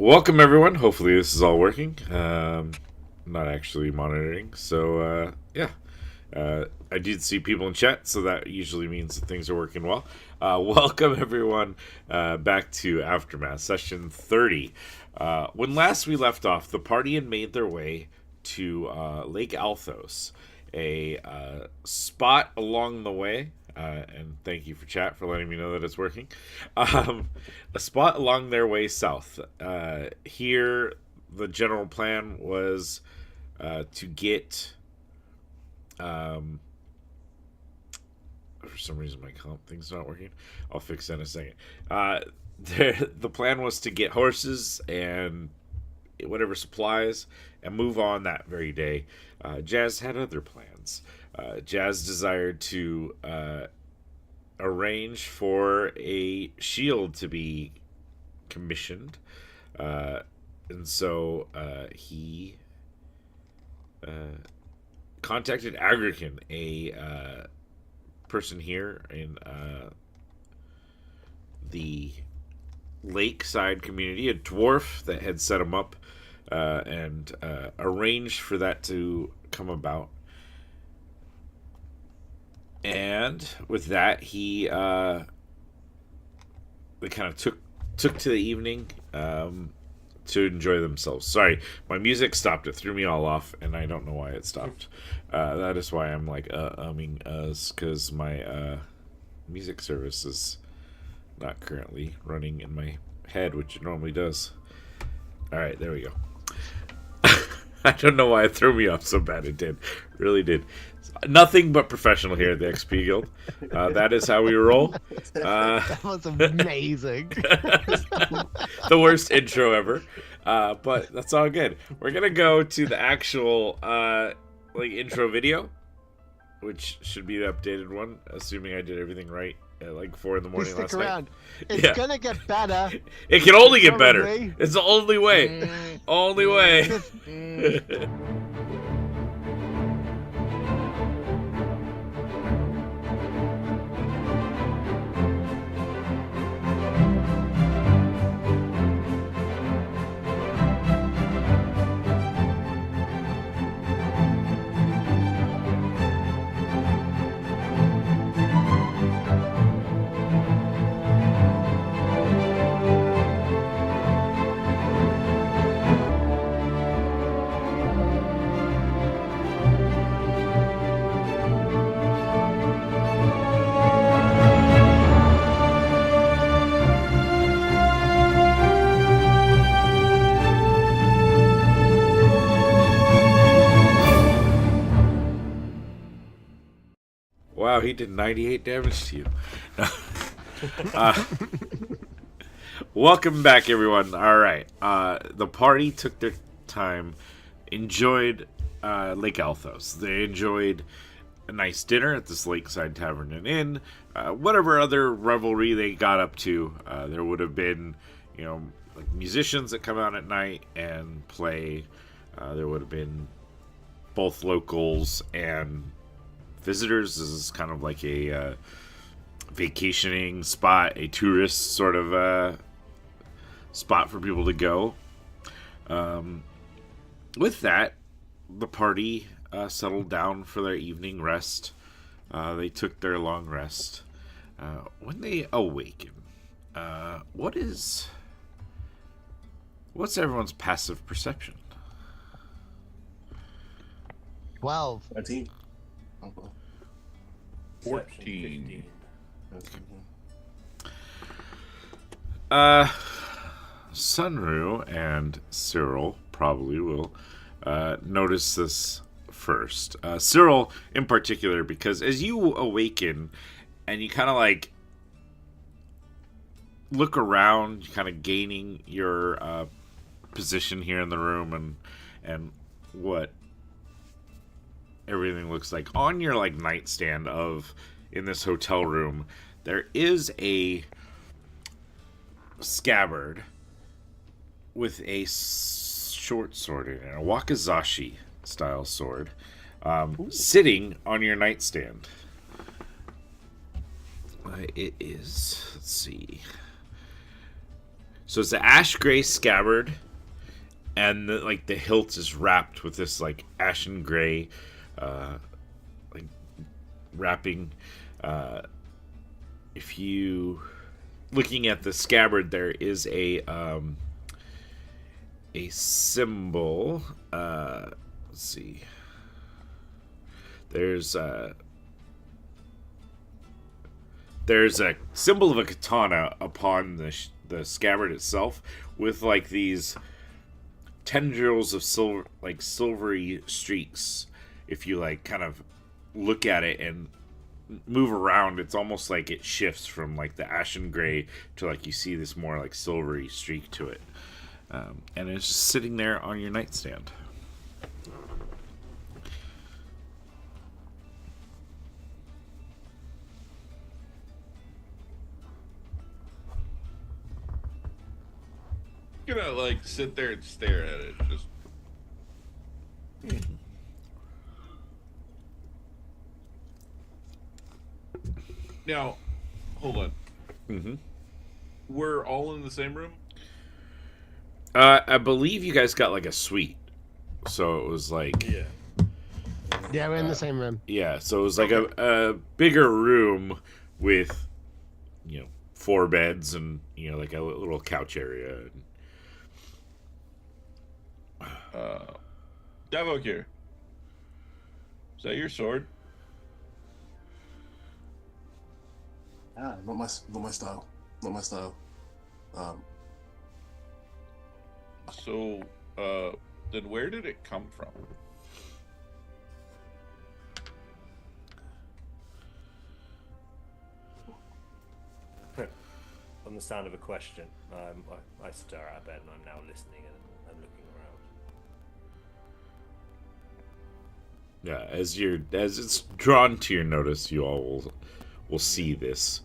Welcome, everyone. Hopefully, this is all working. Not actually monitoring. So, yeah. I did see people in chat, so that usually means that things are working well. Welcome, everyone, back to Aftermath, session 30. When last we left off, the party had made their way to Lake Althos, a spot along the way. And thank you for chat for letting me know that it's working. A spot along their way south. Here, the general plan was to get. For some reason, my comp thing's not working. I'll fix that in a second. The plan was to get horses and whatever supplies and move on that very day. Jazz had other plans. Jazz desired to arrange for a shield to be commissioned. And so he contacted Agrican, a person here in the lakeside community, a dwarf that had set him up and arranged for that to come about. And with that, they kind of took to the evening to enjoy themselves. Sorry, my music stopped. It threw me all off, and I don't know why it stopped. That is why I'm like because my music service is not currently running in my head, which it normally does. All right, there we go. I don't know why it threw me off so bad. It did, really did. Nothing but professional here at the XP Guild. That is how we roll. That was amazing. The worst intro ever. But that's all good. We're gonna go to the actual intro video, which should be the updated one, assuming I did everything right at like 4 in the morning last night. It's gonna get better. It can only get Probably. better. It's the only way. Only way. Wow, he did 98 damage to you. Welcome back, everyone. All right. The party took their time, enjoyed Lake Althos. They enjoyed a nice dinner at this lakeside tavern and inn. Whatever other revelry they got up to, there would have been, like musicians that come out at night and play. There would have been both locals and visitors. This is kind of like a vacationing spot, a tourist sort of spot for people to go. With that, the party settled down for their evening rest. They took their long rest. When they awaken, what's everyone's passive perception? 12. 13. 14. Sunru and Cyril probably will notice this first. Cyril in particular, because as you awaken and you kind of like look around, kind of gaining your position here in the room and what everything looks like on your like nightstand in this hotel room, there is a scabbard with a short sword in it, a wakizashi style sword, sitting on your nightstand. It is, let's see, so it's an ash gray scabbard, and the hilt is wrapped with this like ashen gray like wrapping. If you looking at the scabbard, there is a symbol. Let's see. There's a symbol of a katana upon the scabbard itself, with like these tendrils of silvery streaks. If you like kind of look at it and move around, it's almost like it shifts from like the ashen gray to like you see this more like silvery streak to it, and it's just sitting there on your nightstand. I'm gonna like sit there and stare at it. Just. Now, hold on. Mm-hmm. We're all in the same room? I believe you guys got like a suite, so it was like Yeah, we're in the same room. yeah, so it was like a bigger room with 4 beds and like a little couch area. Davokir. Is that your sword? Not my style. Not my style. So, then where did it come from? on the sound of a question, I stir out of bed and I'm now listening and I'm looking around. Yeah, as it's drawn to your notice, you all will see this.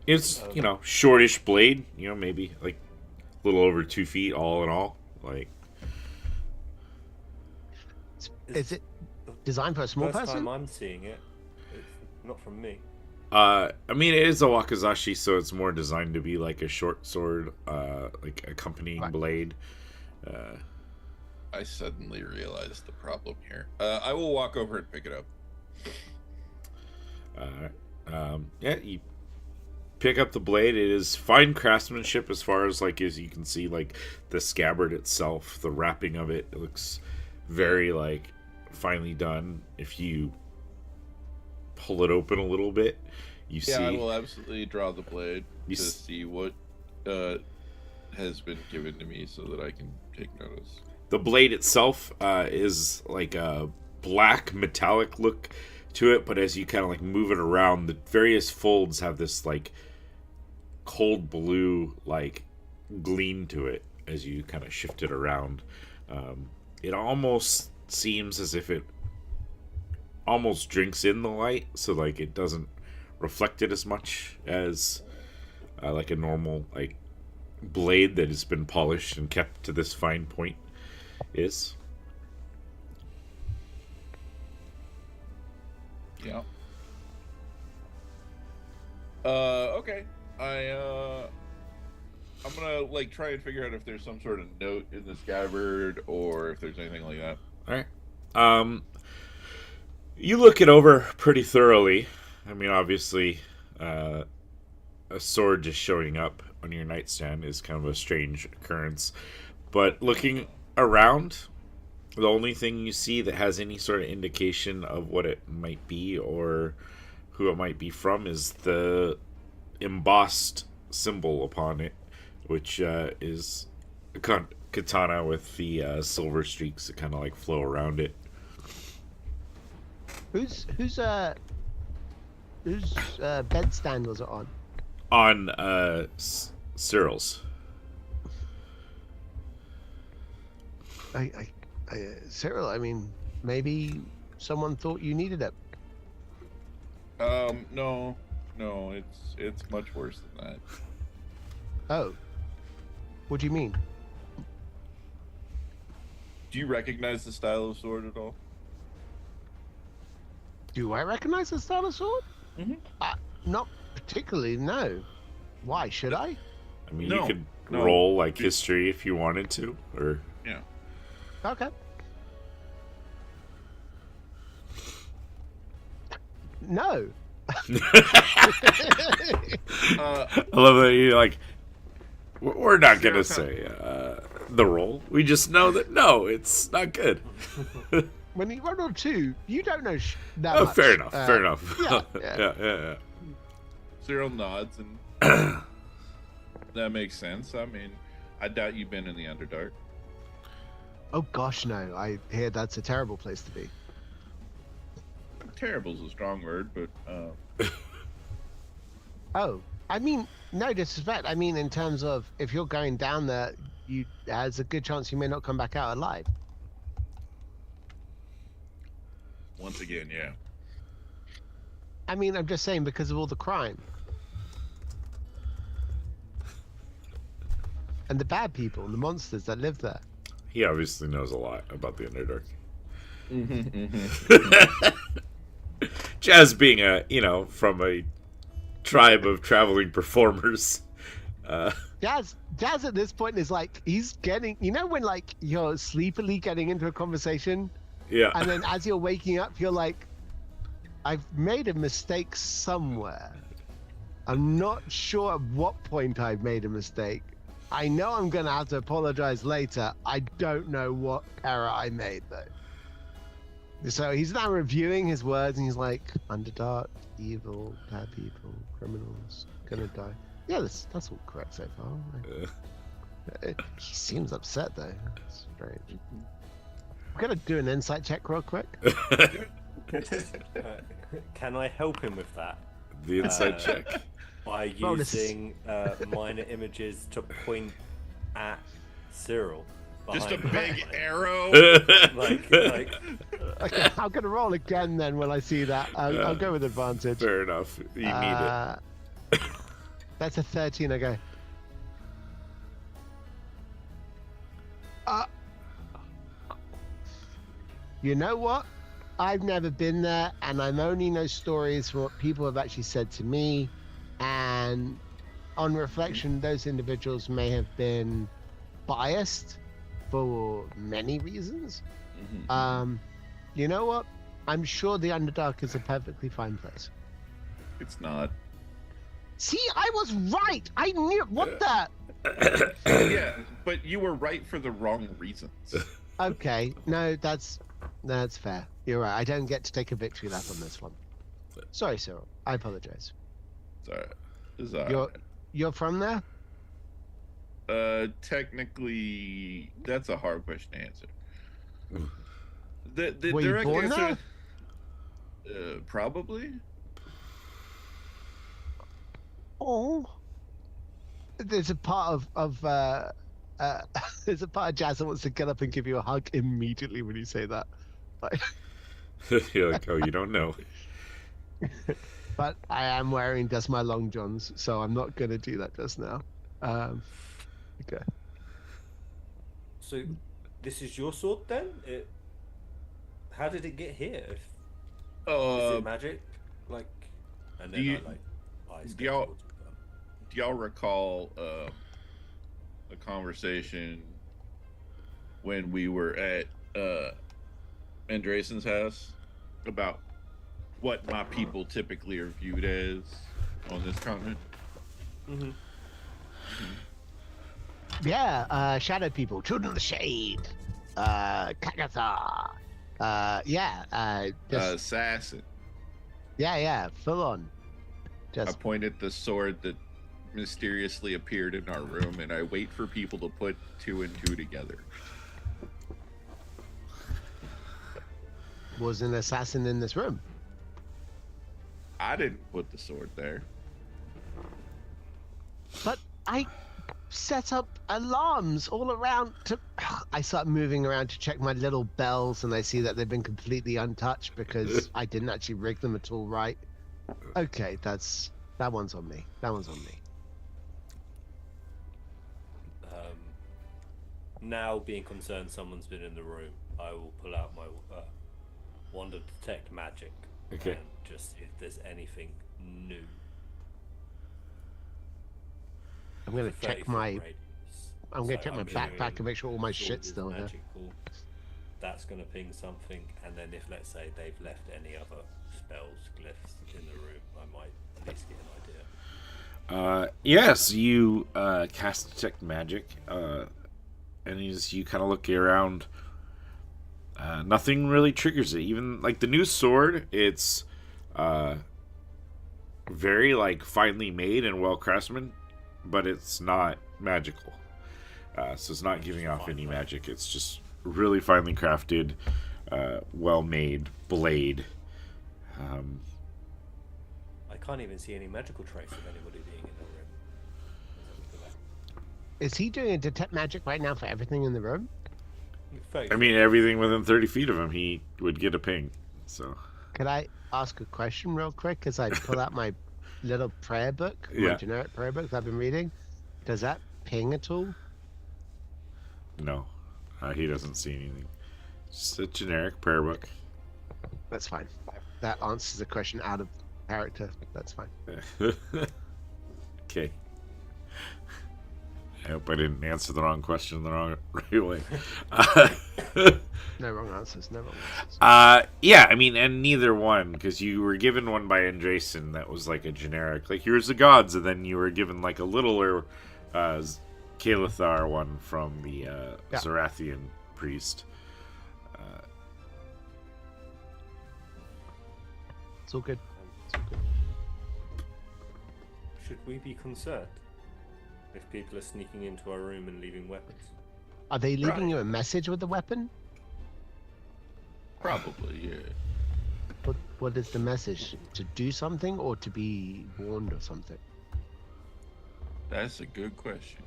It's shortish blade, maybe like a little over 2 feet all in all. Like, Is it designed for a small First person? time I'm seeing it. It's not from me. I mean, it is a wakizashi, so it's more designed to be like a short sword, like accompanying blade. I suddenly realized the problem here. I will walk over and pick it up. Yeah, you pick up the blade. It is fine craftsmanship as far as like as you can see, like the scabbard itself, the wrapping of it. It looks very like finely done. If you pull it open a little bit, you see. I will absolutely draw the blade to see what has been given to me so that I can take notice. The blade itself is like a black metallic look to it, but as you kind of like move it around, the various folds have this like cold blue like gleam to it as you kind of shift it around. It almost seems as if it almost drinks in the light, so like it doesn't reflect it as much as like a normal like blade that has been polished and kept to this fine point is. Yeah. Okay. I'm gonna like try and figure out if there's some sort of note in the scabbard or if there's anything like that. All right. You look it over pretty thoroughly. I mean, obviously, a sword just showing up on your nightstand is kind of a strange occurrence. But looking around, the only thing you see that has any sort of indication of what it might be or who it might be from is the embossed symbol upon it, which is a katana with the silver streaks that kind of like flow around it. Whose bedstand was it on? On Cyril's. Cyril, I mean, maybe someone thought you needed it. No, it's much worse than that. Oh. What do you mean? Do you recognize the style of sword at all? Do I recognize the style of sword? Mm-hmm. Not particularly, no. Why, should I? I mean, you could roll like history if you wanted to, or yeah. Okay. No. I love that you're like, we're not gonna say the roll. We just know that no, it's not good. When you roll on 2, you don't know that Oh, much. fair enough. Fair enough. Yeah. Yeah. Cyril nods, and that makes sense. I mean, I doubt you've been in the Underdark. Oh gosh, no. I hear that's a terrible place to be. Terrible's a strong word, but Oh, I mean, no disrespect. I mean, in terms of if you're going down there, there's a good chance you may not come back out alive. once again, yeah. I mean, I'm just saying because of all the crime. And the bad people and the monsters that live there. He obviously knows a lot about the Underdark. Jazz being from a tribe of traveling performers. Jazz at this point is like, he's getting, when like you're sleepily getting into a conversation, Yeah. and then as you're waking up, you're like, I've made a mistake somewhere. I'm not sure at what point I've made a mistake. I know I'm going to have to apologize later. I don't know what error I made, though. So he's now reviewing his words, and he's like, Underdark, evil, bad people, criminals, gonna die. Yeah, that's all correct so far. He seems upset, though. That's strange. I'm going to do an insight check real quick. Can I help him with that? The insight check. By Roll this- using minor images to point at Cyril. Just a behind big him. arrow. Like, Okay, I'm gonna roll again then when I see that. I'll go with advantage. Fair enough. You need it. That's a 13. I go. You know what? I've never been there, and I'm only know stories from what people have actually said to me. And on reflection, those individuals may have been biased for many reasons. You know what? I'm sure the Underdark is a perfectly fine place. It's not. See, I was right. I knew. What the? Yeah, but you were right for the wrong reasons. Okay, no, that's fair. You're right. I don't get to take a victory lap on this one. Sorry, Cyril. I apologize. It's all right. You're from there? Technically, that's a hard question to answer. The Were you direct born answer, probably. Oh. There's a part of there's a part of Jazz that wants to get up and give you a hug immediately when you say that. Like, You're like, oh, you don't know. but I am wearing just my long johns, so I'm not gonna do that just now. Okay. so this is your sword then? How did it get here? Is it magic? Like, and then do you- eyes do go y'all- towards the gun. Do y'all recall a conversation when we were at Andresen's house about what my people typically are viewed as on this continent? Mm-hmm. Yeah, shadow people, children of the shade, Kagatha. Assassin. Yeah, full on. I Just pointed the sword that mysteriously appeared in our room, and I wait for people to put two and two together. was an assassin in this room. I didn't put the sword there. But I set up alarms all around to I start moving around to check my little bells, and I see that they've been completely untouched because I didn't actually rig them at all right. Okay, that one's on me. That one's on me. Now, being concerned someone's been in the room, I will pull out my wand of detect magic Okay. and just see if there's anything new. I'm gonna For check 30 my foot radius. I'm gonna So check my I'm backpack assuming and make sure all my sword shit's is still there. magical. That's gonna ping something, and then if, let's say, they've left any other spells, glyphs in the room, I might at least get an idea. Yes, you cast detect magic, and as you kind of look around, nothing really triggers it. Even like the new sword, it's very like finely made and well craftsman, but it's not magical. So it's not giving off any magic. It's just really finely crafted, well made blade. I can't even see any magical trace of anybody being in the room. Is he doing a detect magic right now for everything in the room? I mean, everything within 30 feet of him, he would get a ping. So Could I ask a question real quick as I pull out my little prayer book, my Yeah. generic prayer book that I've been reading? Does that ping at all? no, he doesn't see anything. Just a generic prayer book. That's fine. That answers the question out of character. That's fine. Okay. I hope I didn't answer the wrong question the wrong right way. No wrong answers. No wrong answers. Yeah, I mean, and neither one, because you were given one by Andreessen that was like a generic, like here's the gods, and then you were given like a littler Kalithar one from the Zarathian priest. It's all good. It's all good. Should we be concerned if people are sneaking into our room and leaving weapons? Are they leaving Right. you a message with the weapon? Probably, yeah. What is the message? To do something or to be warned or something? That's a good question.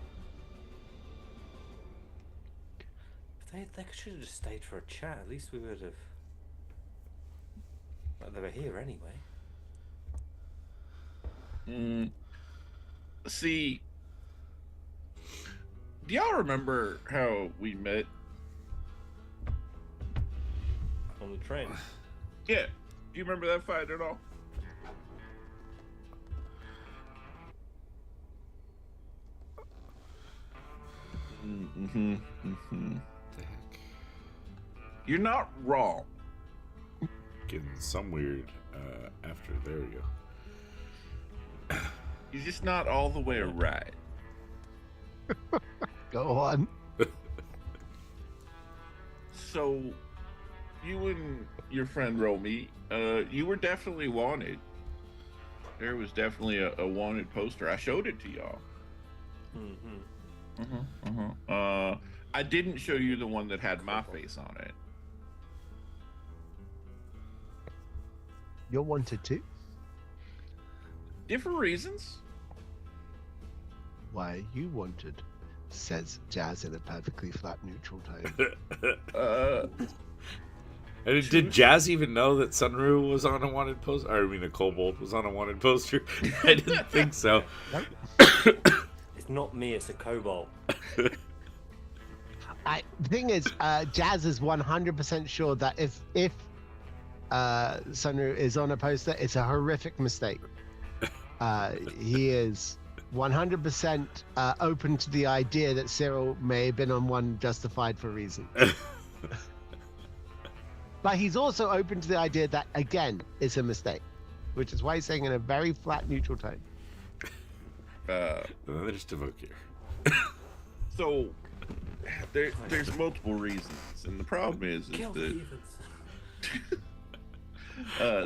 They should have just stayed for a chat. At least we would have. Well, they were here anyway. See, do y'all remember how we met? On the train. Yeah. Do you remember that fight at all? The heck? You're not wrong. Getting some weird after. There we go. You're just not all the way right. Go on. So, you and your friend Romy, you were definitely wanted. There was definitely a wanted poster. I showed it to y'all. I didn't show you the one that had my face on it. You're wanted too? Different reasons. Why are you wanted? Says Jazz in a perfectly flat neutral tone. And did Jazz even know that Sunru was on a wanted poster? Or, I mean, a kobold was on a wanted poster? I didn't think so. It's not me, it's a kobold. The thing is, Jazz is 100% sure that if Sunru is on a poster, it's a horrific mistake. He is 100% open to the idea that Cyril may have been on one justified for reason. But he's also open to the idea that, again, it's a mistake, which is why he's saying in a very flat, neutral tone. There's Devoke here. So, there's multiple reasons, and the problem is that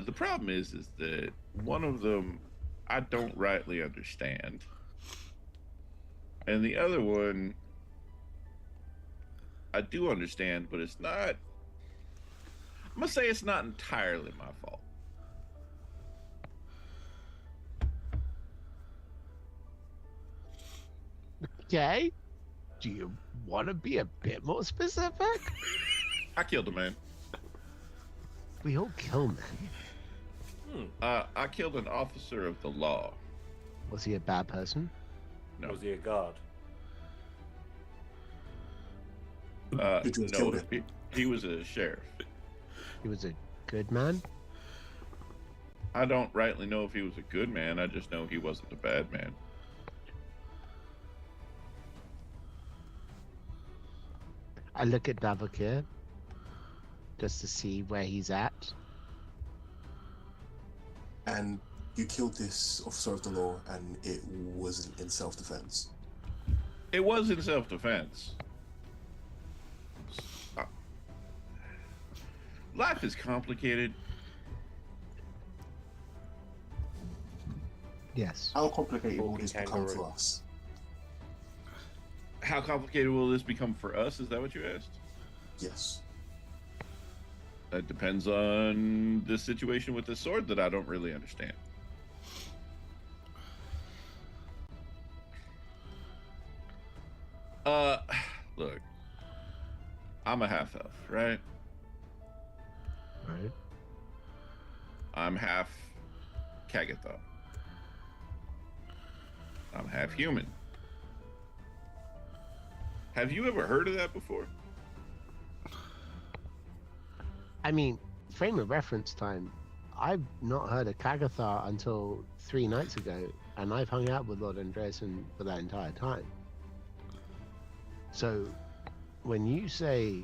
the problem is that one of them I don't rightly understand, and the other one I do understand, but it's not. I'm gonna say it's not entirely my fault. Okay. Do you want to be a bit more specific? I killed a man. We all kill men. I killed an officer of the law. Was he a bad person? No. Was he a guard? Did you No, kill him? he was a sheriff. He was a good man? I don't rightly know if he was a good man. I just know he wasn't a bad man. I look at Davokir just to see where he's at. And you killed this officer of the law, and it wasn't in self-defense. It was in self-defense. Life is complicated. Yes. How complicated will Talking this become kangaroo. for us? How complicated will this become for us? Is that what you asked? Yes. That depends on the situation with the sword that I don't really understand. Look, I'm a half elf, right? Right. I'm half Kagatha. I'm half human. Have you ever heard of that before? I mean, frame of reference time. I've not heard of Kagathar until 3 nights ago, and I've hung out with Lord Andreasen for that entire time. So, when you say,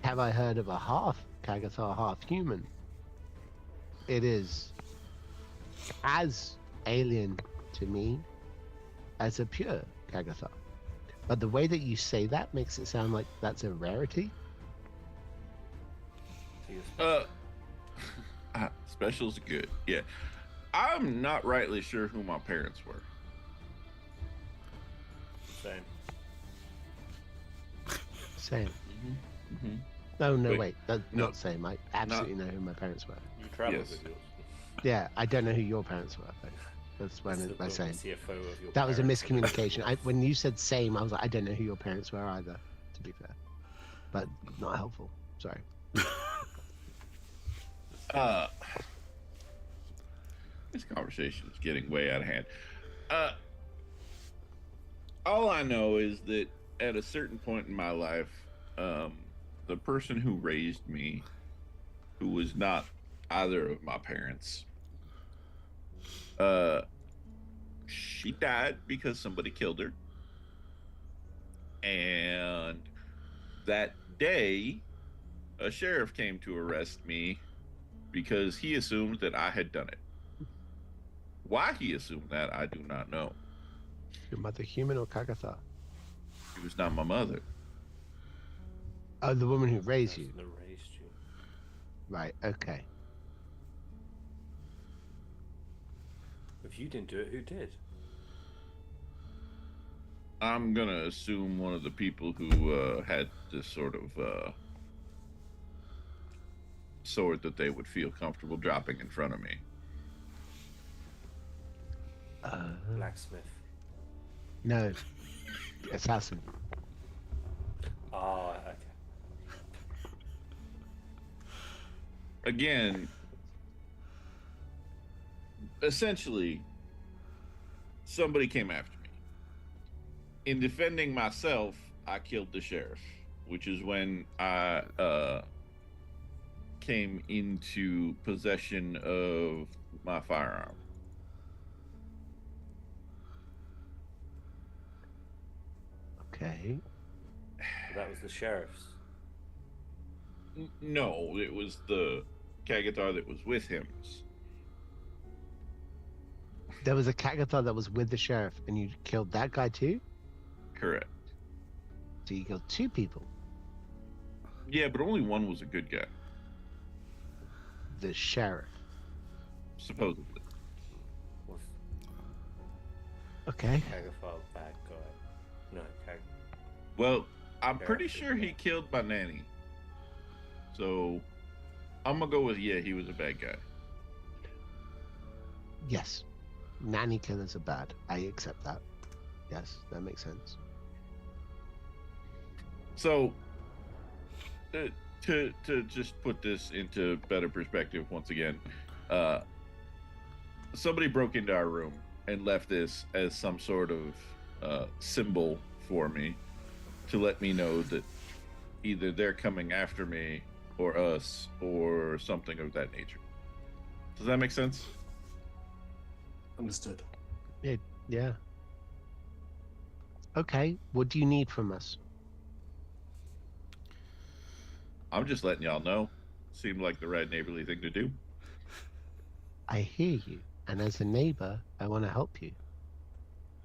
have I heard of a half Kagathar, half human, it is as alien to me as a pure Kagathar. But the way that you say that makes it sound like that's a rarity. Special's good. Yeah. I'm not rightly sure who my parents were. Same. Same. Mm-hmm. No, Wait, wait. That's no. not same. I absolutely know who my parents were. You traveled Yes. with yours. Yeah, I don't know who your parents were. Though. That's when So I say. see a photo of your That was a parents. miscommunication. When you said same, I was like, I don't know who your parents were either, to be fair. But not helpful. Sorry. This conversation is getting way out of hand. All I know is that at a certain point in my life, the person who raised me, who was not either of my parents, she died because somebody killed her. And that day, a sheriff came to arrest me because he assumed that I had done it. Why he assumed that, I do not know. Your mother human or Kagatha? She was not my mother. Oh, the woman who raised you. That raised you. Right, okay. If you didn't do it, who did? I'm gonna assume one of the people who had this sort of sword that they would feel comfortable dropping in front of me. Blacksmith. No. Assassin. Ah, okay. Again, essentially, somebody came after me. In defending myself, I killed the sheriff, which is when I came into possession of my firearm. Okay. That was the sheriff's. No, it was the Kagatar that was with him. There was a Kagatha that was with the sheriff, and you killed that guy too? Correct. So you killed two people. Yeah, but only one was a good guy, The sheriff. supposedly. Was Okay. Kagafar a bad guy? No, Well, I'm Yeah, pretty good sure he guy. killed my nanny. So I'm gonna go with yeah, he was a bad guy. Yes. Nanny killers are bad. I accept that. Yes, that makes sense. So to just put this into better perspective once again, somebody broke into our room and left this as some sort of symbol for me to let me know that either they're coming after me or us or something of that nature. Does that make sense? Understood. Yeah. Okay. What do you need from us? I'm just letting y'all know. Seemed like the right neighborly thing to do. I hear you. And as a neighbor, I want to help you.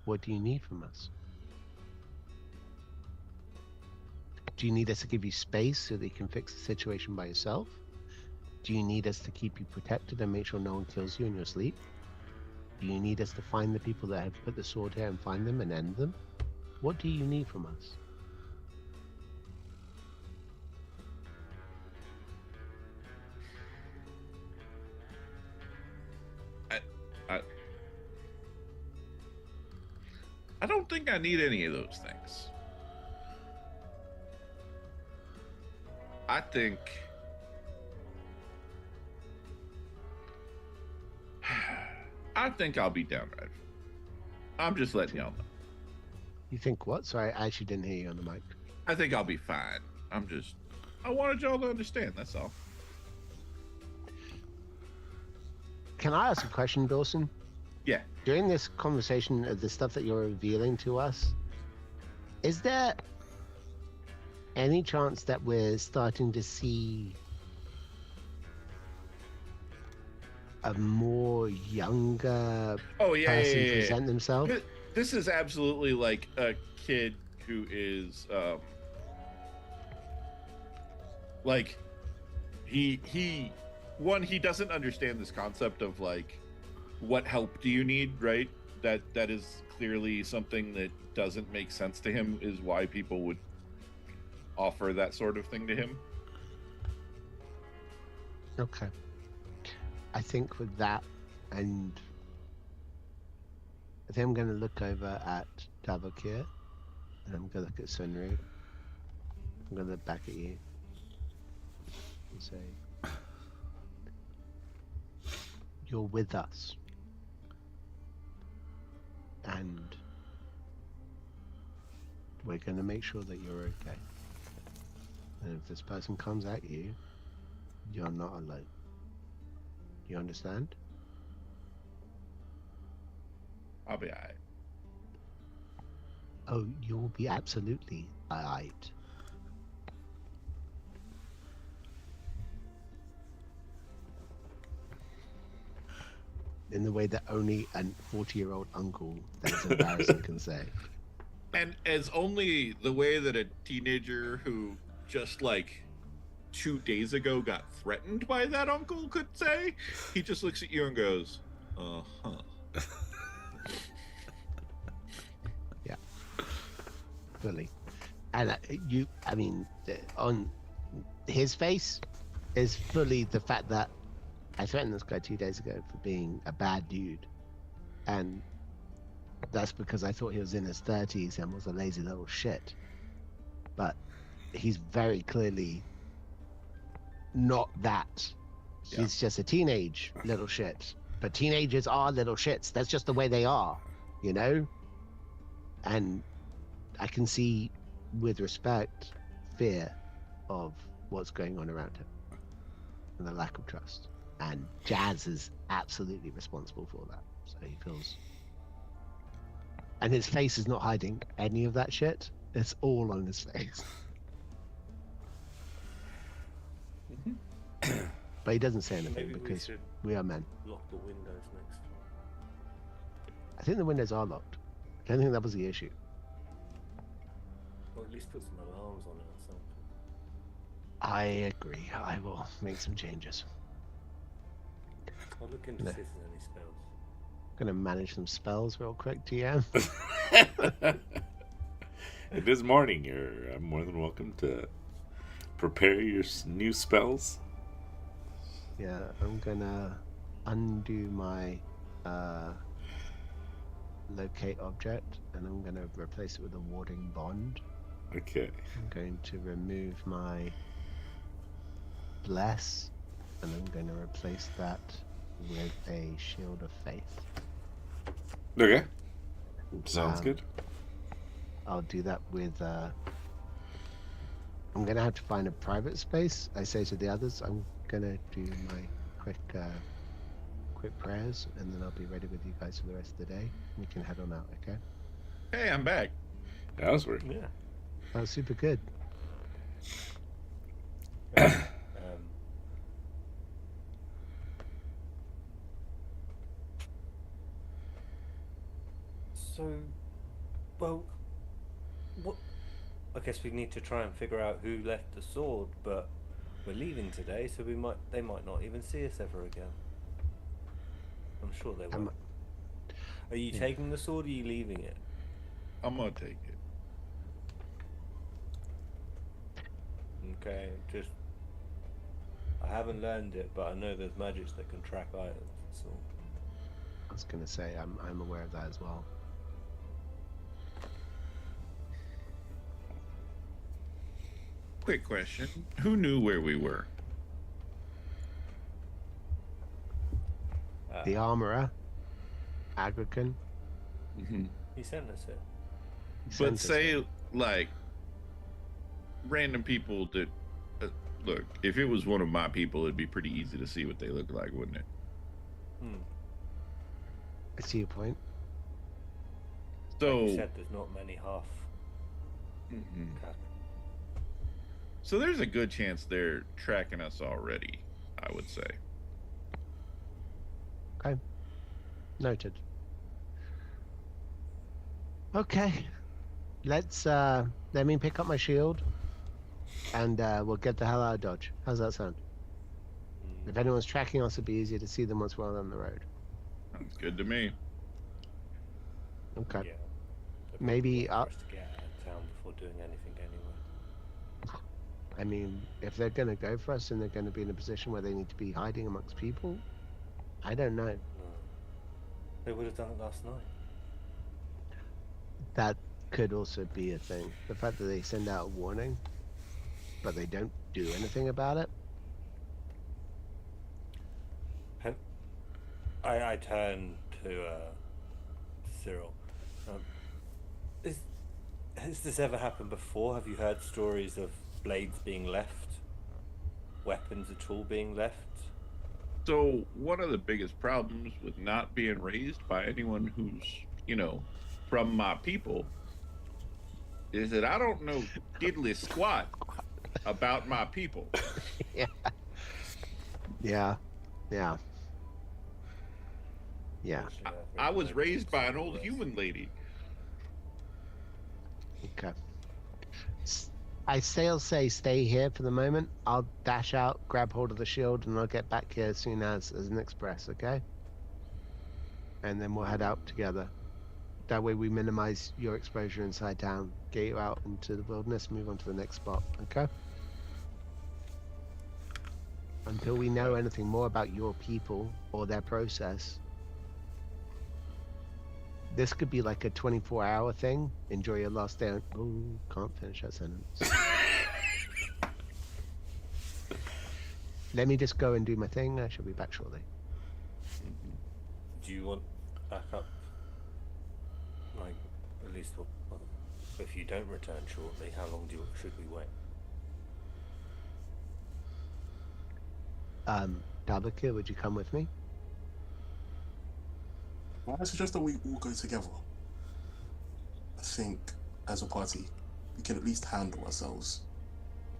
What do you need from us? Do you need us to give you space so that you can fix the situation by yourself? Do you need us to keep you protected and make sure no one kills you in your sleep? Do you need us to find the people that have put the sword here and find them and end them? What do you need from us? I don't think I need any of those things. I think I'll be downright. I'm just letting y'all know. You think what? Sorry, I actually didn't hear you on the mic. I think I'll be fine. I wanted y'all to understand, that's all. Can I ask a question, Dawson? Yeah. During this conversation of the stuff that you're revealing to us, is there any chance that we're starting to see a more younger Oh yeah, person yeah. present themselves? This is absolutely like a kid who is like he doesn't understand this concept of like what help do you need, right? That is clearly something that doesn't make sense to him, is why people would offer that sort of thing to him. Okay. I think with that and I think I'm going to look over at Davokir, and I'm going to look at Sunru. I'm going to look back at you and say, "You're with us, and we're going to make sure that you're okay. And if this person comes at you, you're not alone. You understand?" I'll be alright. Oh, you'll be absolutely alright. In the way that only a 40-year-old uncle that's embarrassing can say. And as only the way that a teenager who just like 2 days ago got threatened by that uncle could say, he just looks at you and goes, "Uh-huh." Yeah. Fully. And on his face is fully the fact that I threatened this guy 2 days ago for being a bad dude. And that's because I thought he was in his 30s and was a lazy little shit. But he's very clearly not that. Yeah. He's just a teenage little shit. But teenagers are little shits. That's just the way they are, you know? And I can see, with respect, fear of what's going on around him and the lack of trust. And Jazz is absolutely responsible for that. So he feels... And his face is not hiding any of that shit. It's all on his face. But he doesn't say anything Maybe we because should we are men. lock the windows next time. I think the windows are locked. I don't think that was the issue. Or at least put some alarms on it or something. I agree. I will make some changes. I'll look into No. see if there's any spells. Gonna manage some spells real quick, DM. It is morning. I'm more than welcome to prepare your new spells. Yeah, I'm gonna undo my locate object, and I'm gonna replace it with a warding bond. Okay. I'm going to remove my bless, and I'm going to replace that with a shield of faith. Okay. Sounds Um, good. I'll do that with. I'm gonna have to find a private space. I say to the others, I'm gonna do my quick prayers, and then I'll be ready with you guys for the rest of the day. We can head on out, okay? Hey, I'm back. That was working. Yeah. That was super good. So, well, what? I guess we need to try and figure out who left the sword, but we're leaving today, so they might not even see us ever again. I'm sure they won't. Are you taking the sword, or are you leaving it? I'm gonna take it. Okay, I haven't learned it, but I know there's magics that can track items. So I was gonna say I'm aware of that as well. Quick question: who knew where we were? The armorer, Agrican. Mm-hmm. he sent us it. he sent But us say it. like random people that look. If it was one of my people, it'd be pretty easy to see what they look like, wouldn't it? I see your point. So, Like you said, there's not many half. Mhm. Okay. So there's a good chance they're tracking us already, I would say. Noted. Okay. Let me pick up my shield, and we'll get the hell out of Dodge. How's that sound? If anyone's tracking us, it'd be easier to see them once we're on the road. Sounds good to me. Okay. Yeah. They're Maybe probably for us to get out of town before doing anything anyway. I mean, if they're gonna go for us and they're gonna be in a position where they need to be hiding amongst people, I don't know. No. They would have done it last night. That could also be a thing. The fact that they send out a warning, but they don't do anything about it. I turn to Cyril. Has this ever happened before? Have you heard stories of blades being left? Weapons at all being left? So one of the biggest problems with not being raised by anyone who's, from my people is that I don't know diddly squat about my people. Yeah. Yeah. Yeah. Yeah. I was raised by an old human lady. Okay. I say stay here for the moment. I'll dash out, grab hold of the shield, and I'll get back here as soon as an express, okay? And then we'll head out together. That way we minimize your exposure inside town, get you out into the wilderness, move on to the next spot, okay? Until we know anything more about your people or their process. This could be like a 24-hour thing. Enjoy your last day. Oh, can't finish that sentence. Let me just go and do my thing. I shall be back shortly. Do you want backup? Like, at least, well, if you don't return shortly, how long should we wait? Dalbakir, would you come with me? I suggest that we all go together. I think, as a party, we can at least handle ourselves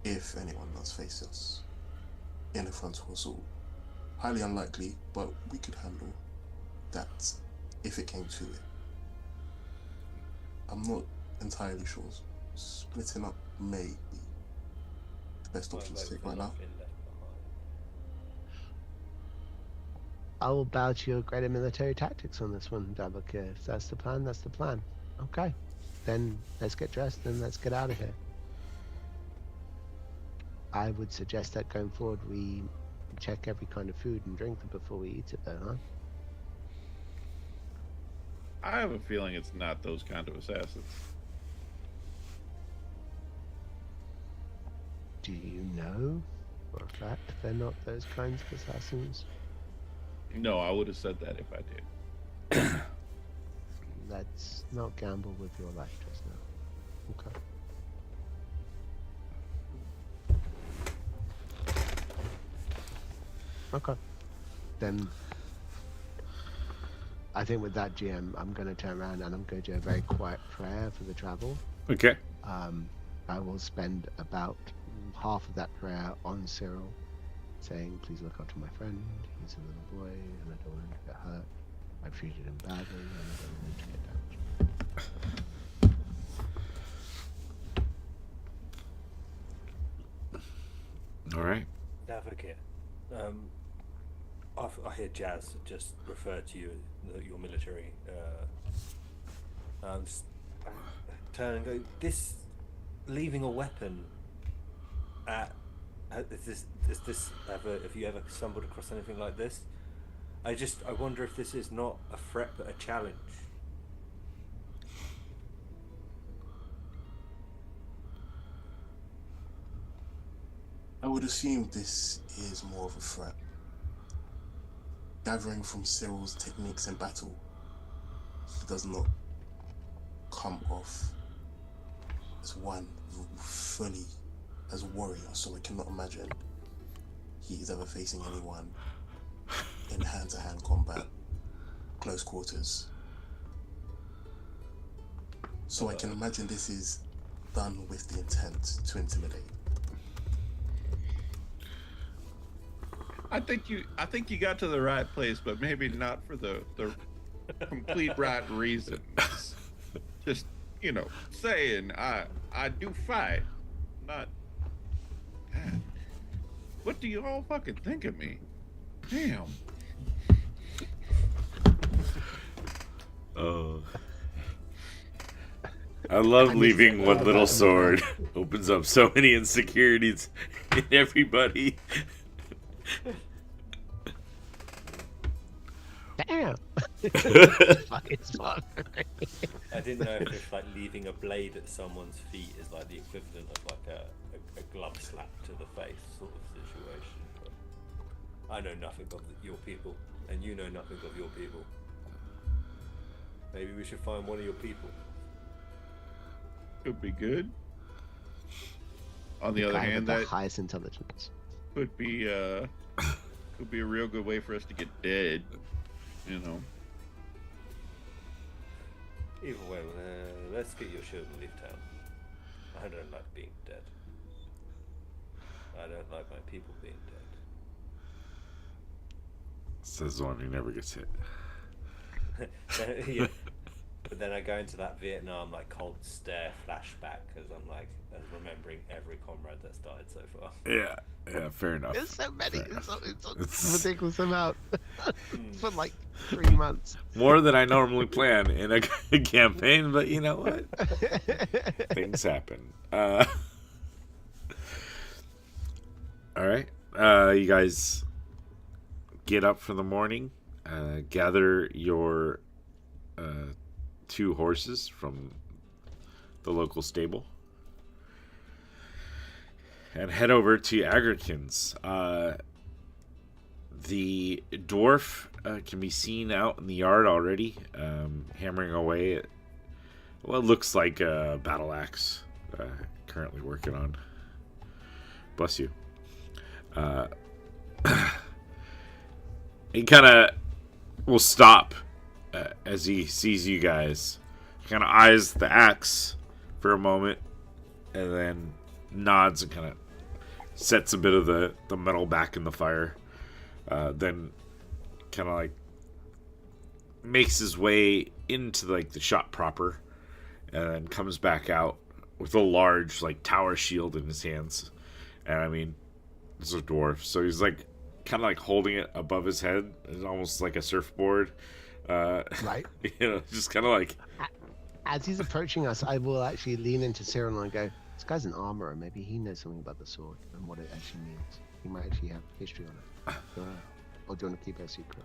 if anyone does face us in a frontal assault. Highly unlikely, but we could handle that if it came to it. I'm not entirely sure. Splitting up may be the best option to take right now. I will bow to your greater military tactics on this one, Dalbakir. If that's the plan, that's the plan. Okay. Then let's get dressed and let's get out of here. I would suggest that going forward we check every kind of food and drink before we eat it though, huh? I have a feeling it's not those kind of assassins. Do you know for a fact they're not those kinds of assassins? No, I would have said that if I did. Let's not gamble with your life just now. Okay. Okay. Then I think with that, GM, I'm going to turn around and I'm going to do a very quiet prayer for the travel. Okay. I will spend about half of that prayer on Cyril, saying, please look after my friend. He's a little boy and I don't want him to get hurt. I've treated him badly and I don't want him to get damaged. All right. Navigate. I hear Jazz just refer to you, your military. Turn and go. This leaving a weapon at. Have you ever stumbled across anything like this? I wonder if this is not a threat but a challenge. I would assume this is more of a threat. Gathering from Cyril's techniques in battle, he does not come off as one fully as a warrior, so I cannot imagine he is ever facing anyone in hand-to-hand combat, close quarters. So I can imagine this is done with the intent to intimidate. I think you got to the right place, but maybe not for the complete right reasons. Just, saying I do fight. Not man, what do you all fucking think of me? Damn. Oh. I love leaving one little sword. Opens up so many insecurities in everybody. Damn. Fucking spot. I didn't know if like leaving a blade at someone's feet is like the equivalent of like a glove slap to the face sort of situation. But I know nothing of your people, and you know nothing of your people. Maybe we should find one of your people. Could be good. On the other Guy with hand, the that highest intelligence. could be a real good way for us to get dead. You know. Either way, let's get your shield and leave town. I don't like being dead. I don't like my people being dead. Says the one who never gets hit. Yeah. But then I go into that Vietnam like cold stare flashback because I'm like remembering every comrade that's died so far. Yeah, fair enough. There's so many. Fair It's enough. a ridiculous amount. For like 3 months. More than I normally plan in a campaign, but you know what? Things happen. All right. You guys get up for the morning. Gather your 2 horses from the local stable and head over to Agrikin's. The dwarf can be seen out in the yard already, hammering away at what looks like a battle axe, currently working on. Bless you. He kind of will stop as he sees you guys. Kind of eyes the axe for a moment, and then nods and kind of sets a bit of the metal back in the fire. Then kind of like makes his way into like the shop proper, and then comes back out with a large like tower shield in his hands. And I mean, it's a dwarf, so he's like kind of like holding it above his head. It's almost like a surfboard. Right. You know, just kind of like. As he's approaching us, I will actually lean into Cyril and go, this guy's an armorer. Maybe he knows something about the sword and what it actually means. He might actually have history on it. Or do you want to keep it a secret?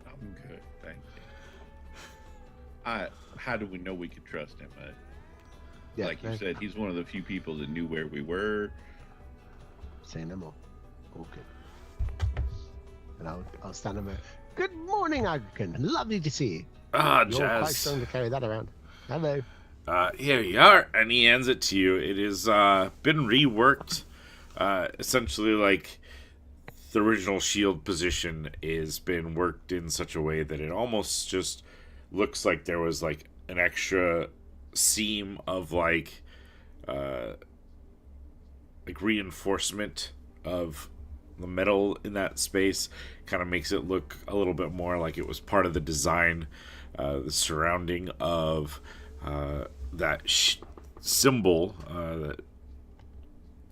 I'm good, thank you. How do we know we could trust him? Yeah, Like you said, he's one of the few people that knew where we were. Say no more. All good. And I'll stand him there. Good morning, Agrican. Lovely to see you. Ah, You're quite Jazz. strong to carry that around. Hello. Here you are, and he hands it to you. It has been reworked. Essentially, like the original shield position is been worked in such a way that it almost just looks like there was like an extra seam of like reinforcement of the metal in that space. Kind of makes it look a little bit more like it was part of the design, the surrounding of that symbol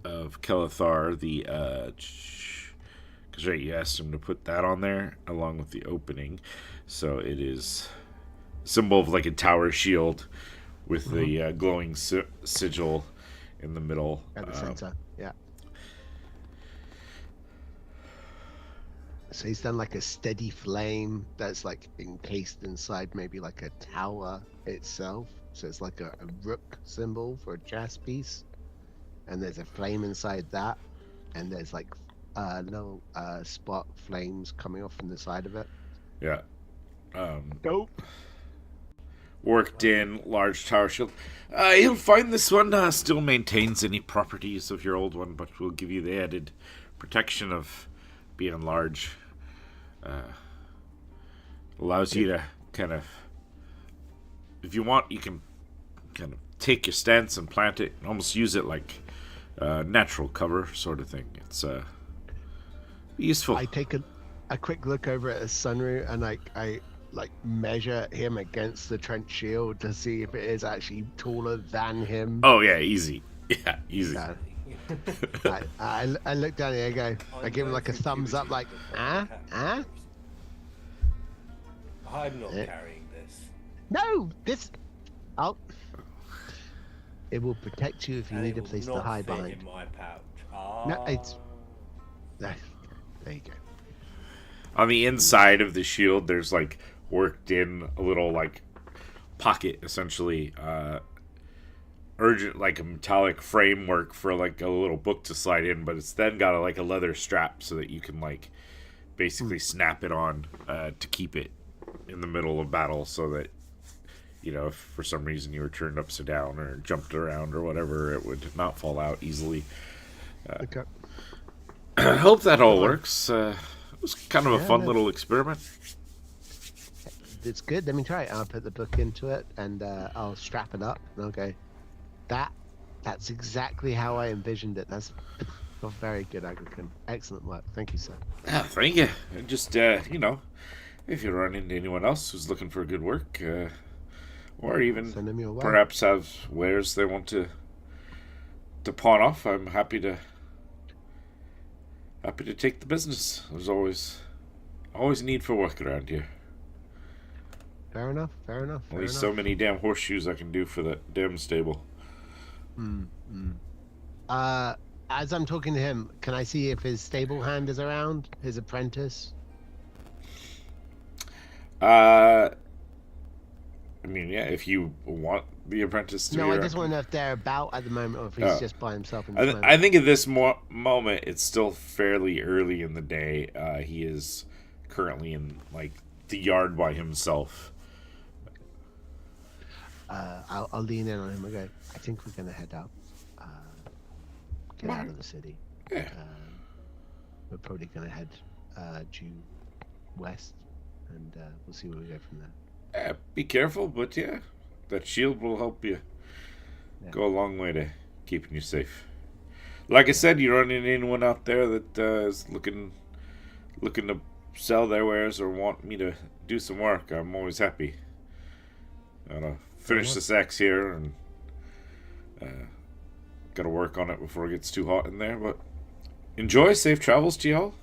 of Kelithar, the because right, you asked him to put that on there along with the opening, so it is a symbol of like a tower shield with the glowing sigil in the middle. At the center. Yeah. So he's done like a steady flame that's like encased inside maybe like a tower itself. So it's like a rook symbol for a chess piece. And there's a flame inside that. And there's like little spot flames coming off from the side of it. Yeah. Dope. Worked in large tower shield. You'll find this one still maintains any properties of your old one, but will give you the added protection of being large. Allows you to kind of, if you want, you can kind of take your stance and plant it and almost use it like natural cover sort of thing. It's useful. I take a quick look over at Sunru and I measure him against the trench shield to see if it is actually taller than him. Oh yeah, easy. Yeah, easy. Yeah. I look down here and go, I give him like a thumbs up, like, I'm not Yeah. carrying this. no, it will protect you if you And need it a will place to not hide fit behind. in my pouch. No, it's, there you go. On the inside of the shield, there's like worked in a little like pocket, essentially, urgent like a metallic framework for like a little book to slide in, but it's then got like a leather strap so that you can like basically snap it on to keep it in the middle of battle, so that if for some reason you were turned upside down or jumped around or whatever, it would not fall out easily. Okay. I hope that all works. It was kind of a fun no. little experiment. It's good. Let me try it. I'll put the book into it and I'll strap it up and I'll go. That's exactly how I envisioned it. That's very good, Agrican. Excellent work. Thank you, sir. Thank you. And just if you run into anyone else who's looking for good work, or even Send them your way. perhaps have wares they want to pawn off, I'm happy to take the business. There's always need for work around here. Fair enough. Only so many damn horseshoes I can do for that damn stable. As I'm talking to him, can I see if his stable hand is around? His apprentice? I mean, yeah, if you want the apprentice to be No, I around. just want to know if they're about at the moment or if he's just by himself in the moment. I think at this moment, it's still fairly early in the day. He is currently in like the yard by himself. I'll lean in on him and go, I think we're going to head out. Get out of the city. Yeah. We're probably going to head due west, and we'll see where we go from there. Be careful, but yeah, that shield will help you go a long way to keeping you safe. Like I said, you run into anyone out there that is looking to sell their wares or want me to do some work, I'm always happy. Gotta finish this axe here and gotta work on it before it gets too hot in there. But enjoy, safe travels to y'all,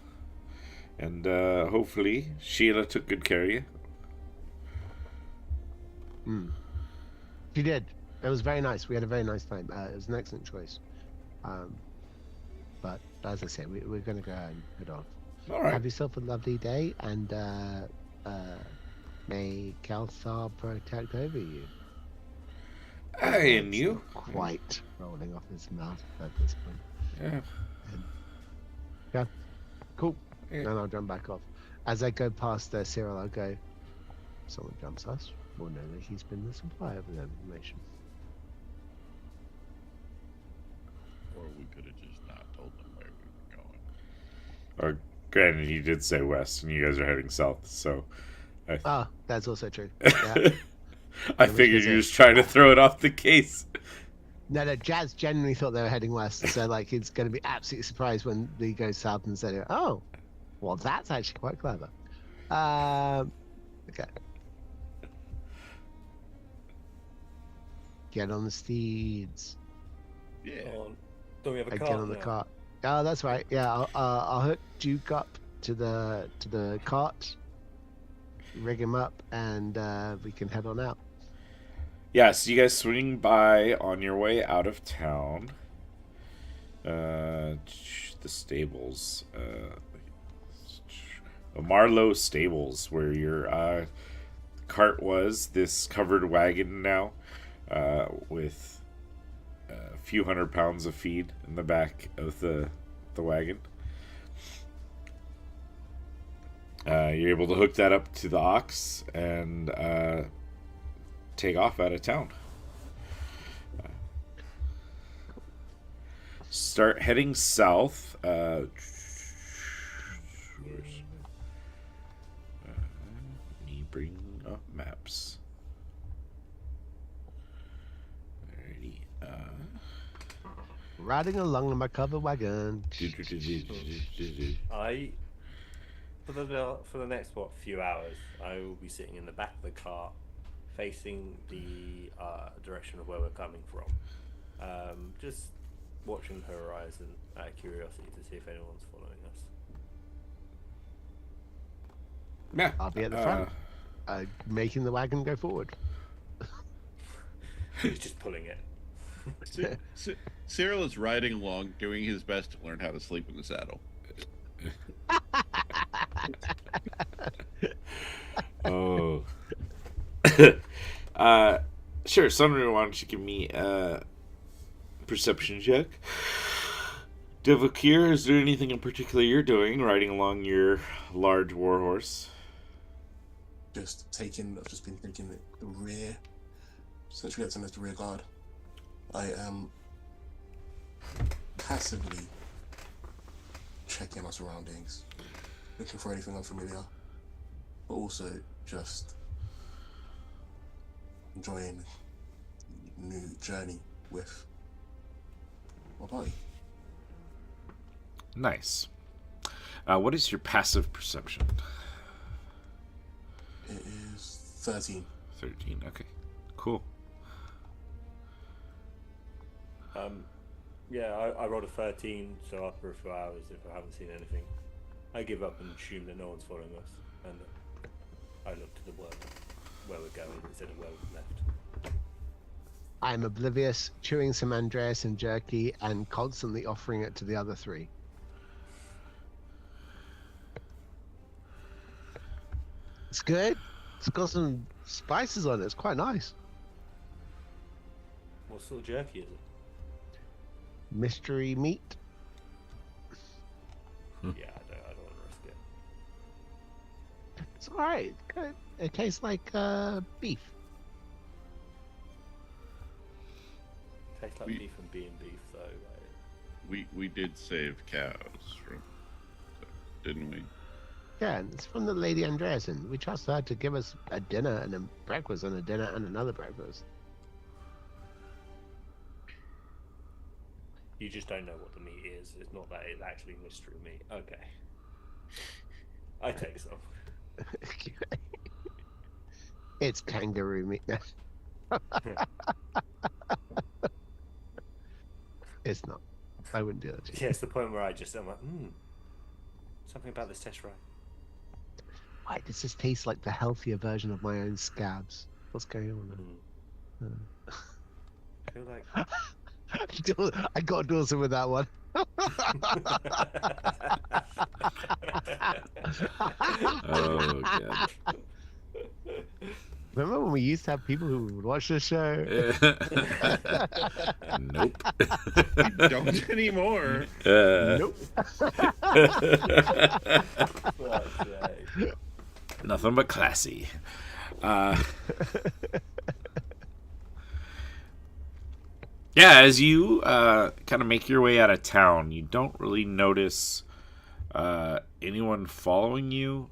and hopefully Sheila took good care of you. She did. It was very nice. We had a very nice time. It was an excellent choice. But as I say, we're going to go and head off. All right. Have yourself a lovely day, and may Kalthar protect over you. And you. Quite rolling off his mouth at this point. Yeah. Yeah. Cool. Yeah. Then I'll jump back off. As I go past Cyril, I'll go, someone jumps us. We'll know that he's been the supplier of that information. Or we could have just not told them where we were going. Or granted, you did say west, and you guys are heading south, so. That's also true. Yeah. I figured you were just trying to throw it off the case. No, Jazz genuinely thought they were heading west, so like he's going to be absolutely surprised when they go south and say, "Oh, well, that's actually quite clever." Okay. Get on the steeds. Yeah. Don't we have a Get cart on the now? cart. Oh, that's right. Yeah, I'll hook Duke up to the cart, rig him up, and we can head on out. Yeah, so you guys swing by on your way out of town. The stables. Marlowe Stables, where your cart was. This covered wagon now, with a few 100 pounds of feed in the back of the wagon. You're able to hook that up to the ox and take off out of town. Start heading south. Let me bring up maps. Alrighty. Riding along in my covered wagon. For the next few hours, I will be sitting in the back of the cart, facing the direction of where we're coming from, just watching the horizon out of curiosity to see if anyone's following us. Yeah, I'll be at the front, making the wagon go forward. He's just pulling it. Cyril is riding along, doing his best to learn how to sleep in the saddle. Oh. Sure, Sunray, why don't you give me a perception check? Devakir, is there anything in particular you're doing riding along your large warhorse? I've just been taking the rear, essentially acting as the rear guard. I am passively checking our surroundings, looking for anything unfamiliar, but also just enjoying the new journey with my party. Nice. What is your passive perception? It is 13. 13, okay. Cool. Yeah, I rolled a 13, so after a few hours, if I haven't seen anything, I give up and assume that no one's following us, and I look to the where we're going instead of where we've left. I'm oblivious, chewing some Andreas and jerky, and constantly offering it to the other three. It's good. It's got some spices on it. It's quite nice. What sort of jerky is it? Mystery meat. Yeah, I don't want to risk it. It's alright. Good. It tastes like beef. Tastes like beef and being beef, though. Like... We did save cows from, didn't we? Yeah, and it's from the Lady Andreasen. We trust her to give us a dinner and a breakfast and a dinner and another breakfast. You just don't know what the meat is. It's not that it's actually mystery meat. Okay. I take some. It's kangaroo meat. It's not. I wouldn't do that to you. Yeah, it's the point where I'm like, something about this tastes right. Why does this taste like the healthier version of my own scabs? What's going on there? I feel like... I got Dawson with that one. Oh, God. Remember when we used to have people who would watch the show? Nope. We don't anymore. Nope. Nothing but classy. Yeah, as you kind of make your way out of town, you don't really notice anyone following you.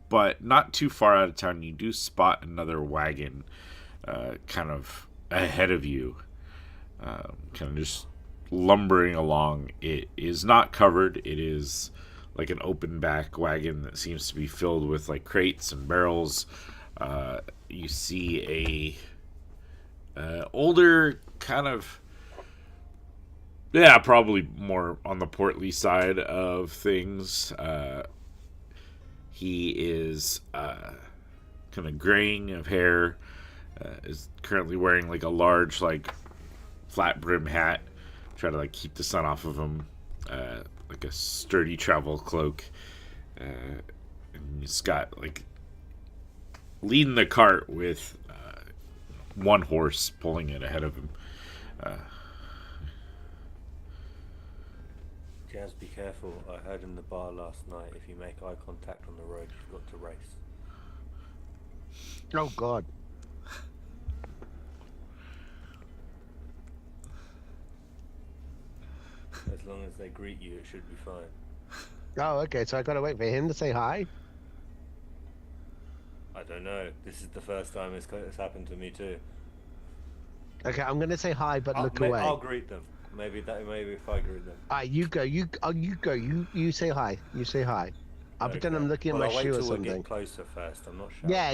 But not too far out of town, you do spot another wagon kind of ahead of you. Kind of just lumbering along. It is not covered. It is like an open back wagon that seems to be filled with like crates and barrels. You see a older kind of, yeah, probably more on the portly side of things. He is kind of graying of hair, is currently wearing like a large like flat brim hat, try to like keep the sun off of him, like a sturdy travel cloak, and he's got like leading the cart with one horse pulling it ahead of him. Jazz, be careful. I heard in the bar last night, if you make eye contact on the road, you've got to race. Oh, God. As long as they greet you, it should be fine. Oh, okay, so I gotta wait for him to say hi? I don't know. This is the first time it's happened to me too. Okay, I'm gonna say hi, but look away. I'll greet them. Maybe if I greet them. Alright, you go. You go. You say hi. You say hi. I'll pretend I'm looking at my I'll wait shoe or till we something. get closer first. I'm not sure. Yeah.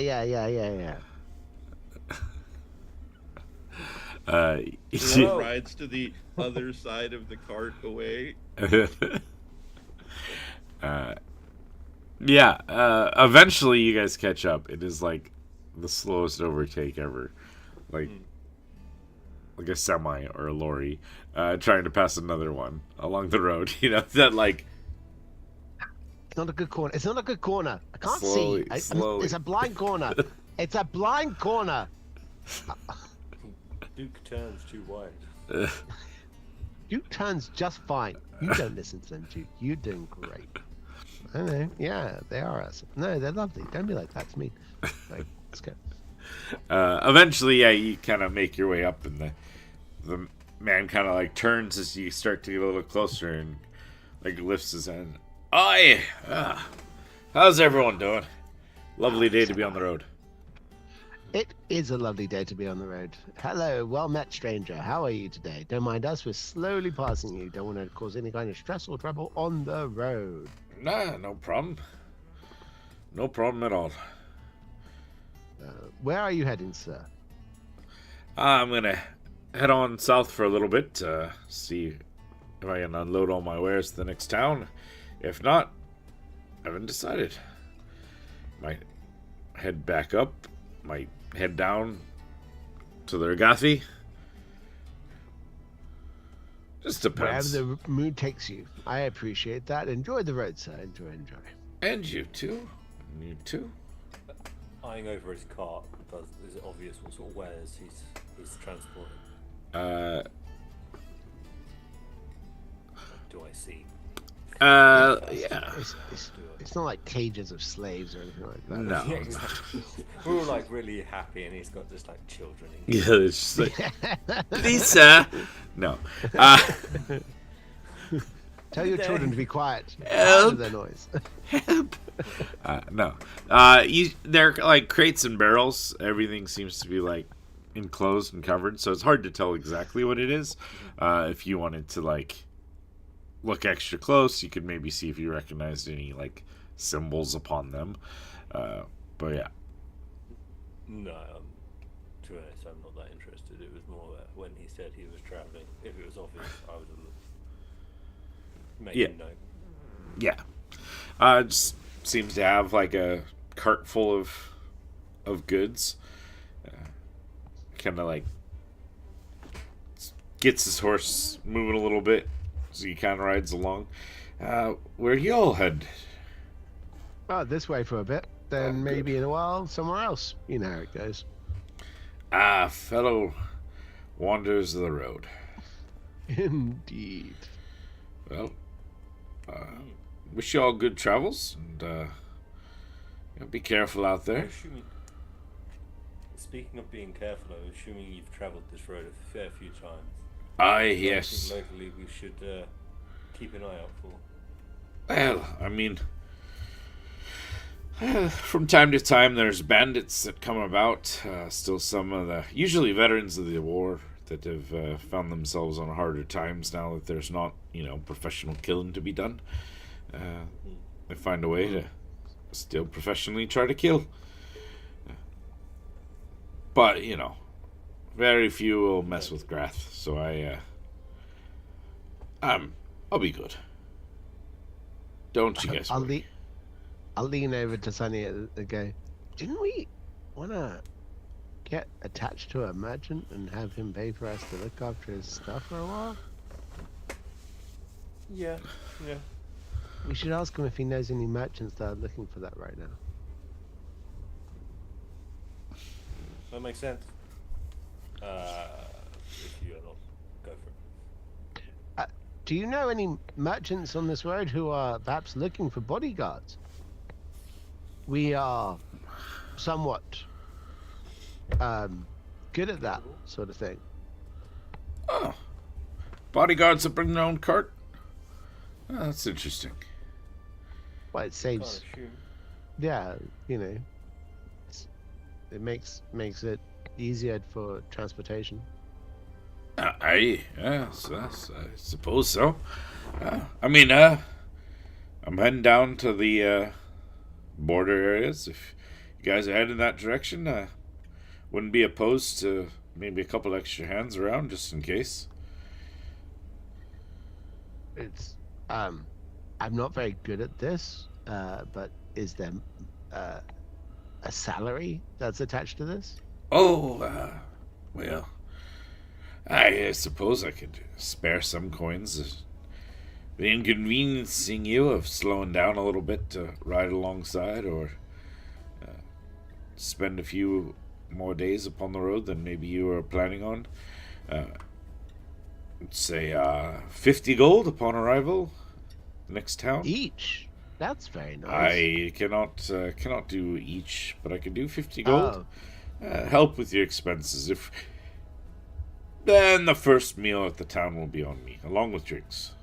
He rides to the other side of the cart away. Eventually you guys catch up. It is like the slowest overtake ever. Like a semi or a lorry trying to pass another one along the road. You know, that like not a good corner. It's not a good corner. I can't Slowly, see. slowly. It's a blind corner. It's a blind corner. Duke turns too wide. Duke turns just fine. You don't listen to them, Duke. You're doing great. I know. Yeah, they are us. No, they're lovely. Don't be like that to me. Like, let's go. Eventually, yeah, you kind of make your way up, and the man kind of like turns as you start to get a little closer, and like lifts his hand. Oi! How's everyone doing? Lovely day to be on the road. It is a lovely day to be on the road. Hello, well met, stranger. How are you today? Don't mind us. We're slowly passing you. Don't want to cause any kind of stress or trouble on the road. Nah, no problem. No problem at all. Where are you heading, sir? I'm gonna head on south for a little bit, see if I can unload all my wares to the next town. If not, I haven't decided. Might head back up, might head down to the Regathi. Just depends. Wherever the mood takes you. I appreciate that. Enjoy the road, sir. Enjoy. And you too. You too. Eyeing over his cart, is it obvious what sort of wares he's transporting? Do I see? Yeah. It's not like cages of slaves or anything like that. No. Yeah, exactly. We're all like really happy, and he's got just like children. Yeah, it's just like, Lisa. No. Tell your children to be quiet. Help. Their noise. Help. No. They're like crates and barrels. Everything seems to be like enclosed and covered, so it's hard to tell exactly what it is. If you wanted to like look extra close, you could maybe see if you recognized any like symbols upon them. But yeah. No, to be honest, I'm not that interested. It was more that when he said he was traveling, if it was obvious, I would have made him know. Yeah. Just seems to have like a cart full of goods. Kind of like gets his horse moving a little bit as he kind of rides along. Where y'all head? Oh, this way for a bit. Then maybe in a while somewhere else. You know how it goes. Fellow wanderers of the road. Indeed. Well, wish you all good travels, and be careful out there. Speaking of being careful, I'm assuming you've travelled this road a fair few times. Aye, yes. Locally, we should keep an eye out for. Well, I mean, from time to time there's bandits that come about. Still some of the, usually veterans of the war, that have found themselves on harder times now that there's not, professional killing to be done. They find a way to still professionally try to kill. But, very few will mess with Grath, so I'll be good. Don't you guys worry. I'll lean over to Sunny and go, didn't we want to get attached to a merchant and have him pay for us to look after his stuff for a while? Yeah. We should ask him if he knows any merchants that are looking for that right now. That makes sense. If you are not, go for it. Do you know any merchants on this road who are perhaps looking for bodyguards? We are somewhat good at that sort of thing. Oh. Bodyguards that bring their own cart? Oh, that's interesting. Well, it saves... Yeah, it makes it easier for transportation. I suppose so. I'm heading down to the border areas. If you guys are heading in that direction, wouldn't be opposed to maybe a couple extra hands around just in case. It's I'm not very good at this, but is there a salary that's attached to this? Oh, well, I suppose I could spare some coins the inconveniencing you of slowing down a little bit to ride alongside, or spend a few more days upon the road than maybe you were planning on. Say 50 gold upon arrival. Next town. Each. That's very nice. I cannot do each, but I can do 50 gold. Oh. Help with your expenses. If then the first meal at the town will be on me, along with drinks.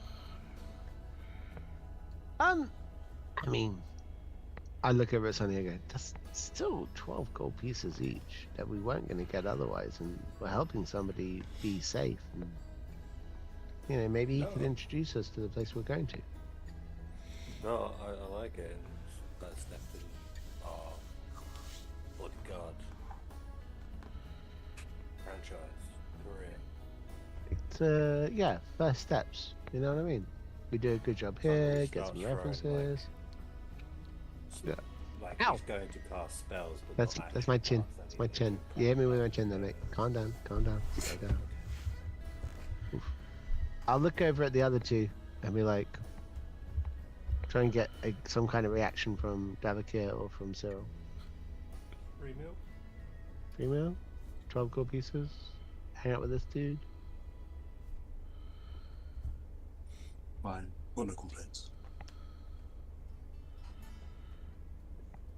I mean, I look over at Sonny and go, that's still 12 gold pieces each that we weren't going to get otherwise, and we're helping somebody be safe. And, you know, maybe he could introduce us to the place we're going to. No, I like it. That's definitely our bodyguard franchise career. It's, yeah, first steps. You know what I mean? We do a good job here, get some references. Yeah. Like Ow. he's going to cast spells. But That's not that's my actually chin. cast That's my anything. chin. You hit me with my chin there, mate. Calm down, calm down. Slow down. Oof. I'll look over at the other two and be like, try and get some kind of reaction from Davakir or from Cyril. 3 mil? 3 mil? 12 gold pieces? Hang out with this dude? Fine. Got no complaints.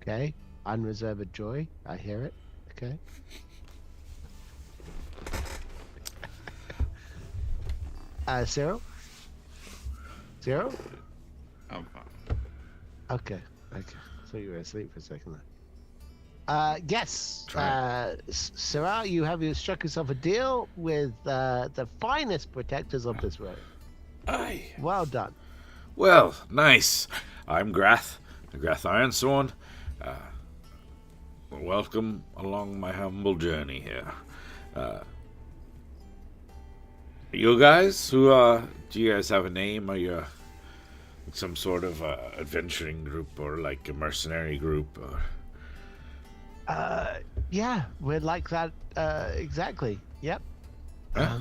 Okay. Unreserved joy. I hear it. Okay. Cyril? Cyril? I'm fine. Okay. Okay. So you were asleep for a second there. Yes. Sarah, you have struck yourself a deal with the finest protectors of this road. Aye. Well done. Well, nice. I'm Grath, the Grath Ironsworn. Welcome along my humble journey here. You guys, do you guys have a name? Are you some sort of adventuring group or like a mercenary group? Or... Yeah, we're like that. Exactly. Yep. Huh?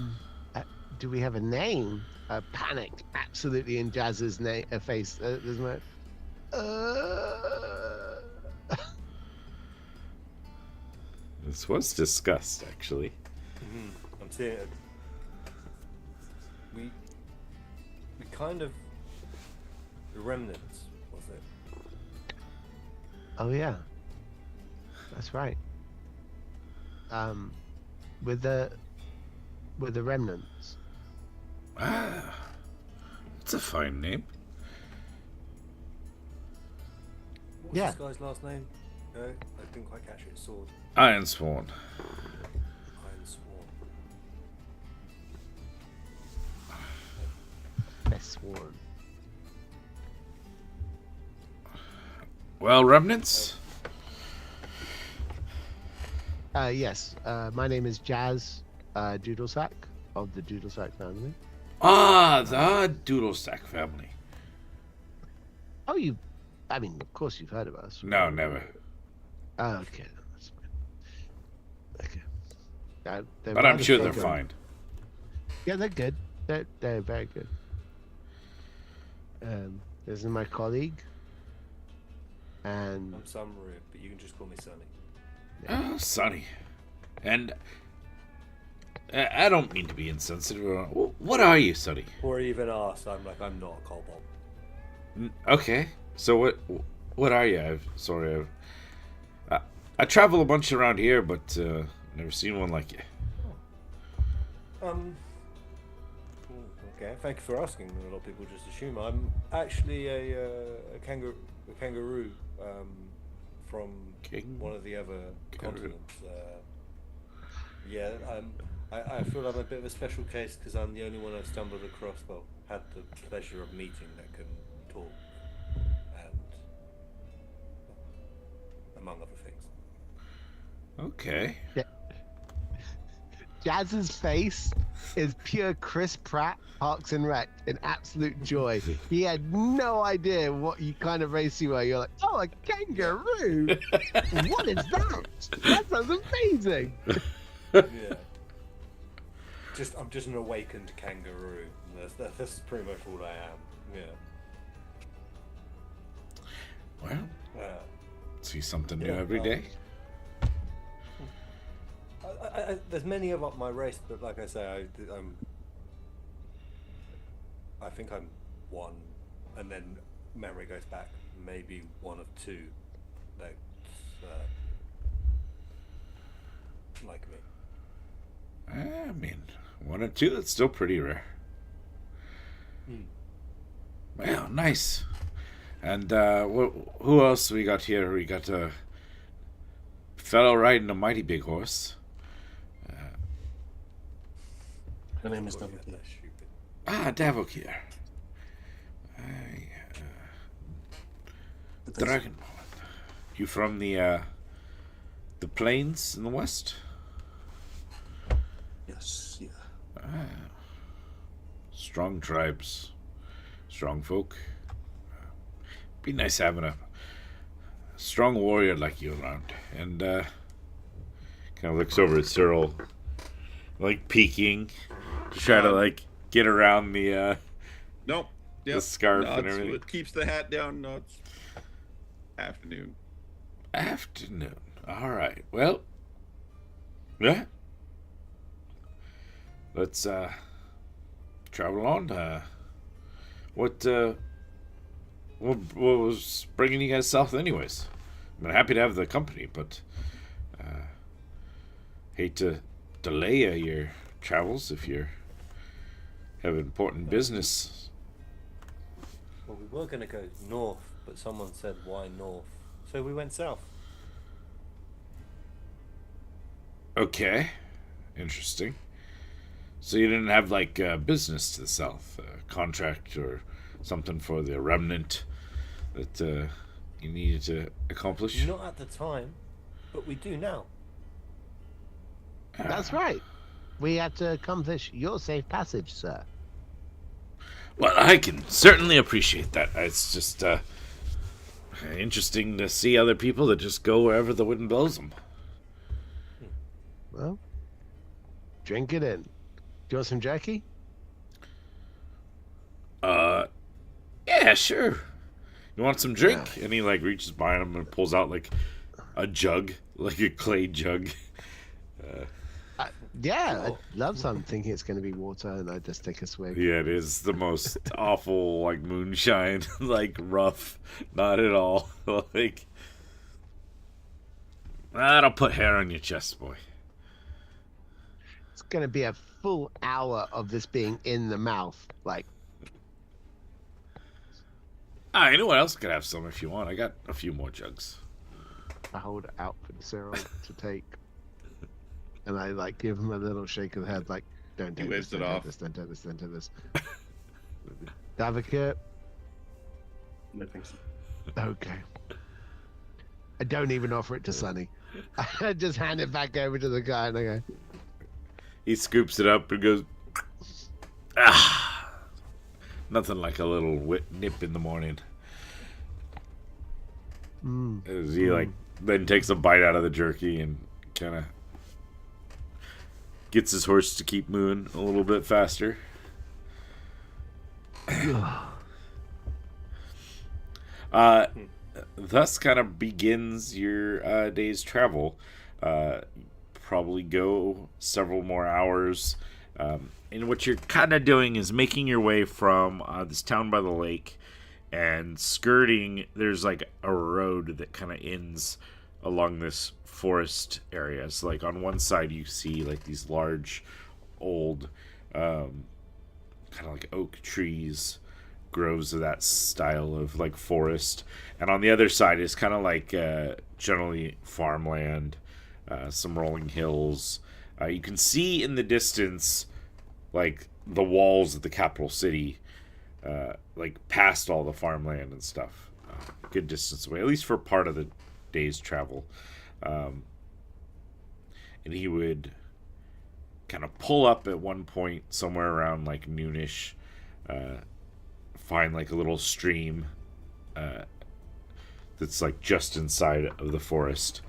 Do we have a name? Panic, absolutely in Jazz's face. There's no. This was discussed, actually. I'm seeing it. We kind of the remnants, was it? Oh yeah, that's right. With the remnants. Ah, it's a fine name. What's Yeah. this guy's last name? No, I didn't quite catch it. Sword. Ironsworn. Iron Sworn. Best sworn. Well, remnants. Yes. My name is Jazz Doodlesack of the Doodlesack family. Ah, the Doodlesack family. Oh, I mean, of course you've heard of us. No, never. Oh, okay. That's fine. Okay. But I'm sure they're fine. Yeah, they're good. They're very good. This is my colleague. And I'm Sumru, but you can just call me Sonny. Oh, Sonny. And I don't mean to be insensitive. What are you, Sonny? Or even ask, I'm not a kobold. Okay. So what are you? I travel a bunch around here, but never seen one like you. Okay, thank you for asking. A lot of people just assume I'm actually a kangaroo from one of the other continents. I feel I'm a bit of a special case because I'm the only one I've stumbled across. Well, had the pleasure of meeting that can talk, and among other things. Okay. Jazz's face is pure Chris Pratt, Parks and Rec, in absolute joy. He had no idea what you race you were. You're like, oh, a kangaroo? What is that? That sounds amazing. Yeah. I'm just an awakened kangaroo. That's pretty much all I am. Well, Yeah. see something new Yeah, every day. There's many of up my race, but like I say, I think I'm one, and then memory goes back maybe one of two that's like me. I mean, 1 or 2, that's still pretty rare. Well, nice. And who else we got here? We got a fellow riding a mighty big horse. Her name is Oh, yeah, Davokir. that's stupid. Davokir. But there's- Dragonborn. You from the plains in the west? Yes, yeah. Strong tribes. Strong folk. Be nice having a strong warrior like you around. And kind of looks over at Cyril, like peeking to try to like get around the Nope. the scarf and Nods, everything. keeps the hat down. Nods. Afternoon. Afternoon. All right. Well, yeah. Let's travel on. What was bringing you guys south, anyways? I'm happy to have the company, but hate to delay your travels if you have important business. Well, we were going to go north, but someone said, why north? So we went south. Okay, interesting. So you didn't have like business to the south, contract or something for the remnant that you needed to accomplish? Not at the time, but we do now. That's right. We had to accomplish your safe passage, sir. Well, I can certainly appreciate that. It's just interesting to see other people that just go wherever the wind blows them. Well, drink it in. Do you want some jerky? Yeah, sure. You want some drink? And he like reaches behind him and pulls out like a jug, like a clay jug. Yeah, Sure. I love some, thinking it's going to be water, and I just take a swig. Yeah, it is the most awful like moonshine, like rough, not at all. Like that'll put hair on your chest, boy. It's going to be a full hour of this being in the mouth. Like, Anyone else could have some if you want. I got a few more jugs. I hold it out for the Cyril to take. And I, like, give him a little shake of the head, like, don't take waves this, it don't take off. this, don't take this, don't take this. Davokir, No, thank you. okay. I don't even offer it to Sonny. I just hand it back over to the guy, and I go, He scoops it up and goes, nothing like a little nip in the morning. As he like then takes a bite out of the jerky and kind of gets his horse to keep moving a little bit faster. Thus kind of begins your day's travel. Probably go several more hours. And what you're kind of doing is making your way from this town by the lake and skirting. There's like a road that kind of ends along this forest area. So like on one side you see like these large old kind of like oak trees, groves of that style of like forest, and on the other side is kind of like generally farmland, some rolling hills. You can see in the distance like the walls of the capital city, like past all the farmland and stuff, good distance away, at least for part of the day's travel. And he would kind of pull up at one point somewhere around like noonish, find like a little stream that's like just inside of the forest,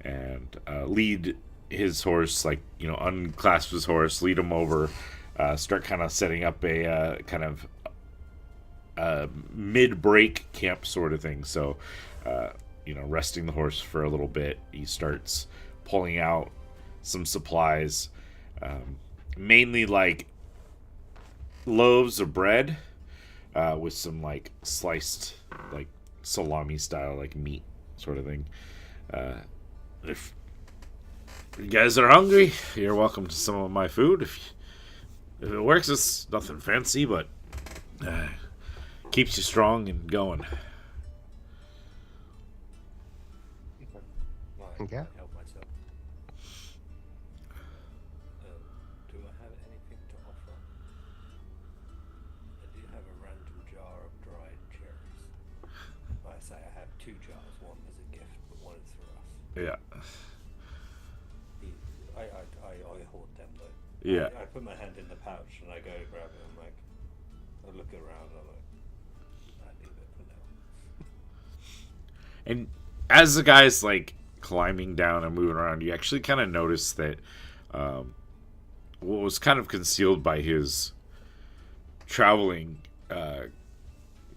and lead his horse, like, you know, unclasp his horse, lead him over, start kind of setting up a kind of mid-break camp sort of thing. So, resting the horse for a little bit, he starts pulling out some supplies, mainly like loaves of bread with some like sliced like salami style like meat sort of thing. If you guys are hungry, you're welcome to some of my food. If it works, it's nothing fancy, but keeps you strong and going. Okay. Help myself. Do I have anything to offer? I do have a random jar of dried cherries. I say I have 2 jars. One is a gift, but one is for us. Yeah. I hoard them though. Yeah. I put my hand in the pouch and I go to grab it. I'm like, I look around. I'm like, I leave it for now. And as the guy's like climbing down and moving around, you actually kind of notice that what was kind of concealed by his traveling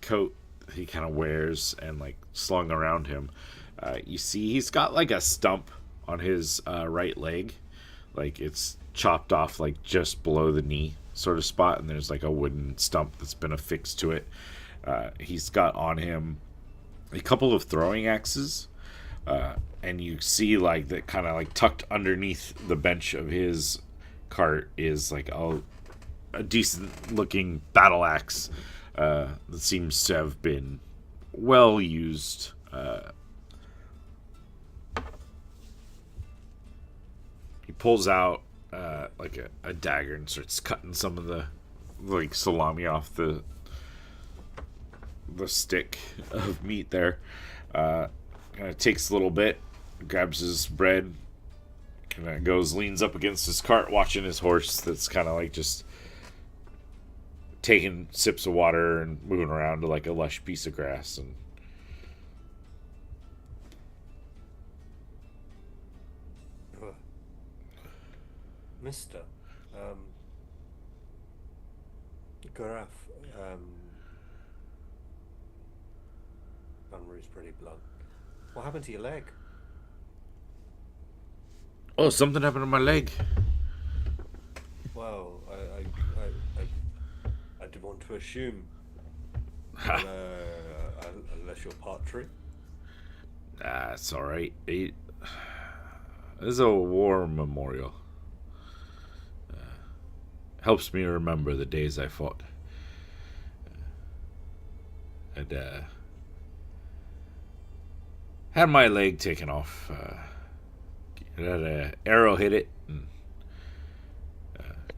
coat he kind of wears and like slung around him, you see he's got like a stump on his right leg, like it's chopped off like just below the knee sort of spot, and there's like a wooden stump that's been affixed to it. He's got on him a couple of throwing axes, and you see like that kind of like tucked underneath the bench of his cart is like a decent looking battle axe that seems to have been well used. He pulls out like a dagger and starts cutting some of the like salami off the stick of meat there. Kind of takes a little bit, grabs his bread, kind of goes, leans up against his cart, watching his horse that's kind of like just taking sips of water and moving around to like a lush piece of grass. And Mister, Garaf, Unru's pretty blunt. What happened to your leg? oh, something happened to my leg. Well, I did want to assume, unless you're partry. It's all right. This is a war memorial. Helps me remember the days I fought. And had my leg taken off. It had an arrow hit it and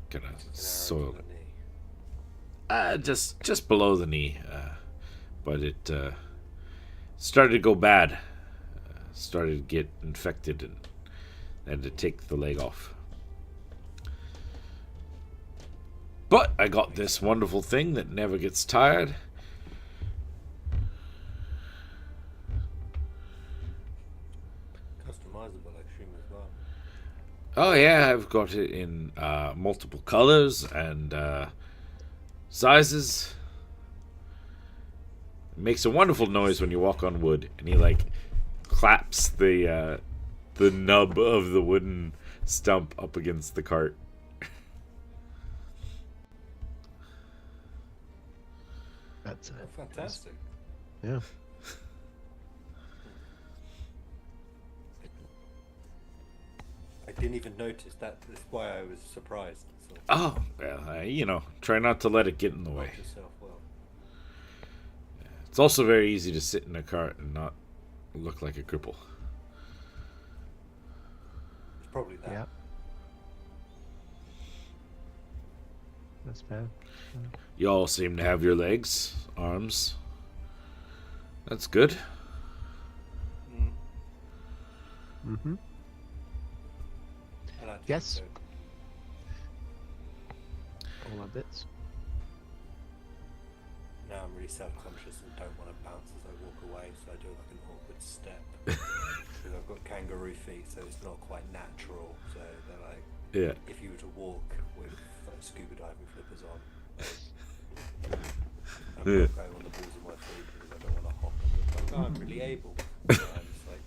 kind of soiled. Just below the knee, but it started to go bad. Started to get infected and had to take the leg off. But I got this wonderful thing that never gets tired. Customizable, I assume, as well. Oh yeah, I've got it in multiple colors and sizes. It makes a wonderful noise when you walk on wood, and he like claps the nub of the wooden stump up against the cart. That's Oh, fantastic. yeah. I didn't even notice that. That's why I was surprised. So, Oh, well, try not to let it get in the way. help yourself well. It's also very easy to sit in a cart and not look like a cripple. It's probably that. Yeah. That's bad. You all seem to have your legs, arms. That's good. Mm. Mm-hmm. I like to Yes. think so. All my bits. Now I'm really self-conscious and don't want to bounce as I walk away, so I do like an awkward step. Because I've got kangaroo feet, so it's not quite natural. So they're like, Yeah. if you were to walk with like, scuba diving flippers on, I'm not going on the balls of my feet because I don't want to hop and look like, oh, I'm really able. And I'm just like,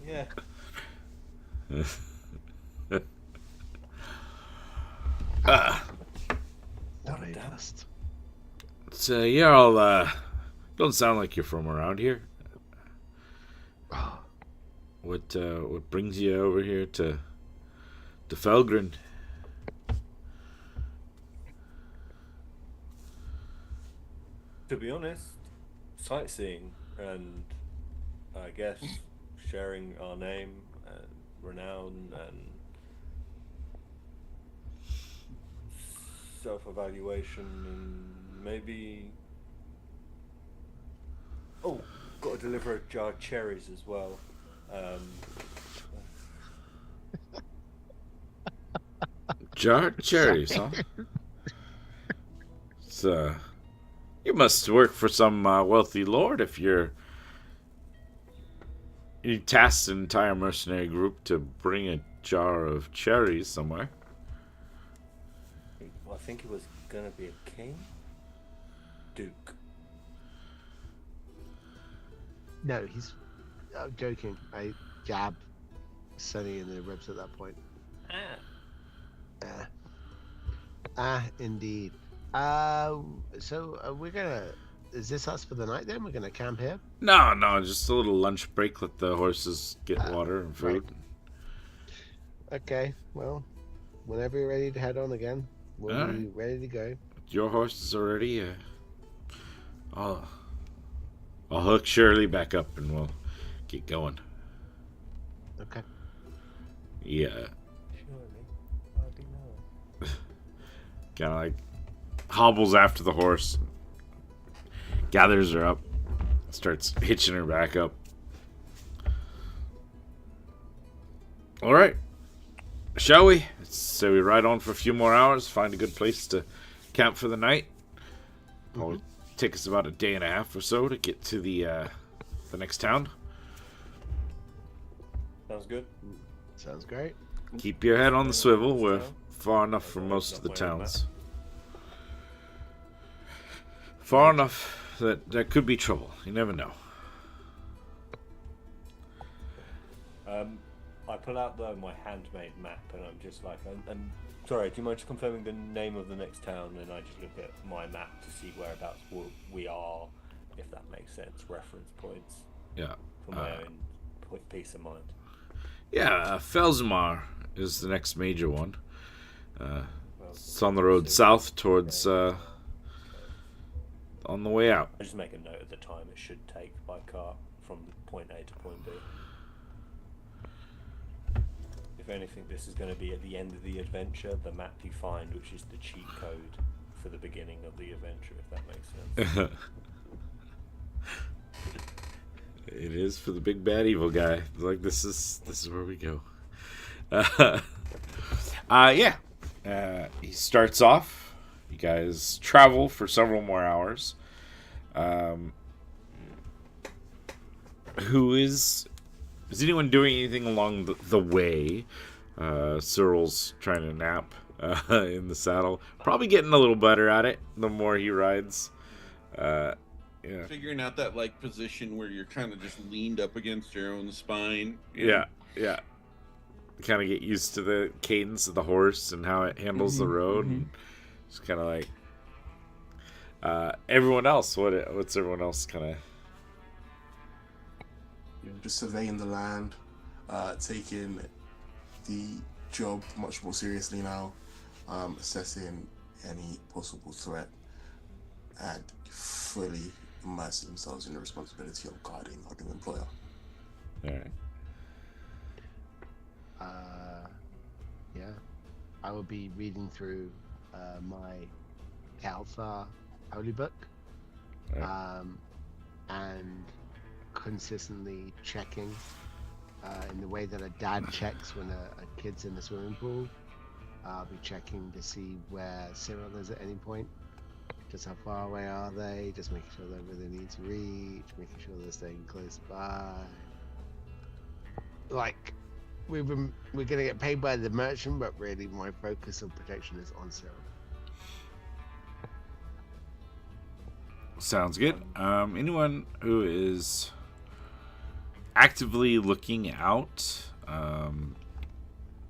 yeah. Not What a a damn. dust. So you're all don't sound like you're from around here. Oh, What brings you over here to Felgren? To be honest, sightseeing and I guess sharing our name and renown and self-evaluation and maybe. Oh, got to deliver a jar of cherries as well. Jar cherries, huh? So you must work for some wealthy lord if you tasked an entire mercenary group to bring a jar of cherries somewhere. Well, I think it was gonna be a king, duke. no, he's joking. I jab Sunny in the ribs at that point. Indeed. So we're gonna. Is this us for the night then? We're gonna camp here. No, just a little lunch break. Let the horses get water and food. Okay. Well, whenever you're ready to head on again, we'll be ready to go. Your horses are ready. I'll hook Shirley back up and we'll get going. Okay. Yeah, Surely, I'll be now. kind of like hobbles after the horse, gathers her up, starts hitching her back up. All right, shall we? So we ride on for a few more hours, find a good place to camp for the night. Probably take us about a day and a half or so to get to the next town. Sounds good. Sounds great. Keep your head on the swivel. We're far enough from most of the towns. Far enough that there could be trouble. You never know. I pull out my handmade map and I'm just like, I'm sorry, do you mind just confirming the name of the next town? And I just look at my map to see whereabouts we are, if that makes sense, reference points Yeah. for my own peace of mind. Yeah, Felzmar is the next major one. Well, It's on the road south towards, on the way out. I just make a note of the time it should take by car from point A to point B. If anything, this is going to be at the end of the adventure, the map you find, which is the cheat code for the beginning of the adventure, if that makes sense. It is for the big bad evil guy. Like this is where we go. He starts off. You guys travel for several more hours. Is anyone doing anything along the way? Cyril's trying to nap in the saddle. Probably getting a little better at it the more he rides. Yeah. Figuring out that like position where you're kind of just leaned up against your own spine. You know? Yeah. Kind of get used to the cadence of the horse and how it handles the road. And just kind of like everyone else. What's everyone else kind of? You're just surveying the land, taking the job much more seriously now, assessing any possible threat, and fully immersing themselves in the responsibility of guarding our new employer. All right. Yeah. I will be reading through my Althos holy book, and consistently checking in the way that a dad checks when a kid's in the swimming pool. I'll be checking to see where Cyril is at any point. Just how far away are they? Just making sure they're within easy reach, making sure they're staying close by. Like, we're gonna get paid by the merchant, but really my focus of protection is on Cyril. Sounds good. Anyone who is actively looking out,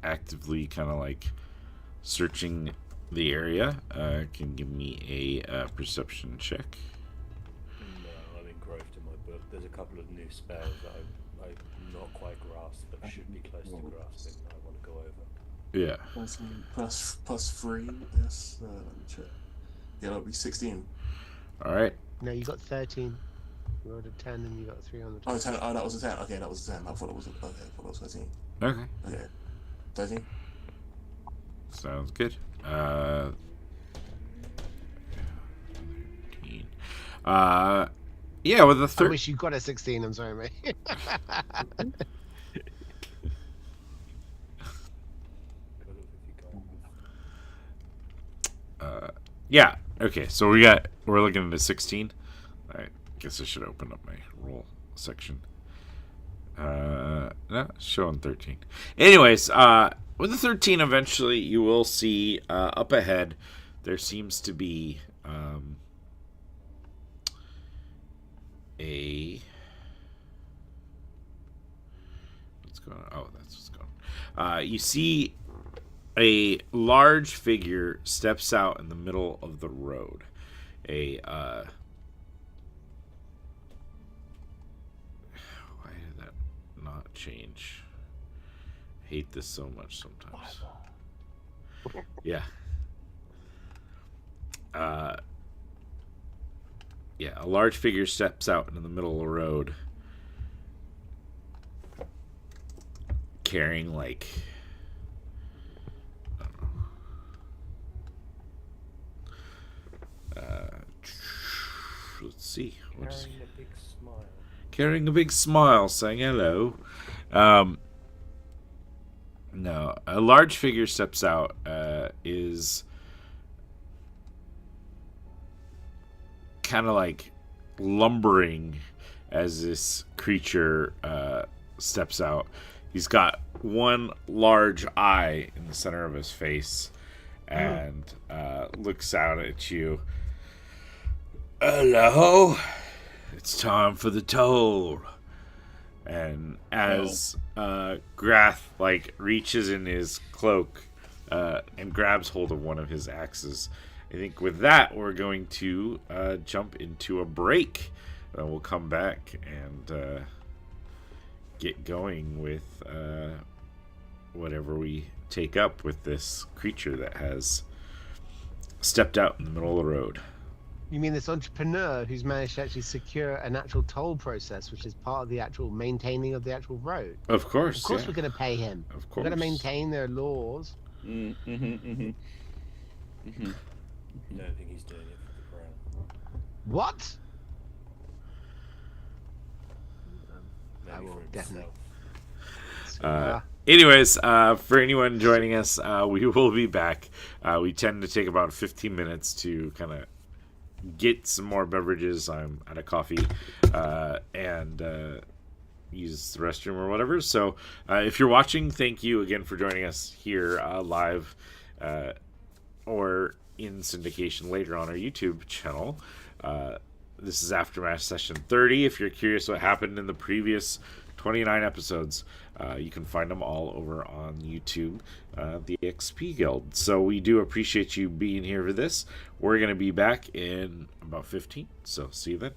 actively kind of like searching the area, can give me a perception check. No, I'm engrossed in my book. There's a couple of new spells that I'm not quite grasped, but should be close to grasping that I want to go over. Yeah. Plus 3. Yes. Let me check. Yeah, that'll be 16. All right. No, you got 13. You rolled a 10 and you got a 3 on the top. Oh, 10. Oh, that was a 10. Okay, that was a 10. I thought it was. Okay, I thought it was 13. Okay. Okay. 13. Sounds good. 13. Yeah, with the I third. wish you got a 16. I'm sorry, mate. Yeah. Okay. So we're looking at a 16. All right. Guess I should open up my roll section. No, it's showing 13. Anyways, with the 13, eventually you will see up ahead. There seems to be a. What's going on? Oh, that's what's going on. You see a large figure steps out in the middle of the road. Why did that not change? I hate this so much sometimes. Yeah. Yeah, a large figure steps out into the middle of the road carrying like let's see. Carrying a big smile. Carrying a big smile, saying hello. No, a large figure steps out. Is kind of like lumbering as this creature steps out. He's got one large eye in the center of his face and looks out at you. Hello, it's time for the toll. And as Grath like reaches in his cloak and grabs hold of one of his axes, I think with that we're going to jump into a break. We'll come back and get going with whatever we take up with this creature that has stepped out in the middle of the road. You mean this entrepreneur who's managed to actually secure an actual toll process, which is part of the actual maintaining of the actual road? Of course. Of course, yeah. we're going to pay him. Of course. We're going to maintain their laws. I don't think he's doing it for the crown. What? Maybe I will for definitely. himself. Anyways, for anyone joining us, we will be back. We tend to take about 15 minutes to kind of get some more beverages. I'm out of coffee and use the restroom or whatever. So if you're watching, thank you again for joining us here live or in syndication later on our YouTube channel. This is Aftermath Session 30. If you're curious what happened in the previous 29 episodes, you can find them all over on YouTube, the XP Guild. So we do appreciate you being here for this. We're going to be back in about 15, so see you then.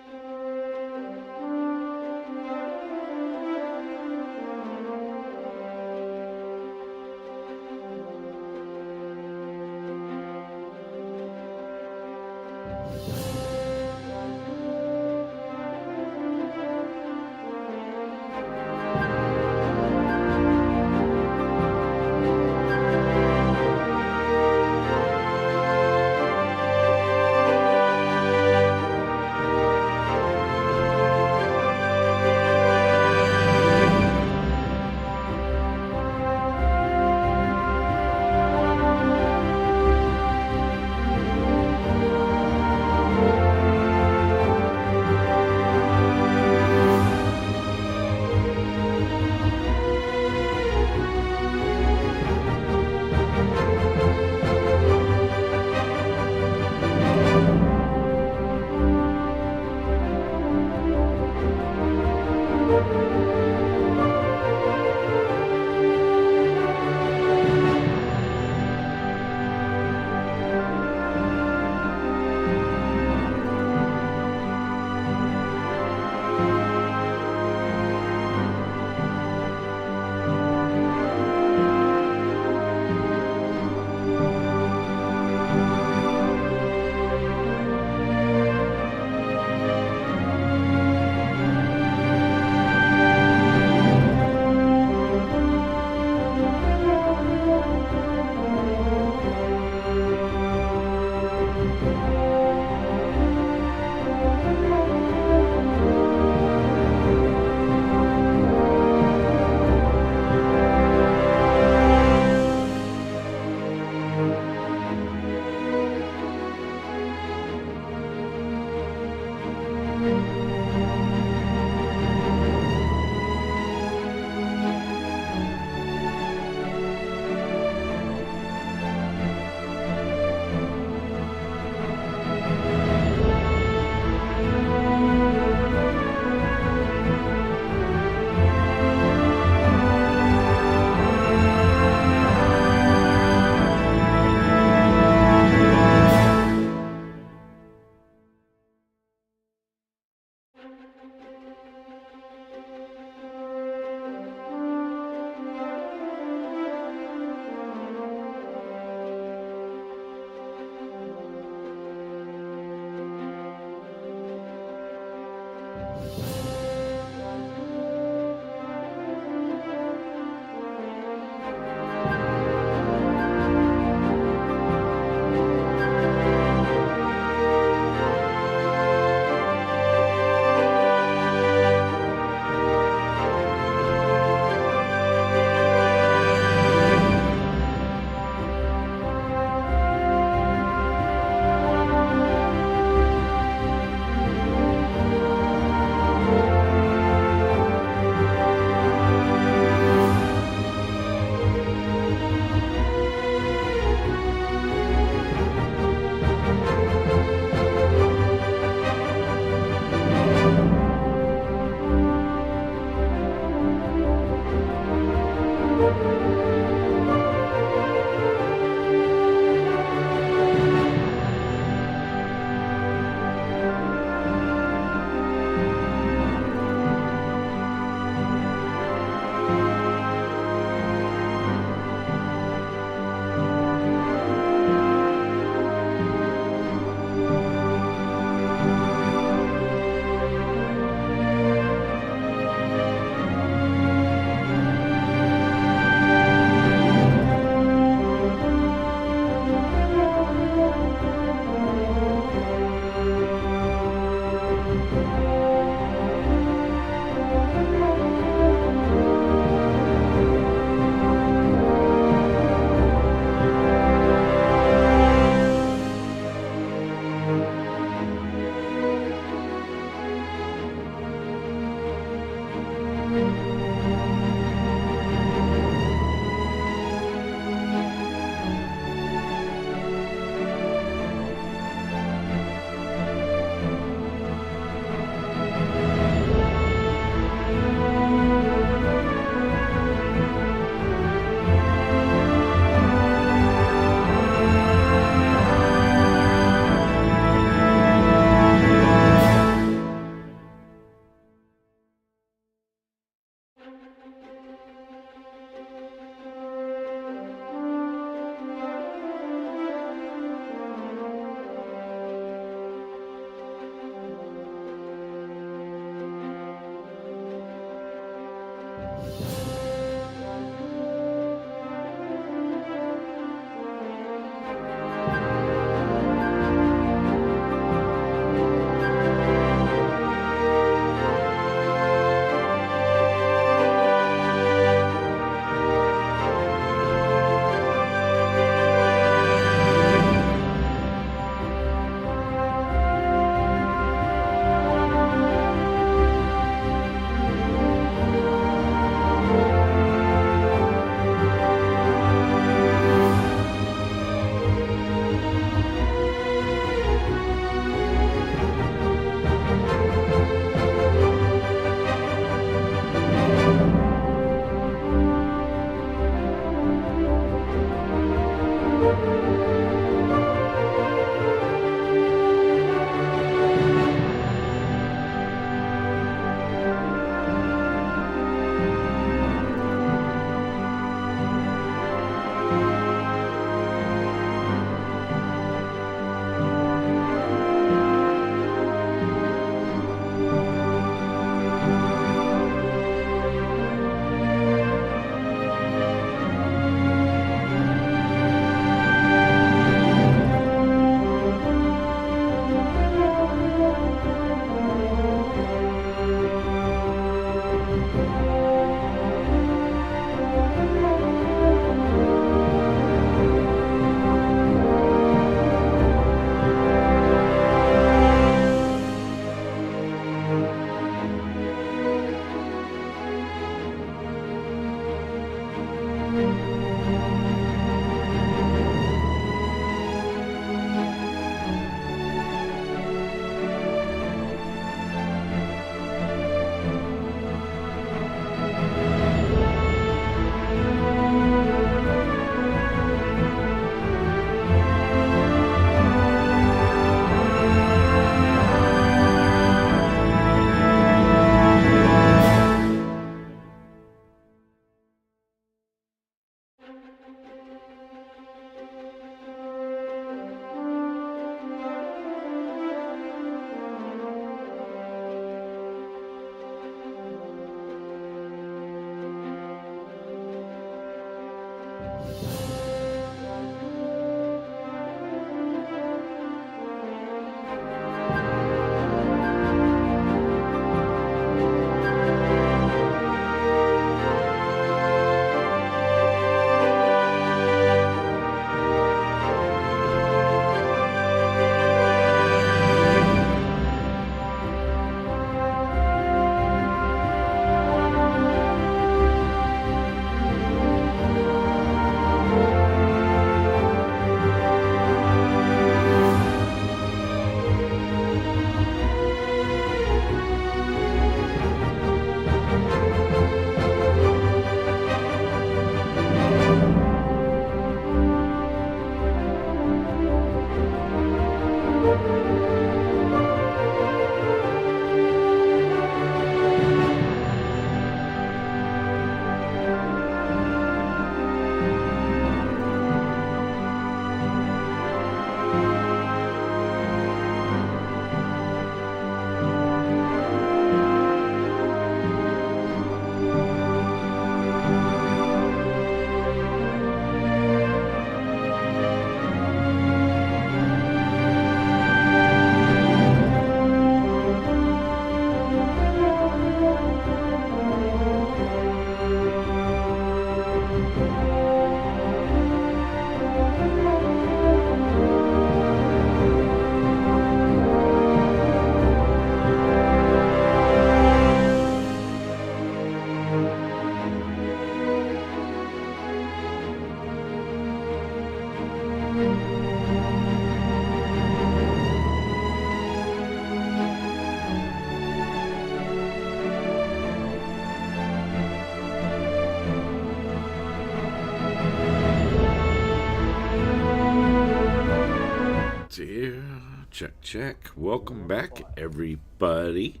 Check. Welcome back, everybody.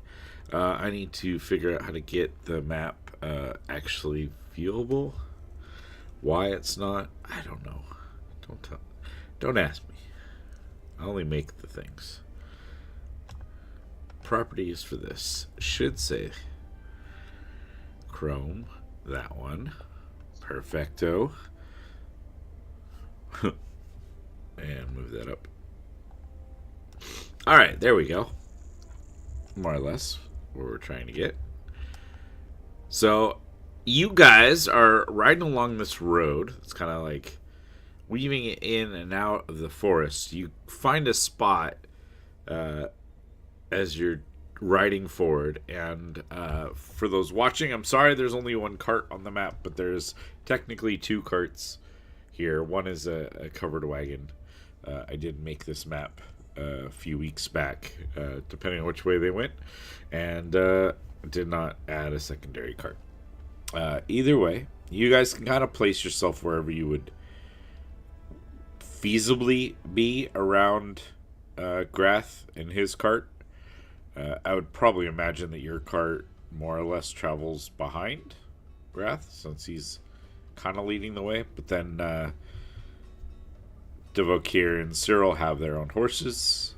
I need to figure out how to get the map actually viewable. Why it's not, I don't know. Don't ask me. I only make the things. Properties for this should say Chrome. That one. Perfecto. And move that up. Alright, there we go. More or less where we're trying to get. So, you guys are riding along this road. It's kind of like weaving it in and out of the forest. You find a spot as you're riding forward. And for those watching, I'm sorry there's only one cart on the map, but there's technically two carts here. One is a covered wagon. I did make this map a few weeks back, depending on which way they went, and did not add a secondary cart. Either way, you guys can kind of place yourself wherever you would feasibly be around Grath and his cart. I would probably imagine that your cart more or less travels behind Grath, since he's kind of leading the way, but then Devokir and Cyril have their own horses.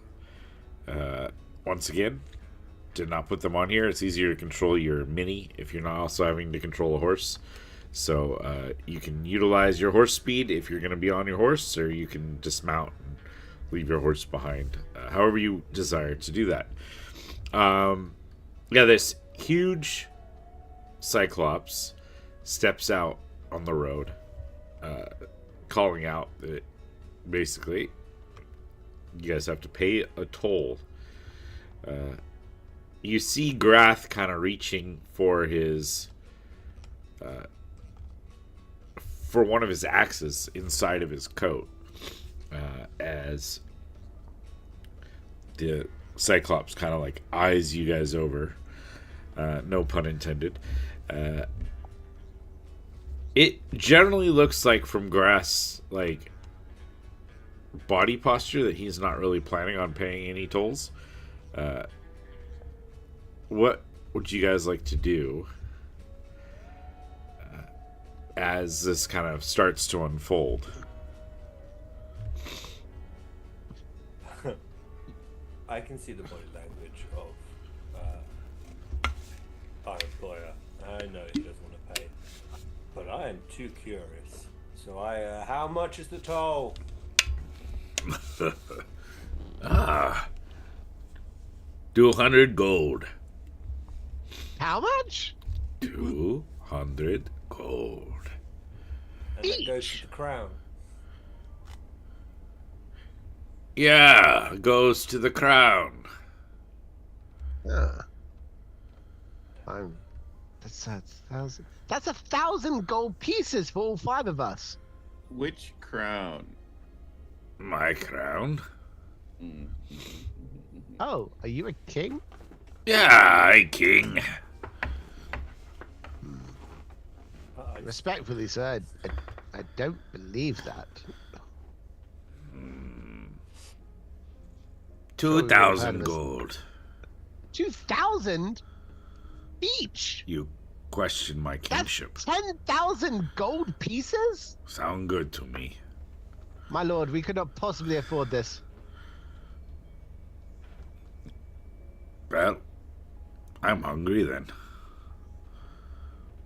Once again, did not put them on here. It's easier to control your mini if you're not also having to control a horse. So you can utilize your horse speed if you're going to be on your horse, or you can dismount and leave your horse behind. However you desire to do that. Yeah, this huge Cyclops steps out on the road, calling out that basically you guys have to pay a toll. You see Grath kind of reaching for his for one of his axes inside of his coat, as the Cyclops kind of like eyes you guys over. No pun intended. It generally looks like from Grath's like body posture that he's not really planning on paying any tolls. What would you guys like to do as this kind of starts to unfold? I can see the body language of our employer. I know he doesn't want to pay, but I am too curious. So how much is the toll? Ah, 200 gold. How much? 200 gold. And that goes to Each. the crown. Yeah, goes to the crown. Yeah. That's a thousand. That's 1,000 gold pieces for all 5 of us. Which crown? My crown? Mm. Oh, are you a king? Yeah, king. Respectfully, sir, I don't believe that. 2,000 gold. 2,000 each. You question my kingship. That's 10,000 gold pieces. Sound good to me. My lord, we could not possibly afford this. Well, I'm hungry then.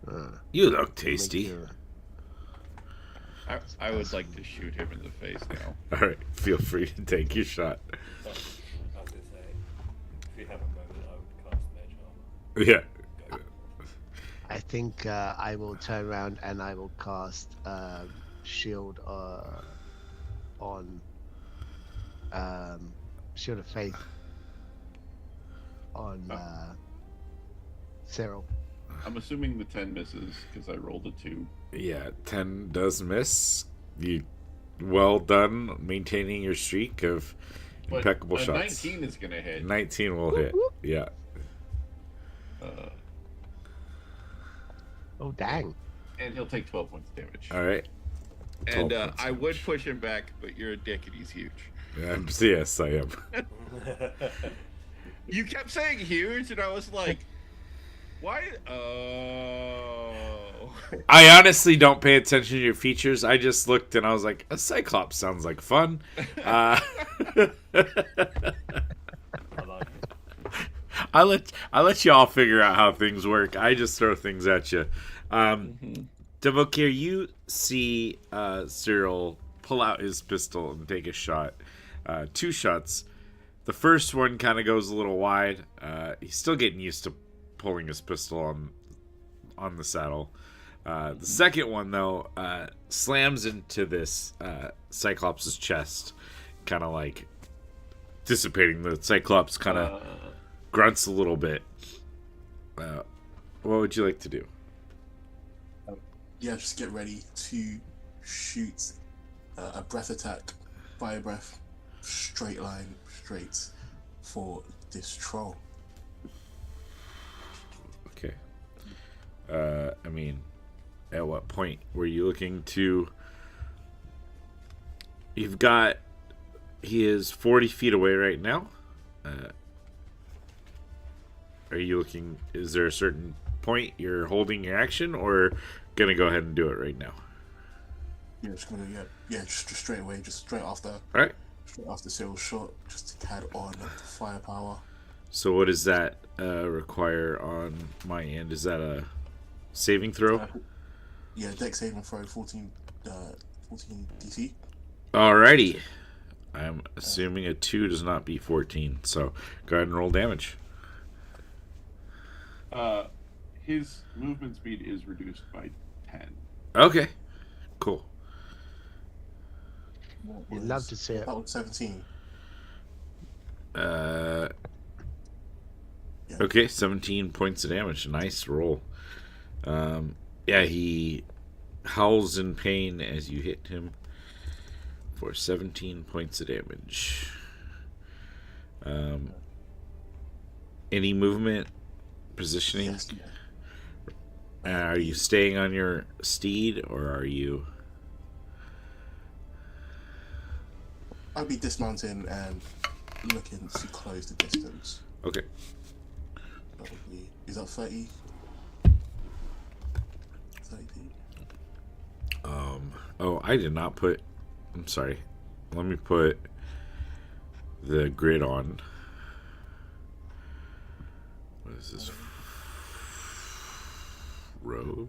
Uh, You look make tasty. you- I would like to shoot him in the face now. All right, feel free to take your shot. I was going to say, if you have a moment, I would cast Mage Armor. Yeah. I think I will turn around and I will cast Shield on Shield of Faith on Cyril. I'm assuming the 10 misses because I rolled a 2. Yeah, 10 does miss. You well done maintaining your streak of But impeccable a shots. 19 is going to hit. 19 will hit. whoop. Yeah. Oh dang! And he'll take 12 points of damage. All right. And 12 points I of would damage. push him back, but you're a dick and he's huge. Yes, I am. You kept saying huge, and I was like, why? Oh. I honestly don't pay attention to your features. I just looked and I was like, a cyclops sounds like fun. I like it. I let you all figure out how things work. I just throw things at you. Devokir, you see Cyril pull out his pistol and take a shot. 2 shots. The first one kind of goes a little wide. He's still getting used to pulling his pistol on the saddle. The second one, though, slams into this Cyclops' chest, kind of like dissipating. The Cyclops kind of grunts a little bit. What would you like to do? Yeah, just get ready to shoot a breath attack, fire breath, straight line, straight for this troll. Okay. I mean, at what point were you looking to... You've got... He is 40 feet away right now. Are you looking... Is there a certain point you're holding your action, or gonna go ahead and do it right now? Yeah, just gonna just straight away, just straight after Alright. Cyril's shot, just to add on the firepower. So what does that require on my end? Is that a saving throw? Yeah, dex saving throw 14 DC. Alrighty. I'm assuming a 2 does not beat 14, so go ahead and roll damage. His movement speed is reduced by 10. Okay. Cool. You'd love to see it. That was 17. Okay, 17 points of damage. Nice roll. Yeah, he howls in pain as you hit him for 17 points of damage. Any movement, positioning? Yes. Are you staying on your steed, or are you... I'll be dismounting and looking to close the distance. Okay. That would be, is that 30? 30 feet. Oh, I did not put... I'm sorry. Let me put the grid on. What is this? Road?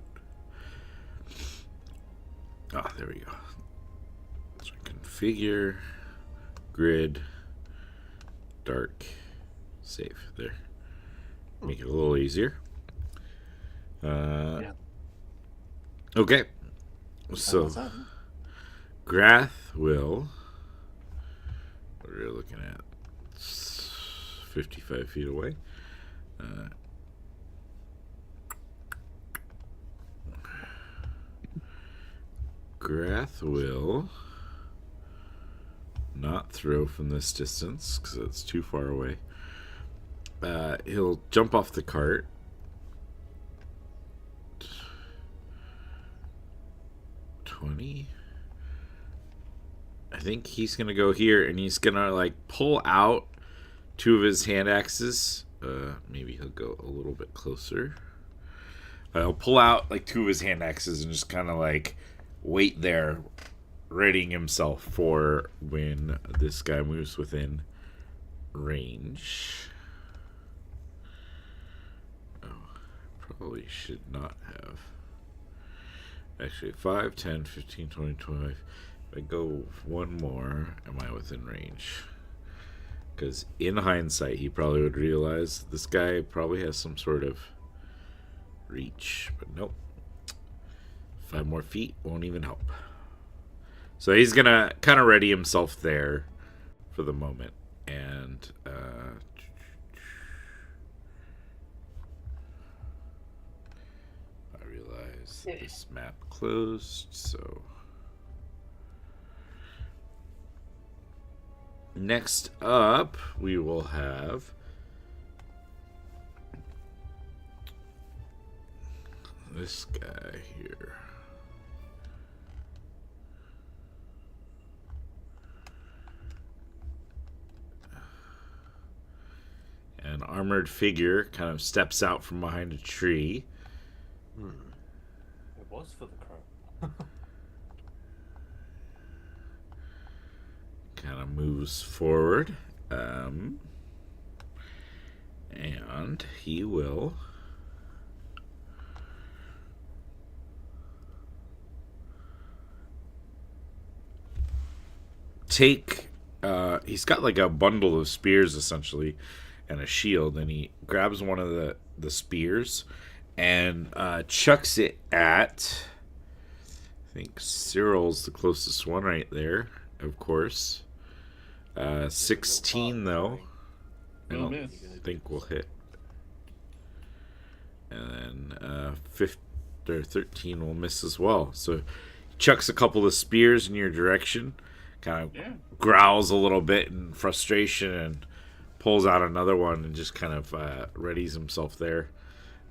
Ah, there we go. So configure, grid, dark, save. There. Make it a little easier. Yeah. Okay. So, Grath will. What are we looking at? 55 feet away. Grath will not throw from this distance because it's too far away. He'll jump off the cart. I think he's gonna go here and he's gonna like pull out two of his hand axes. Maybe he'll go a little bit closer. He'll pull out like two of his hand axes and just kind of like wait there, readying himself for when this guy moves within range. Oh, probably should not have. Actually, 5, 10, 15, 20, 25. If I go one more, am I within range? Because in hindsight, he probably would realize this guy probably has some sort of reach. But nope. 5 more feet won't even help. So he's going to kind of ready himself there for the moment. And I realize that this map closed, so next up we will have this guy here. An armored figure kind of steps out from behind a tree. It was for the crow. Kind of moves forward. And he will take he's got like a bundle of spears essentially and a shield, and he grabs one of the spears and chucks it at, I think Cyril's the closest one right there, of course. 16 though. I It'll don't miss. think we'll hit. And then 13 will miss as well. So he chucks a couple of spears in your direction, kind of growls a little bit in frustration, and pulls out another one and just kind of readies himself there.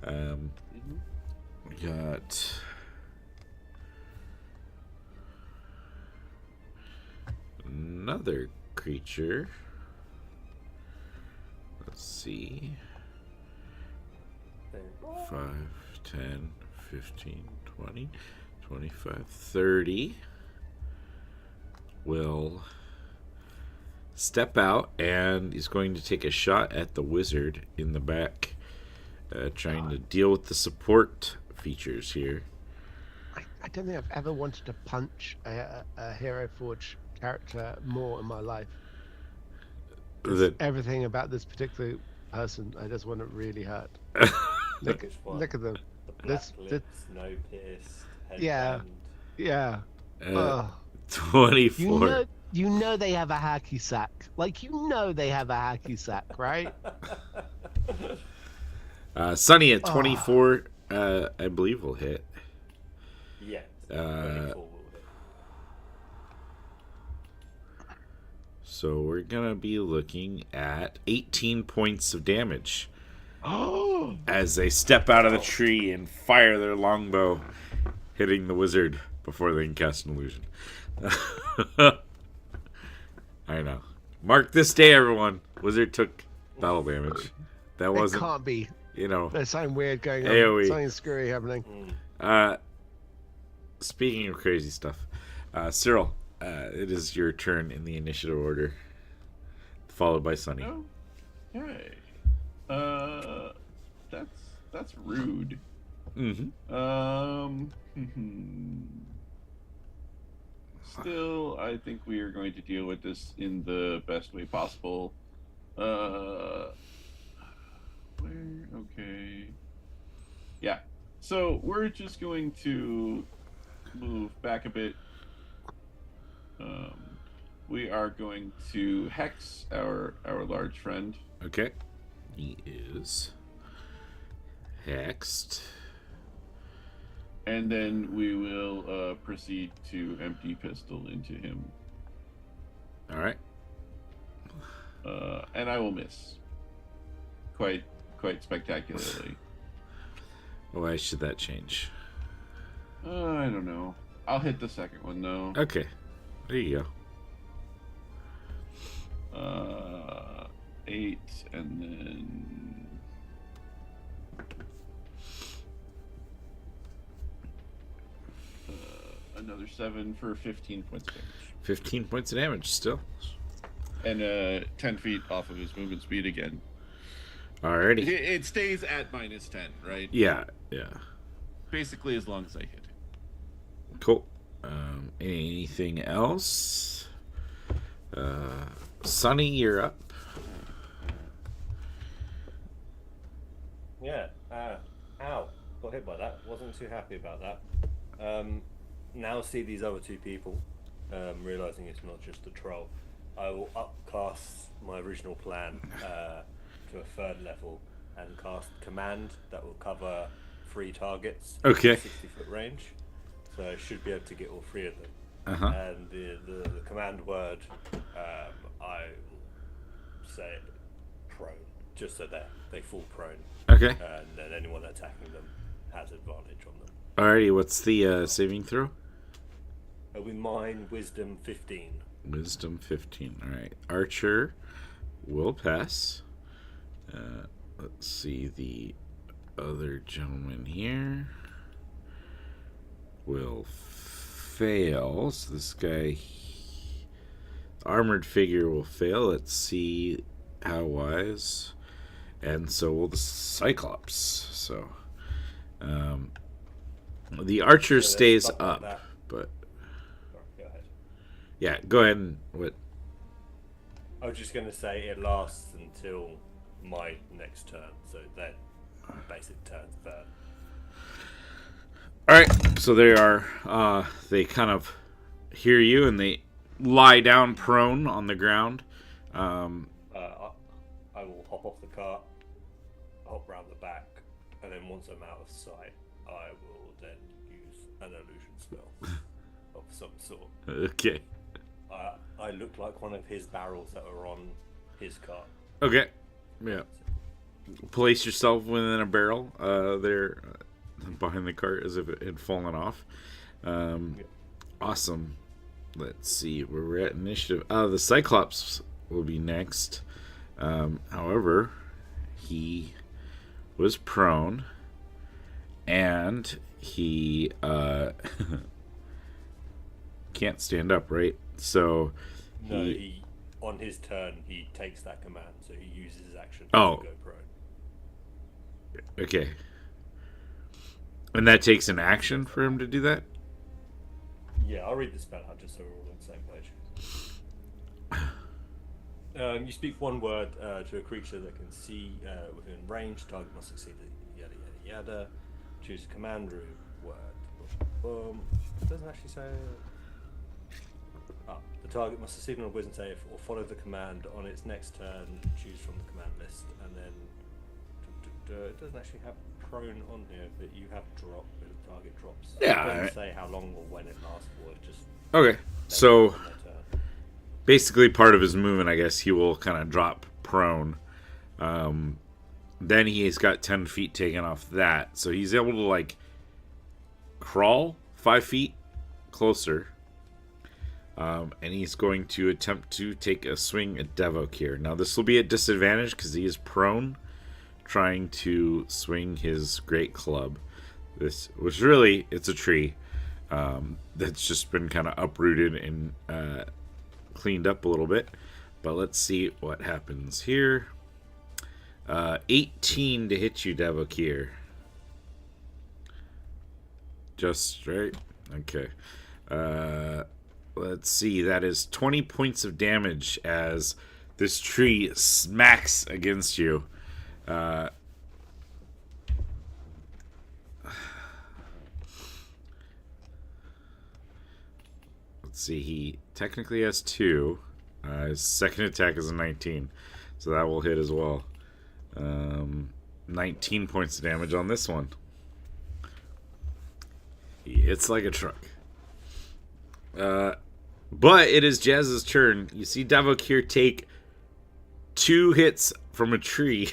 We got another creature. Let's see. 5, 10, 15, 20, 25, 30 will step out, and he's going to take a shot at the wizard in the back, trying to deal with the support features here. I don't think I've ever wanted to punch a Hero Forge character more in my life. Everything about this particular person, I just want to really hurt. Look at them. The black lips, no pierced, Yeah. headband. Yeah. 24. You know they have a hacky sack. Like, you know they have a hacky sack, right? Sunny at 24, I believe will hit. Yeah. 24 will hit. So we're going to be looking at 18 points of damage. As they step out of the tree and fire their longbow, hitting the wizard before they can cast an illusion. I know. Mark this day, everyone. Wizard took battle damage. That wasn't. It can't be. You know. There's something weird going on. AoE. Something screwy happening. Speaking of crazy stuff, Cyril, it is your turn in the initiative order, followed by Sunny. Okay. That's rude. Mm-hmm. Still, I think we are going to deal with this in the best way possible. Where? Okay. Yeah. So we're just going to move back a bit. We are going to hex our large friend. Okay. He is hexed. And then we will proceed to empty pistol into him. All right. And I will miss. Quite spectacularly. Why should that change? I don't know. I'll hit the second one though. Okay. There you go. 8 and then another 7 for 15 points of damage. 15 points of damage still. And 10 feet off of his movement speed again. Alrighty. It stays at -10, right? Yeah. Basically, as long as I hit it. Cool. Anything else? Sonny, you're up. Yeah. Ow. Got hit by that. Wasn't too happy about that. Now see these other two people, realizing it's not just a troll. I will upcast my original plan to a 3rd level and cast command that will cover 3 targets. Okay. 60-foot range. So I should be able to get all 3 of them. Uh-huh. And the command word, I will say prone, just so they fall prone. Okay. And then anyone attacking them has advantage on them. Alrighty, what's the saving throw? It'll be mine, wisdom 15. Wisdom 15. Alright. Archer will pass. Let's see, the other gentleman here will fail. So this guy, armored figure, will fail. Let's see how wise. And so will the Cyclops. So the archer So stays stuff up, like that. but Sorry, go ahead. yeah, go ahead and what? I was just going to say it lasts until my next turn, so then basic turns there. All right, so they are. They kind of hear you, and they lie down prone on the ground. I will hop off the cart, hop round the back, and then once I'm out of sight, I will then use an illusion spell of some sort. Okay. I look like one of his barrels that are on his cart. Okay. Yeah. Place yourself within a barrel. There, behind the cart, as if it had fallen off. Awesome. Let's see where we're at initiative. The Cyclops will be next. However, he was prone, and he can't stand up, right? So No, he on his turn he takes that command, so he uses his action to Oh. go prone. okay, and that takes an action for him to do that. Yeah, I'll read the spell out just so we're all on the same page. You speak one word to a creature that can see within range. Target must succeed. Yada yada yada. Choose a command room word. It doesn't actually say. The target must succeed on a wisdom save or follow the command on its next turn. Choose from the command list, and then it doesn't actually have prone on here, but you have drop. But the target drops. Yeah, It doesn't alright. say how long or when it lasts for. It just Okay, so on their turn. basically part of his movement, I guess, he will kind of drop prone. Then he's got 10 feet taken off that, so he's able to like crawl 5 feet closer. And he's going to attempt to take a swing at Devok here. Now this will be at disadvantage because he is prone, trying to swing his great club. This was really, it's a tree that's just been kind of uprooted and cleaned up a little bit. But let's see what happens here. 18 to hit you, Devok here. Just right. Okay. Let's see. That is 20 points of damage as this tree smacks against you. Let's see. He technically has 2. His second attack is a 19, so that will hit as well. 19 points of damage on this one. He hits like a truck. But it is Jazz's turn. You see Davokir take 2 hits from a tree.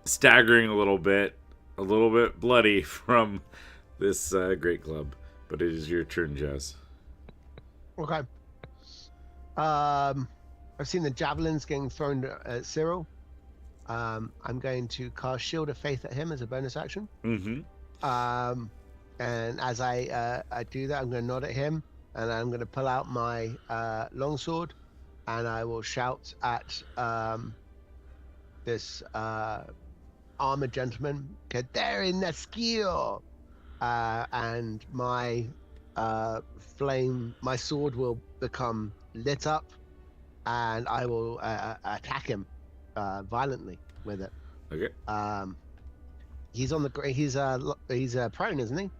Staggering a little bit bloody from this great club. But it is your turn, Jazz. Okay. I've seen the javelins getting thrown at Cyril. I'm going to cast Shield of Faith at him as a bonus action. Mm-hmm. And as I do that, I'm going to nod at him, and I'm going to pull out my longsword, and I will shout at this armored gentleman, "Kaderin Neskio!" And my my sword will become lit up, and I will attack him violently with it. Okay. He's on the he's prone, isn't he?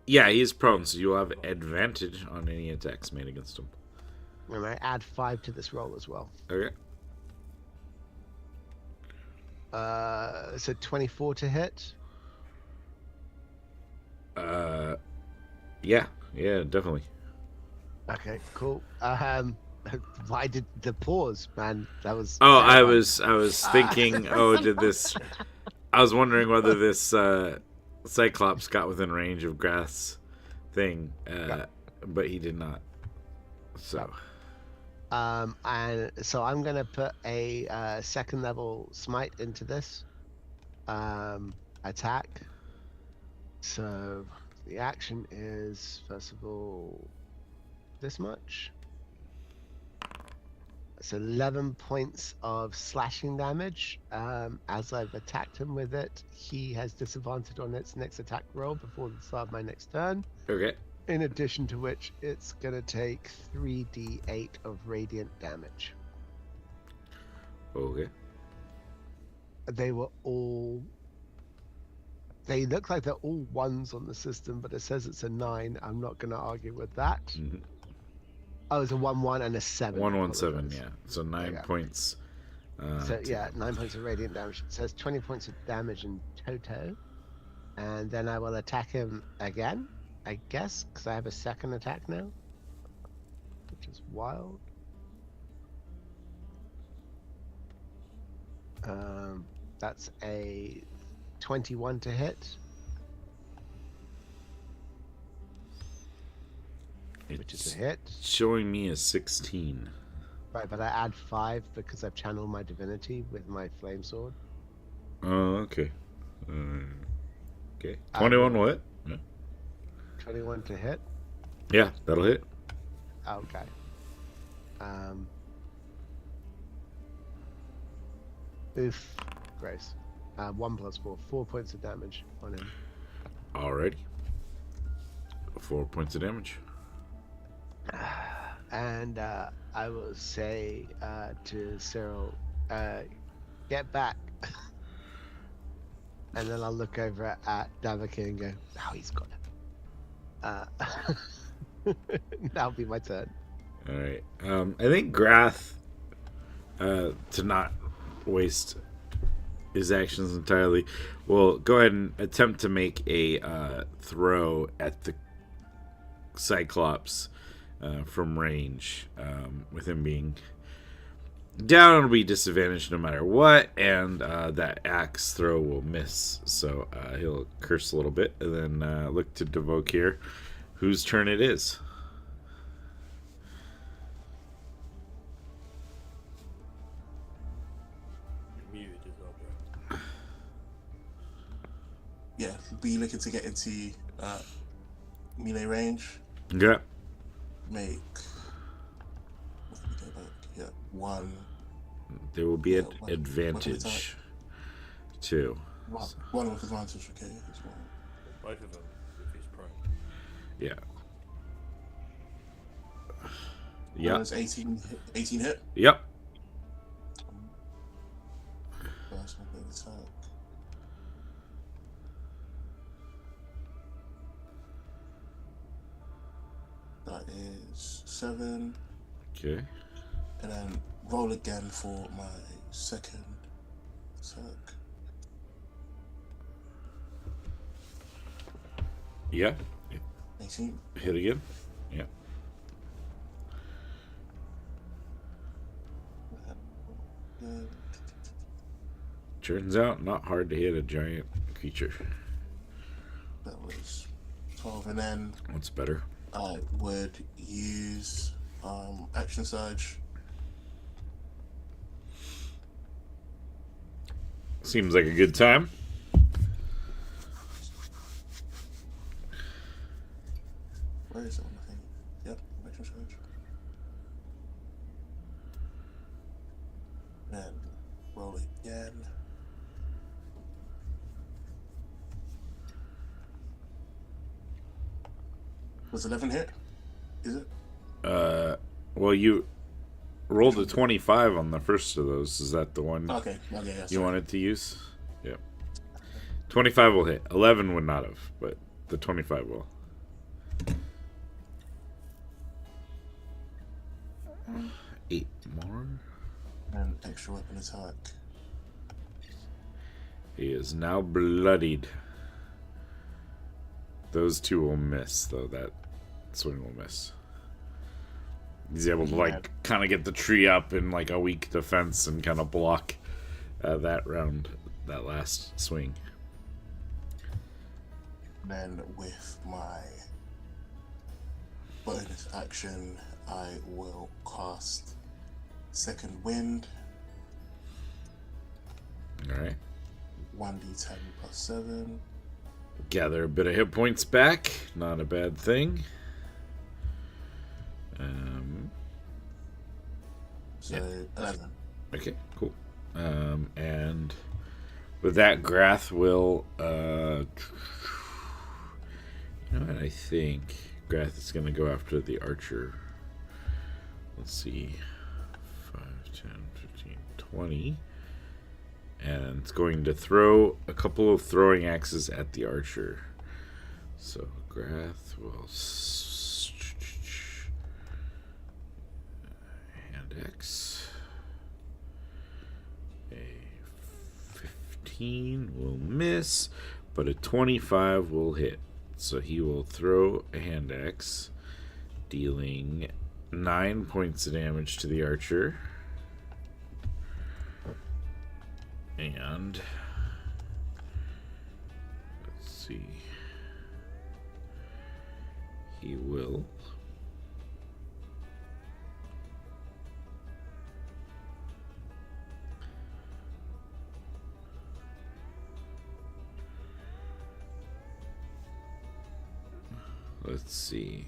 Yeah, he is prone, so you'll have advantage on any attacks made against him. And I add 5 to this roll as well. Okay. So 24 to hit. Yeah, definitely. Okay, cool. Why did the pause, man? That was. Oh, I was thinking. Did this? I was wondering whether this Cyclops got within range of Grath's thing, but he did not. So. And so I'm gonna put a second level smite into this attack. So the action is, first of all, this much. It's 11 points of slashing damage. As I've attacked him with it, he has disadvantage on its next attack roll before the start of my next turn. Okay. In addition to which, it's going to take 3d8 of radiant damage. Okay. They look like they're all 1s on the system, but it says it's a 9. I'm not going to argue with that. Mm-hmm. Oh, it's a 1-1 and a 7. 1-1-7, yeah. So 9 points. So yeah, 9 points of radiant damage. It says 20 points of damage in total. And then I will attack him again, I guess, because I have a second attack now, which is wild. That's a 21 to hit. Which is a hit. Showing me a 16. Right, but I add 5 because I've channeled my divinity with my flame sword. Oh, okay. Okay. 21 what? Yeah. 21 to hit. Yeah, that'll hit. Okay. Oof. Grace. 1 plus 4. 4 points of damage on him. Alrighty. 4 points of damage. And I will say to Cyril, get back. And then I'll look over at Davokir and go, now he's got it. That'll be my turn. Alright. I think Grath, to not waste his actions entirely, will go ahead and attempt to make a throw at the Cyclops from range. With him being down, it'll be disadvantaged no matter what, and that axe throw will miss. So he'll curse a little bit, and then look to Davokir, whose turn it is. You're muted as well, bro. Yeah, be looking to get into melee range. Yeah. Make. What can we go back? Yeah, 1. There will be an one advantage attack. too. One with advantage, okay, as well. Both of them, if he's prone. Yeah. That Yep. was 18 hit. Yep. First one big attack. That is 7. Okay. And then roll again for my second attack. Yeah. 18. Hit again. Yeah. Good. Turns out not hard to hit a giant creature. That was 12. And then What's better? I would use action surge. Seems like a good time. Where is it on the thing? Yep, action surge. Then roll again. Was 11 hit? Is it? Well, you rolled a 25 on the first of those. Is that the one Okay, okay, yeah. you sorry. wanted to use? Yep. 25 will hit. 11 would not have, but the 25 will. Eight more. And extra weapon attack. He is now bloodied. Those two will miss, though. That swing will miss. He's able to, like, kind of get the tree up in, like, a weak defense and kind of block that round, that last swing. Then with my bonus action, I will cast Second Wind, Alright. 1d10 plus 7. Gather a bit of hit points back. Not a bad thing. So Yeah. 11. Okay, cool. And with that, Grath will. You know what? I think Grath is going to go after the archer. Let's see. 5, 10, 15, 20. And it's going to throw a couple of throwing axes at the archer. So Grath will. Hand X. A 15 will miss, but a 25 will hit. So he will throw a hand axe, dealing 9 points of damage to the archer. And let's see. He will. Let's see.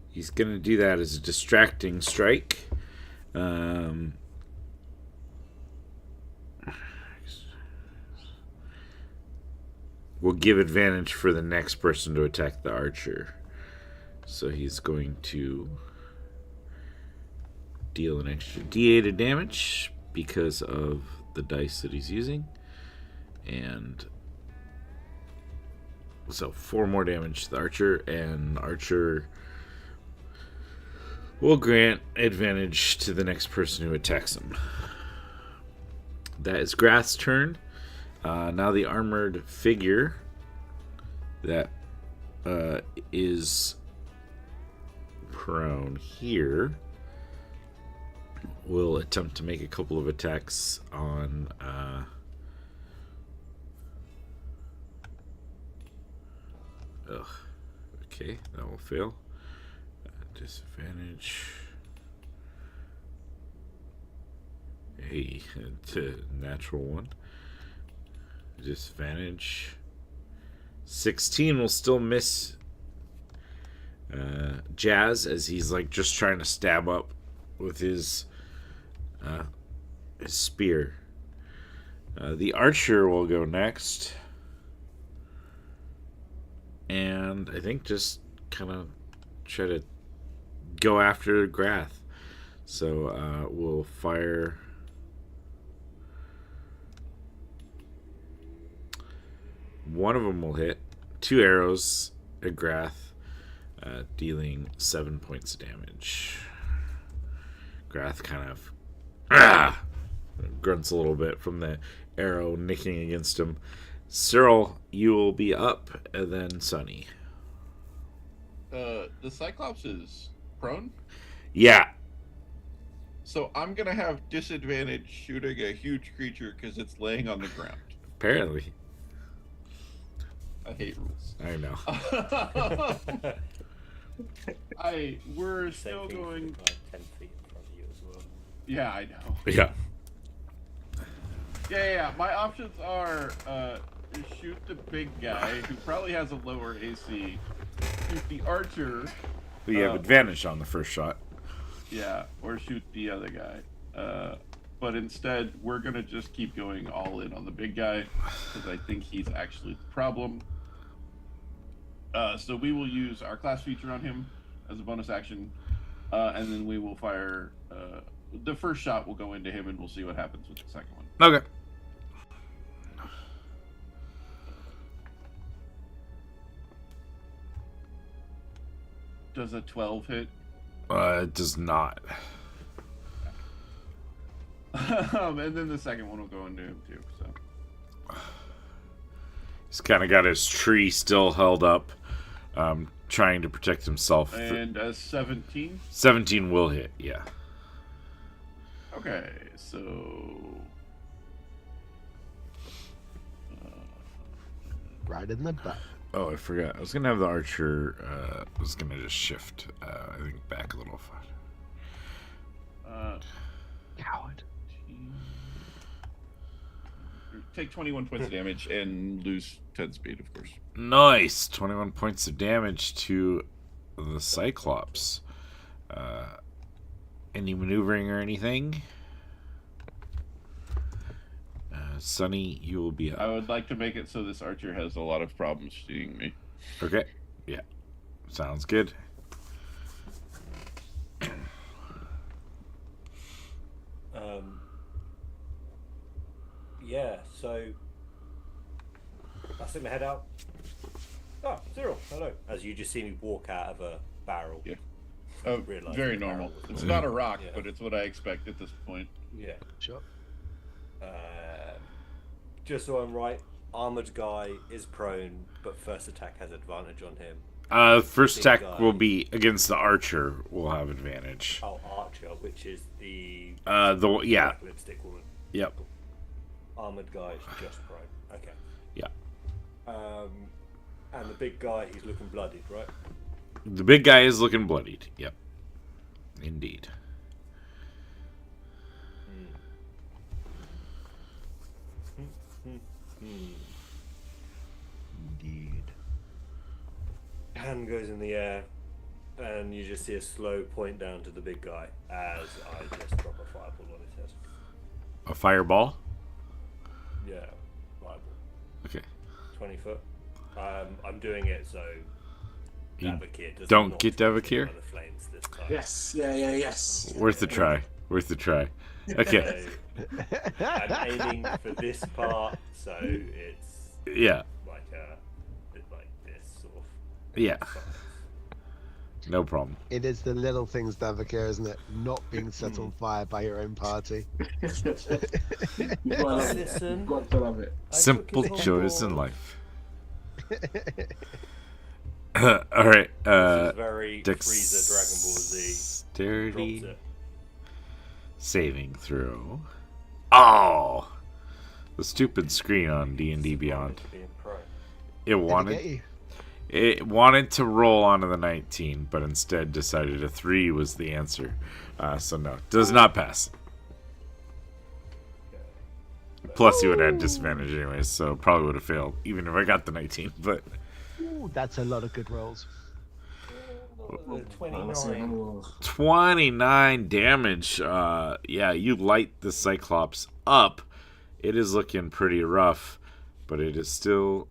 He's going to do that as a distracting strike. Will give advantage for the next person to attack the archer. So he's going to deal an extra d8 of damage because of the dice that he's using. And so 4 more damage to the archer, and archer will grant advantage to the next person who attacks him. That is Grath's turn. Now the armored figure that is prone here will attempt to make a couple of attacks on okay, that will fail. Disadvantage. Hey, it's a natural one. Disadvantage. 16 will still miss Jazz as he's like just trying to stab up with his spear. The archer will go next. and I think just kind of try to go after Grath. So we'll fire. One of them will hit. 2 arrows at Grath, dealing 7 points of damage. Grath kind of grunts a little bit from the arrow nicking against him. Cyril, you will be up, and then Sunny. The Cyclops is prone, Yeah. so I'm gonna have disadvantage shooting a huge creature because it's laying on the ground. Apparently. I hate rules. I know. We're Same still thing going. like 10 feet in front of you as well. Yeah, I know. Yeah. Yeah. My options are shoot the big guy who probably has a lower AC. Shoot the archer. We have advantage on the first shot. Yeah, or shoot the other guy. But instead, we're gonna just keep going all in on the big guy because I think he's actually the problem. So we will use our class feature on him as a bonus action, and then we will fire. The first shot will go into him, and we'll see what happens with the second one. Okay. Does a 12 hit? It does not. And then the second one will go into him too. So He's kind of got his tree still held up, trying to protect himself. and a 17. 17 will hit, yeah. Okay, so Right in the butt. Oh, I forgot. I was going to have the archer, was going to just shift, I think, back a little. Coward. take 21 points of damage and lose 10 speed, of course. Nice! 21 points of damage to the Cyclops. Any maneuvering or anything? Sunny, you will be up. I would like to make it so this archer has a lot of problems seeing me. Okay. Yeah. Sounds good. Yeah, so I stick my head out. Oh, Cyril, hello. As you just see me walk out of a barrel. Yeah. Oh, Realize very the normal. barrel was It's on. not a rock, Yeah. but it's what I expect at this point. Yeah. Sure. Just so I'm right, armored guy is prone, but first attack has advantage on him. First Big attack guy. will be against the archer. Will have advantage. Oh, Archer, which is the Yeah. black lipstick woman. Yep. Armored guy is just prone. Okay. Yeah. And the big guy, he's looking bloodied, right? The big guy is looking bloodied. Yep. Indeed. Indeed. Hand goes in the air, and you just see a slow point down to the big guy as I just drop a fireball on his head. A fireball. Yeah, fireball. Okay. 20 foot. I'm doing it so You Davakir does don't not get get Davakir? by the flames this time. Yes, yes. Worth a try. Worth a try. Okay. So, I'm aiming for this part, so it's Yeah. like this sort of. Yeah. size. No problem. It is the little things, Davakir, isn't it? Not being set on fire by your own party. You gotta love it. Listen. You got to love it. I Simple took it on joys in board. life. All right. This is very Freezer Dragon Ball Z. Dexterity Drops it. saving throw. Oh, the stupid screen on D&D Beyond. Being prone. It Did it get wanted you? to roll onto the 19, but instead decided a 3 was the answer. So no, does not pass. Plus, you would have had disadvantage anyways, so probably would have failed, even if I got the 19. But Ooh, that's a lot of good rolls. 29. 29 damage. Yeah, you light the Cyclops up. It is looking pretty rough, but it is still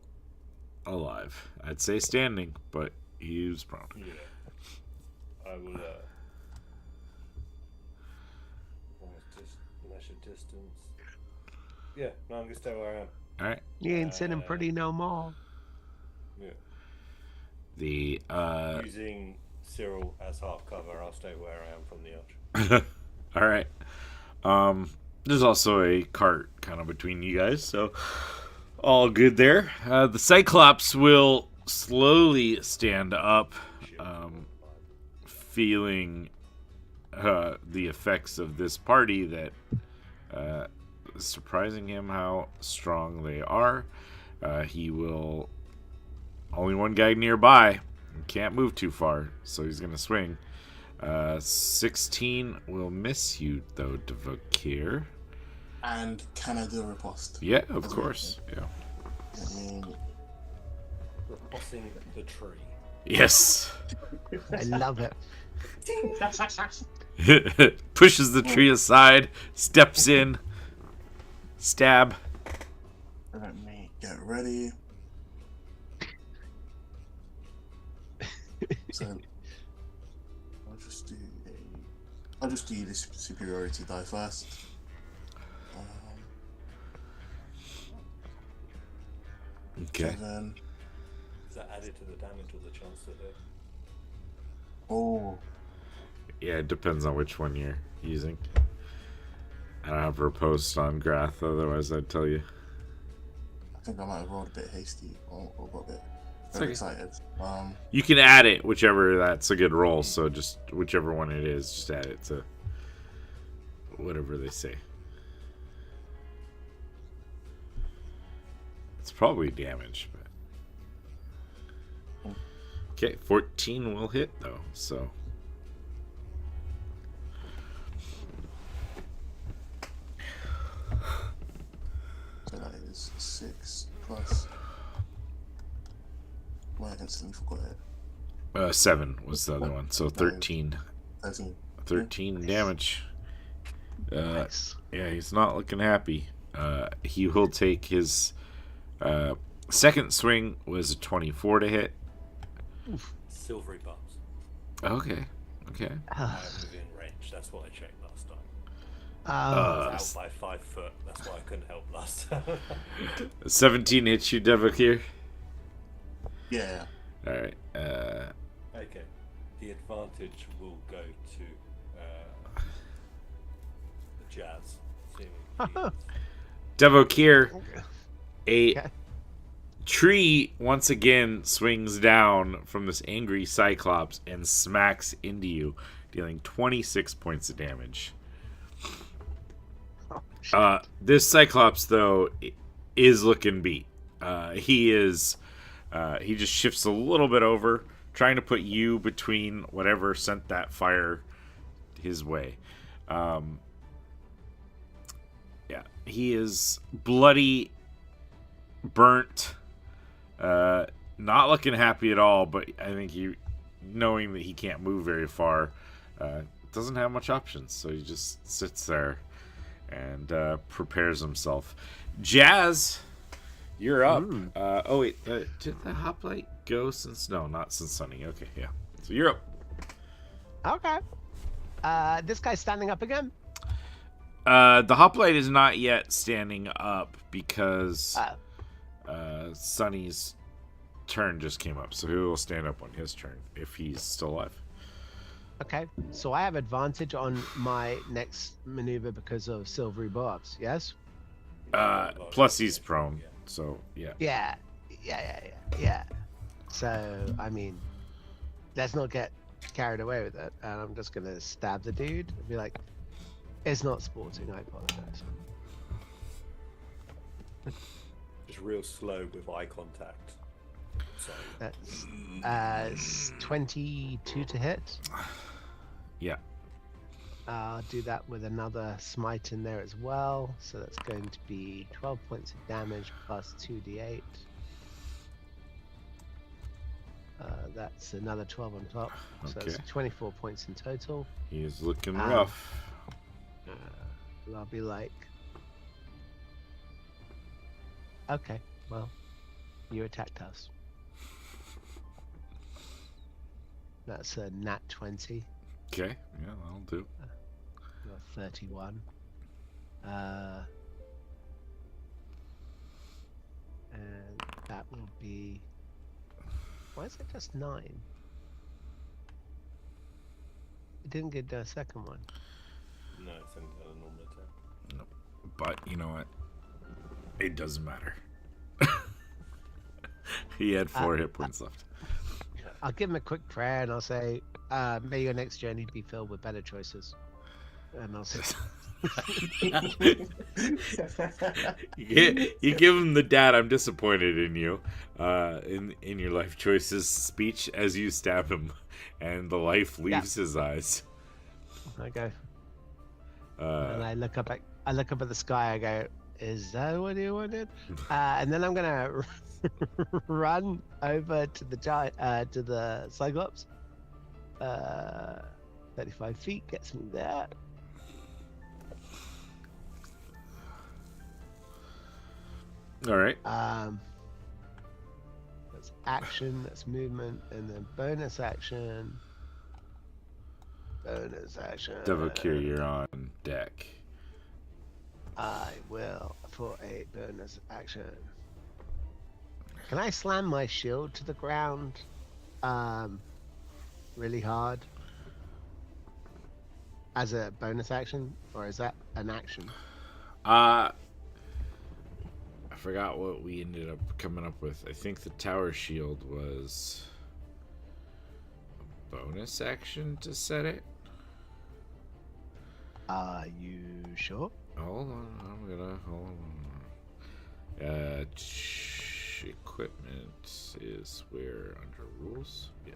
alive. I'd say standing, but he's prone. Yeah. I will. Measure distance. Yeah, no, I'm gonna stay where I am. All right. You ain't sitting pretty no more. Yeah. The Using Cyril as half cover, I'll stay where I am from the arch. all right. There's also a cart kind of between you guys, so all good there. The Cyclops will slowly stand up, feeling the effects of this party that is surprising him how strong they are. He will. Only one guy nearby. Can't move too far, so he's going to swing. 16 will miss you, though, Devokir. And can I do a riposte? Yeah, of course. Yeah. I mean, Riposting the tree. Yes. I love it. Pushes the tree aside, steps in, stab. let me get ready. So I'll just do this superiority die first. Okay. 7. Is that added to the damage or the chance to hit? Oh, Yeah, it depends on which one you're using. I don't have riposte on Grath, otherwise I'd tell you. I think I might have rolled a bit hasty or got a bit very excited. You can add it, whichever that's a good roll, so just whichever one it is, just add it to whatever they say. It's probably damage, but... Okay, 14 will hit, though, so... So that is 6 plus. I instantly forgot it. 7 was the other one, so 13. 13. 13 damage. Nice. Yeah, he's not looking happy. He will take his second swing was a 24 to hit. Silvery bumps. Okay. I am within range. That's what I checked last time. I was out by 5 foot. That's why I couldn't help last time. 17 hits you, Devakir. Yeah. All right. Okay. The advantage will go to the Jazz. Seeming Devokir, a Okay. tree once again swings down from this angry Cyclops and smacks into you, dealing 26 points of damage. This Cyclops, though, is looking beat. He just shifts a little bit over, trying to put you between whatever sent that fire his way. Yeah, he is bloody, burnt, not looking happy at all, but I think knowing that he can't move very far, doesn't have much options, so he just sits there and prepares himself. Jazz, you're up. Oh wait, did the hoplite go since? No, not since Sunny. Okay, yeah. So you're up. Okay. This guy's standing up again. The hoplite is not yet standing up because Sunny's turn just came up, so he will stand up on his turn if he's still alive. Okay, so I have advantage on my next maneuver because of silvery barbs. Yes. Plus he's prone, so yeah. Yeah. So I mean, let's not get carried away with it. And I'm just gonna stab the dude and be like, "It's not sporting. I apologize." just real slow with eye contact. So That's 22 to hit. Yeah. I'll do that with another smite in there as well. So that's going to be 12 points of damage plus 2d8. That's another 12 on top. So Okay. that's 24 points in total. He is looking rough. I'll be like, okay, well, You attacked us. That's a nat 20. Okay, yeah, that'll do. You got 31. And that will be. Why is it just 9? It didn't get the second one. No, it's only got a normal attack. But you know what? It doesn't matter. He had 4 hit points left. I'll give him a quick prayer and I'll say, may your next journey be filled with better choices. And I'll say, You give him the "Dad, I'm disappointed in you," in your life choices speech as you stab him, and the life leaves his eyes. okay. And I look up at the sky. I go, "Is that what you wanted?" And then I'm gonna run over to the to the Cyclops. 35 feet gets me there. All right. That's action. That's movement, and then bonus action. Bonus action. Devokir, you're on deck. I will for a bonus action. Can I slam my shield to the ground really hard as a bonus action, or is that an action? I forgot what we ended up coming up with. I think the tower shield was a bonus action to set it. Are you sure? Hold on, I'm gonna hold on. Equipment is where under rules. Yeah.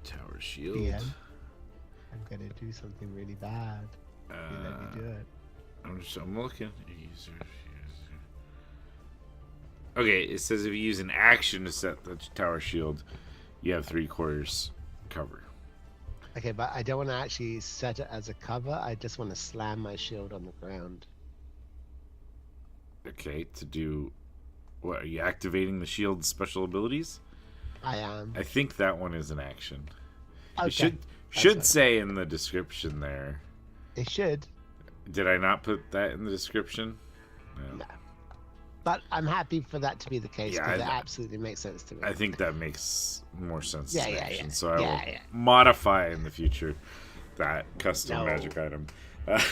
Tower shield. DM, I'm gonna do something really bad. You let me do it. I'm looking. Okay, it says if you use an action to set the tower shield, you have 3/4 cover. Okay, but I don't want to actually set it as a cover. I just want to slam my shield on the ground. Okay, to do what? Are you activating the shield's special abilities? I am. I think that one is an action. Okay. It should say in the description there. It should. Did I not put that in the description? No. But I'm happy for that to be the case Yeah, because it absolutely makes sense to me. I think that makes more sense as an action. So I Yeah, will yeah. modify in the future that custom No. magic item.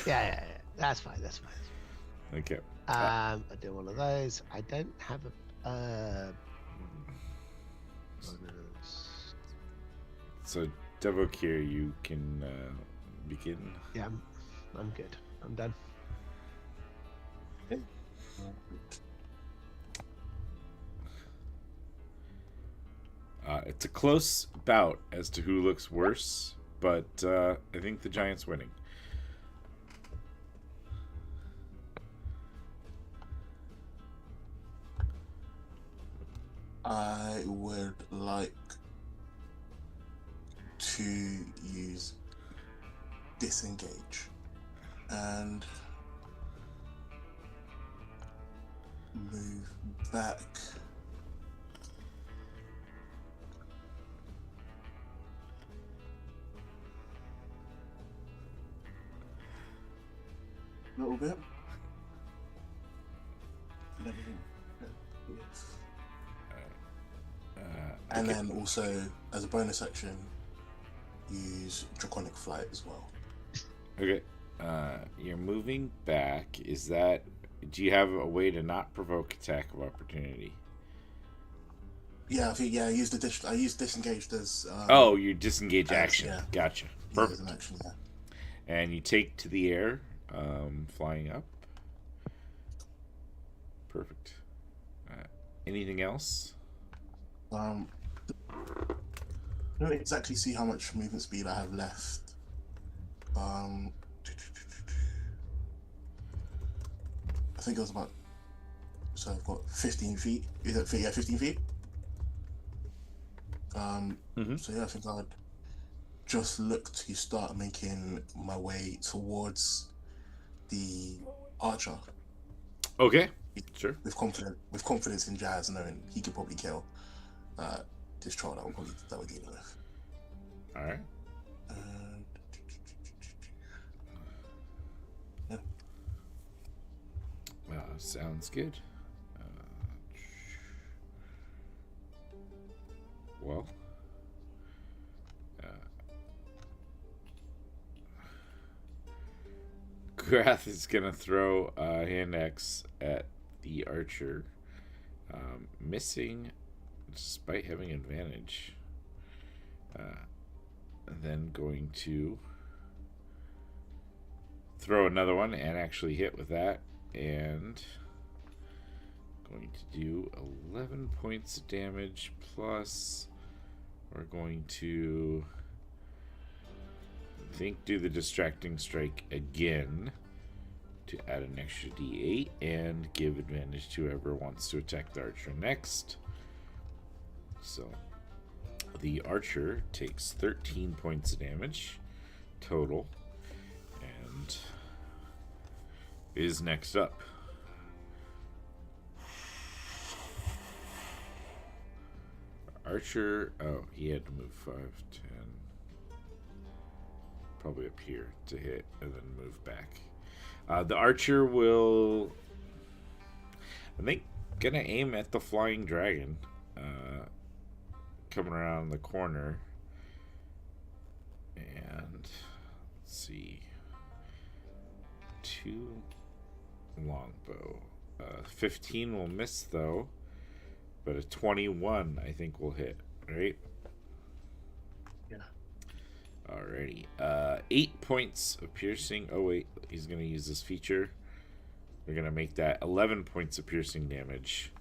Yeah. That's fine. That's fine. Okay. I do one of those. I don't have a. Bonus. So Devokir, you can begin. Yeah, I'm good. I'm done. It's a close bout as to who looks worse, but I think the Giant's winning. I would like to use disengage and move back. A little bit. And then also, as a bonus action, use Draconic Flight as well. Okay. You're moving back. Is that? Do you have a way to not provoke attack of opportunity? Yeah, I think I use disengaged as. Oh, you disengage as, action. yeah. Gotcha. Yeah, as Perfect. an action, yeah. And you take to the air, flying up. Perfect. Anything else? I don't exactly see how much movement speed I have left. I think it was about. So I've got 15 feet. Is that feet? Yeah, 15 feet. So yeah, I think I'd just look to start making my way towards the archer. Okay. Sure. with confidence in Jazz, knowing he could probably kill this troll that we're dealing with. All right. Yeah. Sounds good. Well, Grath is gonna throw a hand axe at the archer, missing despite having advantage. And then going to throw another one and actually hit with that, and going to do 11 points of damage, plus we're going to do the distracting strike again to add an extra d8 and give advantage to whoever wants to attack the archer next. So the archer takes 13 points of damage total and is next up. Archer, oh, he had to move 5, 10, probably up here to hit and then move back. The archer will, I think, gonna aim at the flying dragon coming around the corner. And let's see, 2 longbow. 15 will miss though, but a 21 I think will hit, right? Yeah. Alrighty. 8 points of piercing. Oh wait, he's gonna use this feature. We're gonna make that 11 points of piercing damage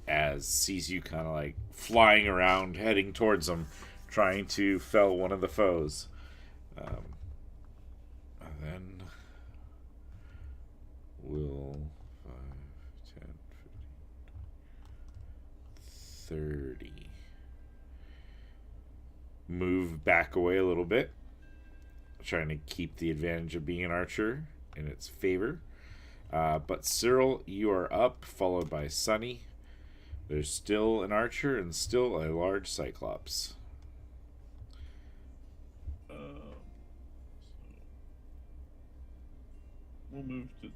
as sees you kind of like flying around, heading towards him, trying to fell one of the foes. And then we'll 5, 10, 15, 30. Move back away a little bit, trying to keep the advantage of being an archer in its favor. But Cyril, you are up, followed by Sunny. There's still an archer and still a large cyclops. We'll move to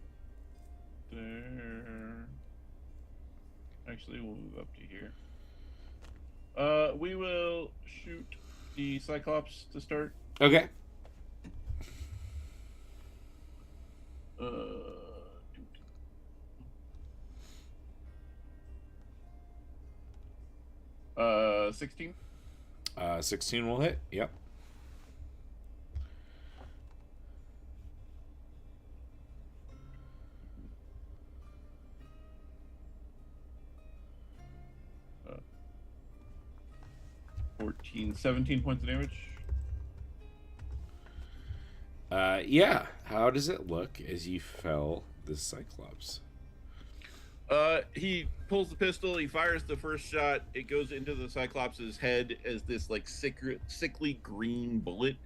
there. Actually, we'll move up to here. We will shoot the Cyclops to start. Okay. 16. 16 will hit. Yep. Uh, 14, 17 points of damage. Yeah. How does it look as you fell the cyclops? He pulls the pistol, he fires the first shot, it goes into the Cyclops' head as this like sickly green bullet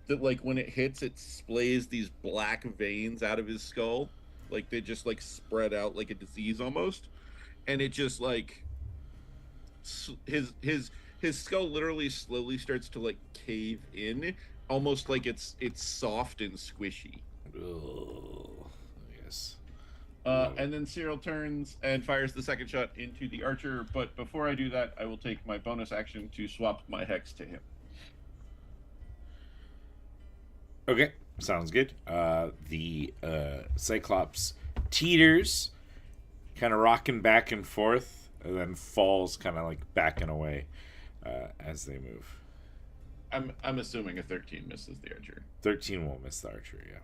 that like when it hits it splays these black veins out of his skull. Like they just like spread out like a disease almost. And it just like his skull literally slowly starts to like cave in, almost like it's soft and squishy. Oh, yes. And then Cyril turns and fires the second shot into the archer. But before I do that, I will take my bonus action to swap my hex to him. Okay, sounds good. The Cyclops teeters, kind of rocking back and forth, and then falls kind of like backing away as they move. I'm assuming a 13 misses the archer. 13 will miss the archer, yeah.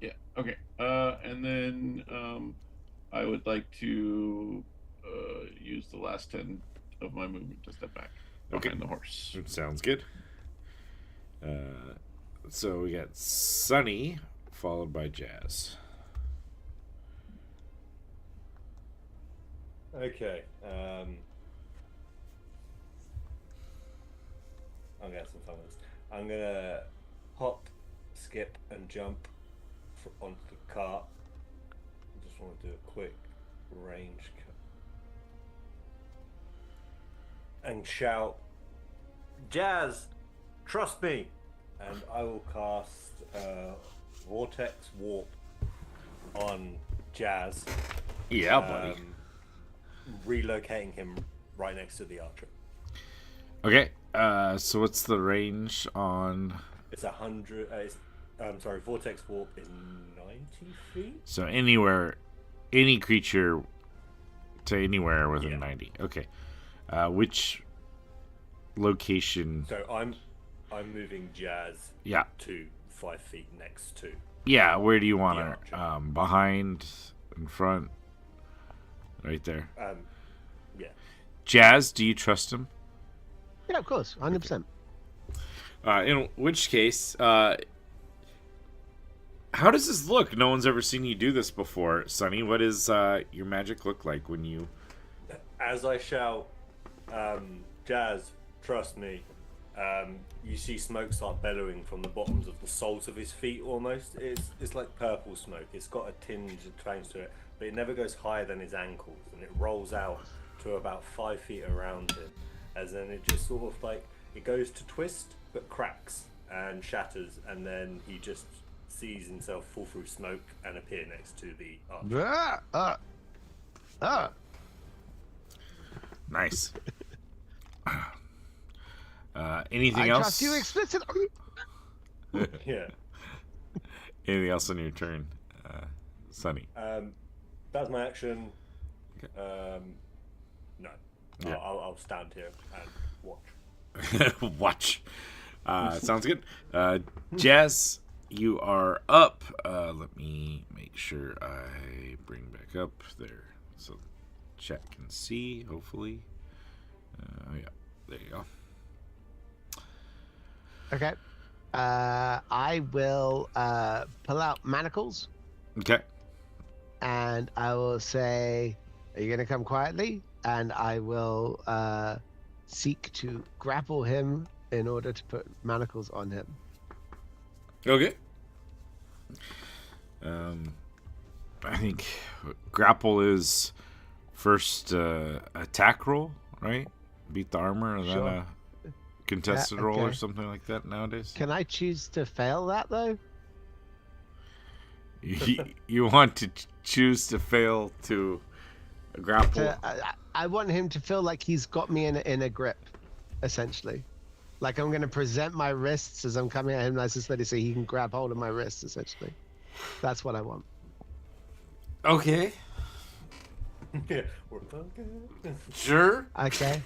Yeah. Okay. And then I would like to use the last 10 of my movement to step back behind the horse. Sounds good. So we got Sunny, followed by Jazz. Okay. I'm gonna have some fun with this. I'm gonna hop, skip, and jump onto the cart. I just want to do a quick range and shout, "Jazz, trust me!" And I will cast Vortex Warp on Jazz, Yeah, buddy. relocating him right next to the archer. Okay. So what's the range on? It's 100. I'm sorry. Vortex Warp is 90 feet. So anywhere, any creature to anywhere within Yeah. 90. Okay. Which location? So I'm moving Jazz Yeah. to 5 feet next to. Yeah. Where do you want The her? archer. Behind, in front, right there. Yeah. Jazz, do you trust him? Yeah, of course, 100%. In which case, how does this look? No one's ever seen you do this before, Sonny. What does your magic look like when you? As I shout, Jazz, trust me. You see smoke start bellowing from the bottoms of the soles of his feet. Almost, it's like purple smoke. It's got a tinge of tang to it, but it never goes higher than his ankles, and it rolls out to about 5 feet around him. As then it just sort of like it goes to twist, but cracks and shatters, and then he just sees himself fall through smoke and appear next to the archer. Nice. Anything I else? trust you explicitly. Yeah. Anything else on your turn, Sonny? That's my action. Okay. No. Yeah. I'll stand here and watch. Watch. Sounds good. Jazz, you are up. Let me make sure I bring back up there so chat can see, hopefully. Yeah, there you go. Okay. I will pull out manacles Okay. and I will say, "Are you going to come quietly?" And I will seek to grapple him in order to put manacles on him. Okay. I think grapple is first attack roll, right? Beat the armor, and Sure. then a contested roll or okay. something like that nowadays. Can I choose to fail that though? You want to choose to fail to grapple? I want him to feel like he's got me in a grip, essentially. Like I'm going to present my wrists as I'm coming at him nice and steady so he can grab hold of my wrists, essentially. That's what I want. Okay. Yeah. We're fucking. Sure. Okay.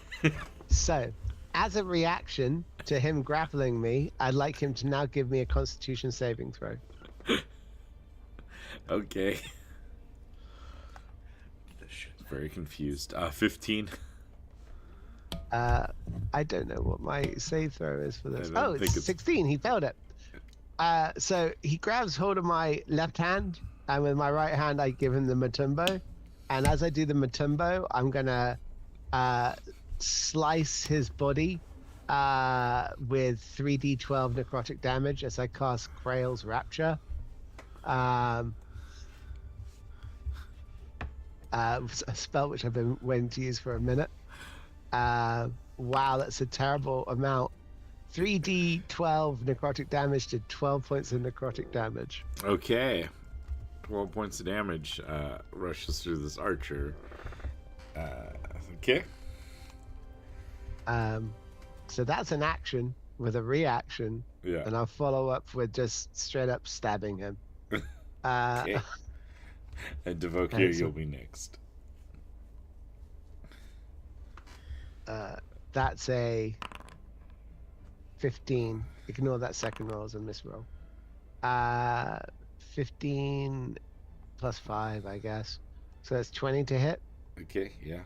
So, as a reaction to him grappling me, I'd like him to now give me a Constitution saving throw. Okay. Very confused. 15. I don't know what my save throw is for this. I don't Oh, think it's it's- 16. He failed it. So he grabs hold of my left hand, and with my right hand, I give him the Matumbo. And as I do the Matumbo, I'm gonna slice his body with 3d12 necrotic damage as I cast Krail's Rapture. A spell which I've been waiting to use for a minute. Wow, that's a terrible amount. 3d12 necrotic damage to 12 points of necrotic damage. Okay. 12 points of damage rushes through this archer. Okay. So that's an action with a reaction, Yeah. and I'll follow up with just straight up stabbing him. Okay. And Devokir, Excellent. you'll be next. That's a 15. Ignore that second roll as a misroll. 15 plus 5, I guess. So that's 20 to hit. Okay, yeah.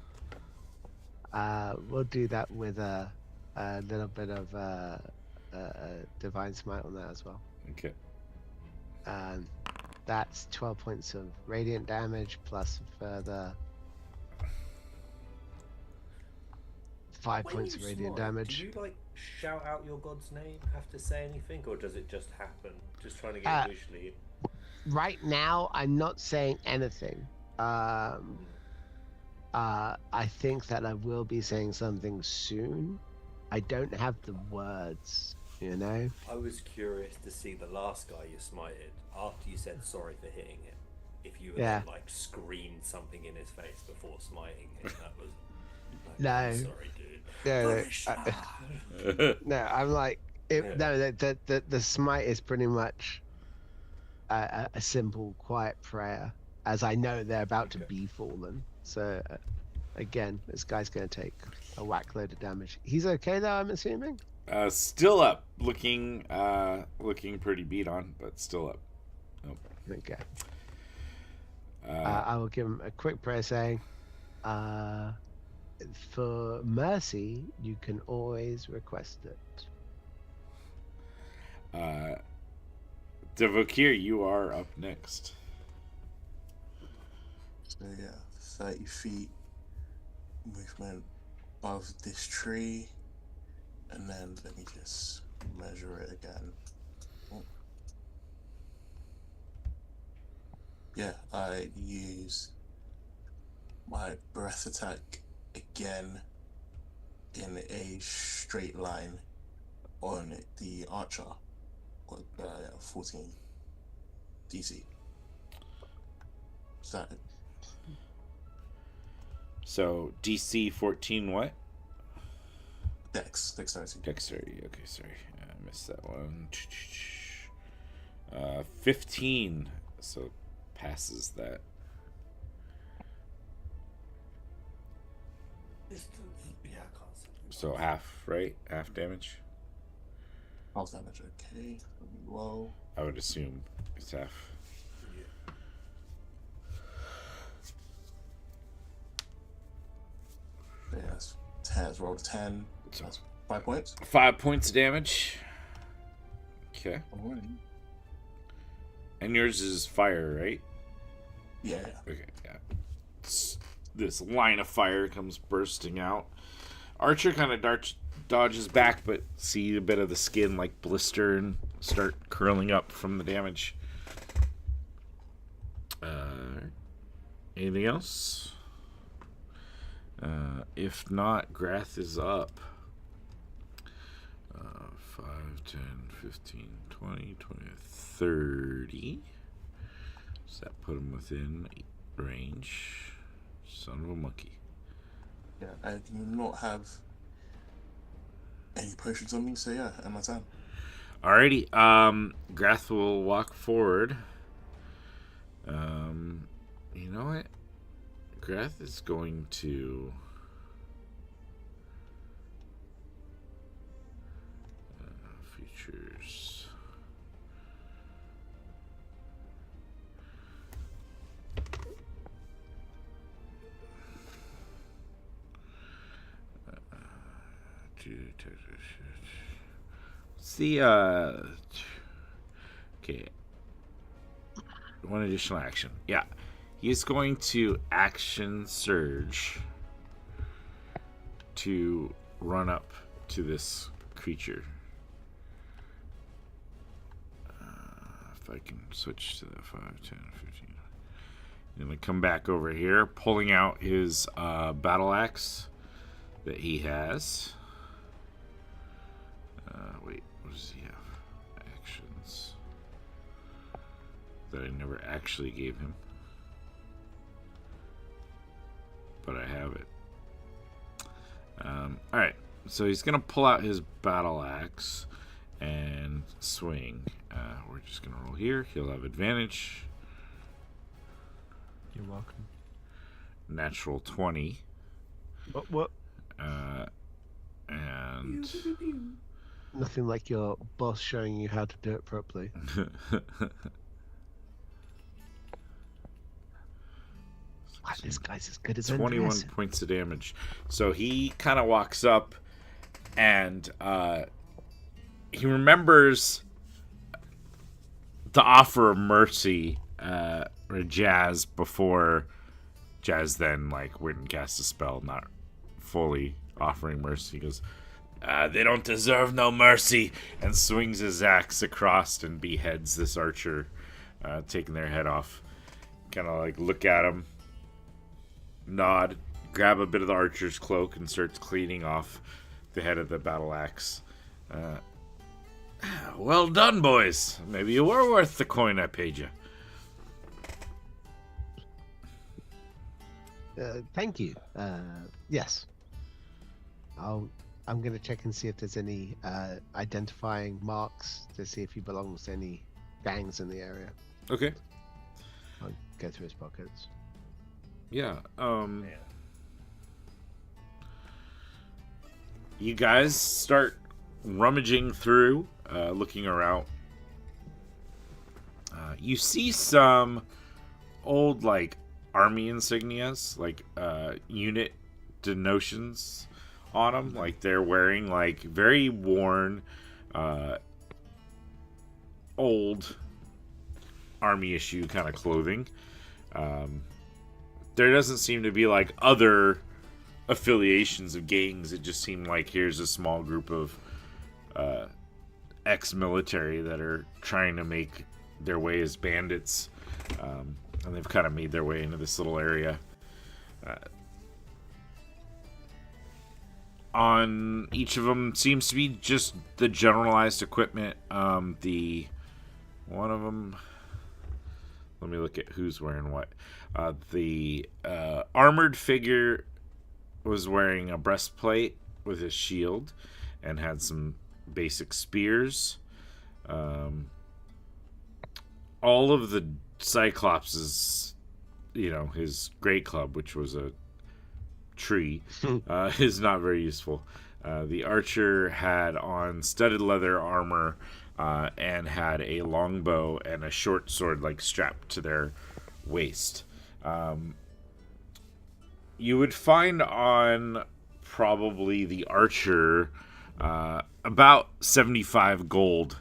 We'll do that with a little bit of Divine Smite on that as well. Okay. That's 12 points of radiant damage plus further 5 When points you of radiant smite, damage. Do you like shout out your god's name? Have to say anything, or does it just happen? Just trying to get visually. Right now, I'm not saying anything. I think that I will be saying something soon. I don't have the words, you know? I was curious to see the last guy you smited after you said sorry for hitting it. If you were Yeah. then like screamed something in his face before smiting him, that was like, No. I'm sorry, dude. No, Punishment! no, I'm like, Yeah. no, the smite is pretty much a simple, quiet prayer, as I know they're about to Okay. be fallen. So, again, this guy's going to take a whack load of damage. He's okay though, I'm assuming? Still up, looking pretty beat on, but still up. Nope. Okay. Uh, I will give him a quick prayer saying, for mercy, you can always request it. Devokir, you are up next. So yeah, 30 feet movement above this tree, and then let me just measure it again. Oh. Yeah, I use my breath attack again in a straight line on the archer. 14 DC. Is that So DC 14 what? dexterity? Dexterity. Okay, sorry. I missed that one. 15. So passes that. Distance. Yeah, I can't see. So half, right? Half damage? Half damage, okay. Well, I would assume it's half. Yeah. yeah, that's 10. Let's roll 10. So That's 5 points. 5 points of damage. Okay. Alright. And yours is fire, right? Yeah. Okay, yeah. This line of fire comes bursting out. Archer kind of dodges back, but see a bit of the skin like blister and start curling up from the damage. Anything else? If not, Grath is up. 5, 10, 15, 20, 30. Does that put him within range? Son of a monkey. Yeah, I do not have any potions on me, so yeah, and my turn. Alrighty, Grath will walk forward. You know what? Grath is going to features. See, okay. One additional action. Yeah. He's going to action surge to run up to this creature. If I can switch to the 5, 10, 15. I'm going to come back over here, pulling out his battle axe that he has. Wait, what does he have? Actions that I never actually gave him. But I have it. Alright, so he's going to pull out his battle axe and swing. We're just going to roll here. He'll have advantage. You're welcome. Natural 20. What? And Nothing like your boss showing you how to do it properly. Wow, this guy's as good as 21 Andreas. points of damage. So he kind of walks up and he remembers the offer of mercy or Jazz before Jazz then like went and cast a spell, not fully offering mercy. He goes, they don't deserve no mercy, and swings his axe across and beheads this archer, taking their head off. Kind of like look at him, nod, grab a bit of the archer's cloak and starts cleaning off the head of the battle axe. Well done, boys. Maybe you were worth the coin I paid you. Thank you. Yes. I'm going to check and see if there's any identifying marks to see if he belongs to any gangs in the area. Okay. I'll go through his pockets. Yeah. You guys start rummaging through, looking around. You see some old, like, army insignias, like unit denotions on them. Like, they're wearing, like, very worn, old army issue kind of clothing. There doesn't seem to be, like, other affiliations of gangs. It just seemed like here's a small group of ex-military that are trying to make their way as bandits, and they've kind of made their way into this little area. On each of them seems to be just the generalized equipment. The one of them, let me look at who's wearing what. The armored figure was wearing a breastplate with his shield and had some basic spears. All of the Cyclops's, his great club, which was a tree, is not very useful. The archer had on studded leather armor and had a longbow and a short sword strapped to their waist. You would find on probably the archer about 75 gold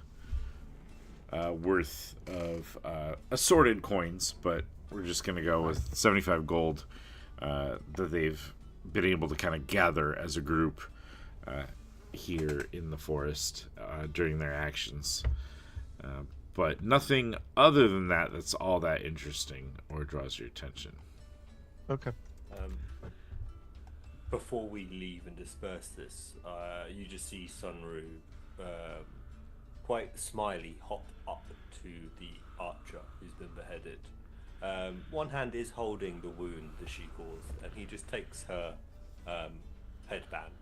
worth of assorted coins, but we're just going to go with 75 gold that they've been able to kind of gather as a group here in the forest during their actions. But nothing other than that that's all that interesting or draws your attention. Okay. Before we leave and disperse this, you just see Sunru quite smiley hop up to the archer who's been beheaded. One hand is holding the wound that she caused, and he just takes her headband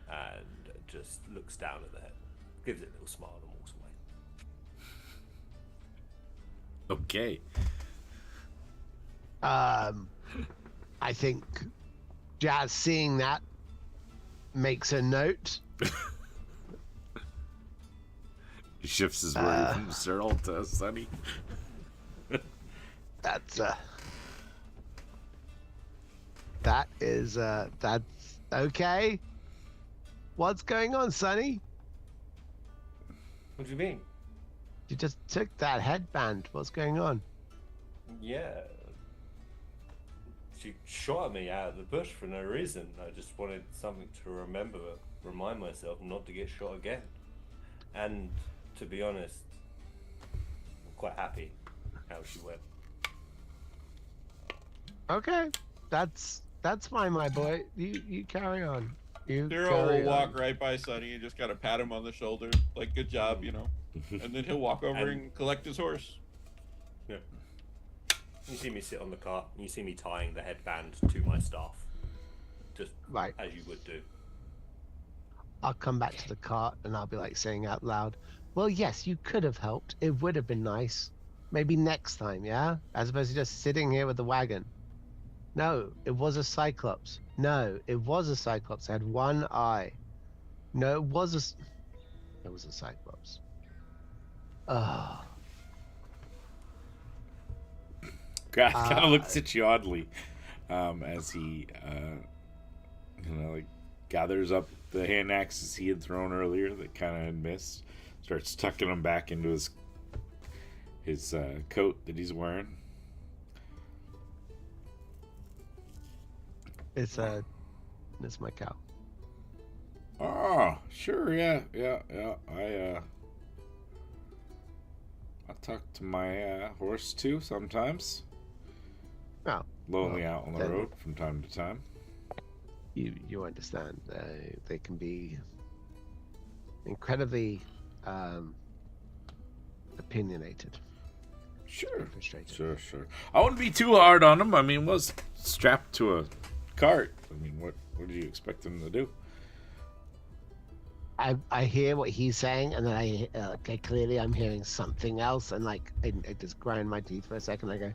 and just looks down at the head, gives it a little smile, and walks away. Okay. I think Jazz, seeing that, makes a note. He shifts his word from Cyril to Sunny. That's okay. What's going on, Sonny? What do you mean? You just took that headband. What's going on? Yeah. She shot at me out of the bush for no reason. I just wanted something to remind myself not to get shot again. And to be honest, I'm quite happy how she went. Okay, that's fine, my boy. You carry on. Cyril will walk right by Sonny and just gotta pat him on the shoulder, like good job, and then he'll walk over and collect his horse. Yeah. You see me sit on the cart, and you see me tying the headband to my staff, just right as you would do. I'll come back to the cart and I'll be saying out loud, well, yes, you could have helped. It would have been nice. Maybe next time, yeah? As opposed to just sitting here with the wagon. No, it was a Cyclops. No, it was a Cyclops. It had one eye. No, it was a Cyclops. Oh. God kind of looks at you oddly as he, gathers up the hand axes he had thrown earlier that kind of had missed. Starts tucking them back into his coat that he's wearing. It's my cow. Oh, sure, yeah. I talk to my horse too sometimes. Oh, Lonely out on the then- road from time to time. you understand. They can be incredibly opinionated, Sure. frustrated. Sure. I wouldn't be too hard on him. I mean, was strapped to a cart. I mean, what do you expect him to do? I hear what he's saying, and then okay, clearly I'm hearing something else, and like I just grind my teeth for a second. I go,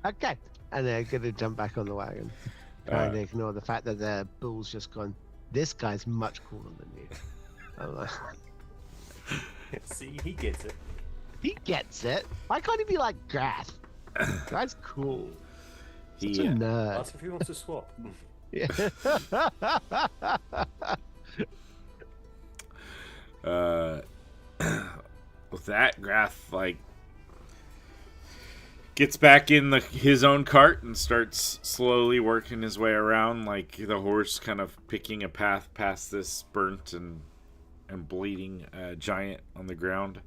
okay, and then I'm gonna jump back on the wagon, trying to ignore the fact that the bull's just gone. This guy's much cooler than you. I'm like, See, he gets it. he gets it. Why can't he be like Gath? Guy's cool. Such He, a nerd. Ask if he wants to swap. Yeah. with that, Grath like gets back in his own cart and starts slowly working his way around, like the horse kind of picking a path past this burnt and bleeding giant on the ground.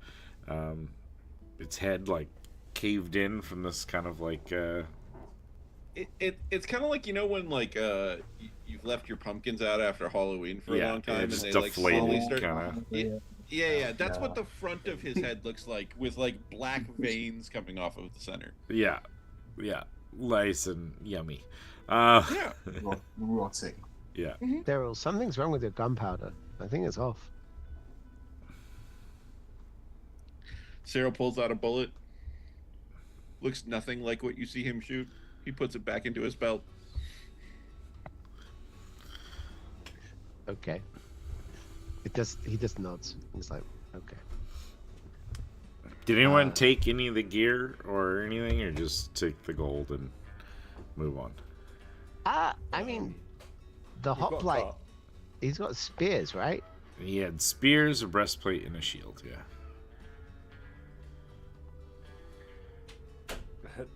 Its head like caved in from this kind of like It's kind of like, you know, when like you've left your pumpkins out after Halloween for a long time and it's they like slowly start. kind of. Yeah. That's what the front of his head looks like, with like black veins coming off of the center. Yeah, nice and yummy. Yeah. Rotting. Yeah. Daryl, something's wrong with your gunpowder. I think it's off. Cyril pulls out a bullet. Looks nothing like what you see him shoot. He puts it back into his belt. Okay. He just nods. He's like, okay. Did anyone take any of the gear or anything, or just take the gold and move on? I mean, the We've got a hoplite. cart. He's got spears, right? He had spears, a breastplate, and a shield. Yeah.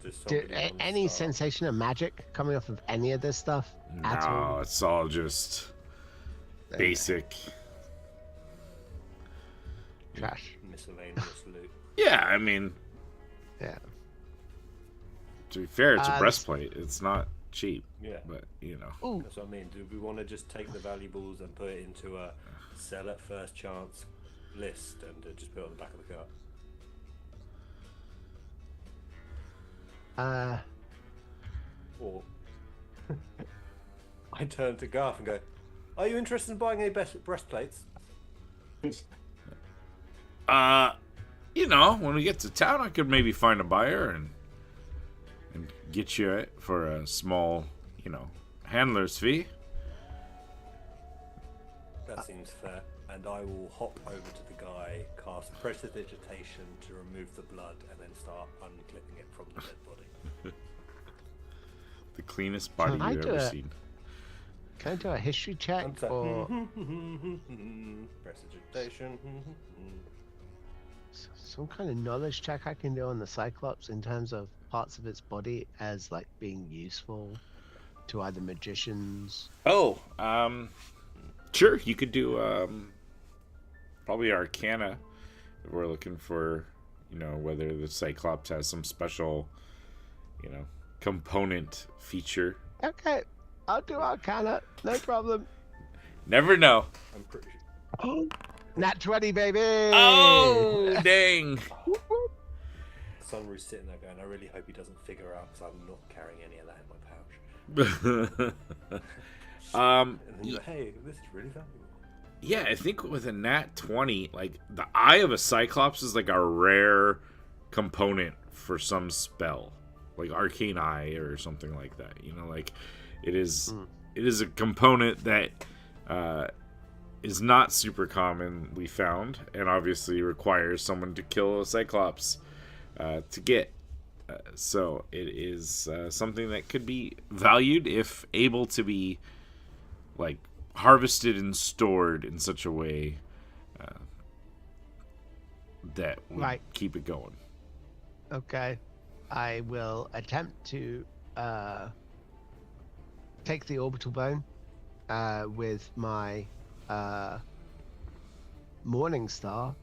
There's Do, somebody on the any start. sensation of magic coming off of any of this stuff at all? No, it's all just basic. Trash. Miscellaneous loot. Yeah, I mean, Yeah. to be fair, it's a this- breastplate. It's not cheap, Yeah. but you know. Ooh. That's what I mean. Do we want to just take the valuables and put it into a sell at first chance list and just put it on the back of the cart? Or I turn to Garth and go, "Are you interested in buying any breastplates?" You know, when we get to town, I could maybe find a buyer and get you it for a small, you know, handler's fee. That seems fair. And I will hop over to the guy, cast prestidigitation to remove the blood, and then start unclipping it from the dead body. The cleanest body Can I you've do ever it? seen. Can I do a history check I'm sorry. or Prestidigitation. some kind of knowledge check I can do on the Cyclops in terms of parts of its body as like being useful to either magicians? Oh, sure. You could do probably Arcana if we're looking for, you know, whether the Cyclops has some special, you know, component feature. Okay, I'll do Arcana, no problem. Never know. I'm pretty sure. Oh, nat 20, baby! Oh, dang. Sunry's sitting there going, I really hope he doesn't figure out because I'm not carrying any of that in my pouch. And then you're like, hey, this is really valuable. Yeah, I think with a nat 20, like the eye of a Cyclops is like a rare component for some spell, like Arcane Eye or something like that. You know, like it is a component that is not super commonly found, and obviously requires someone to kill a Cyclops to get. So it is something that could be valued if able to be like harvested and stored in such a way that would Right. keep it going. Okay, I will attempt to take the orbital bone with my Morning Star.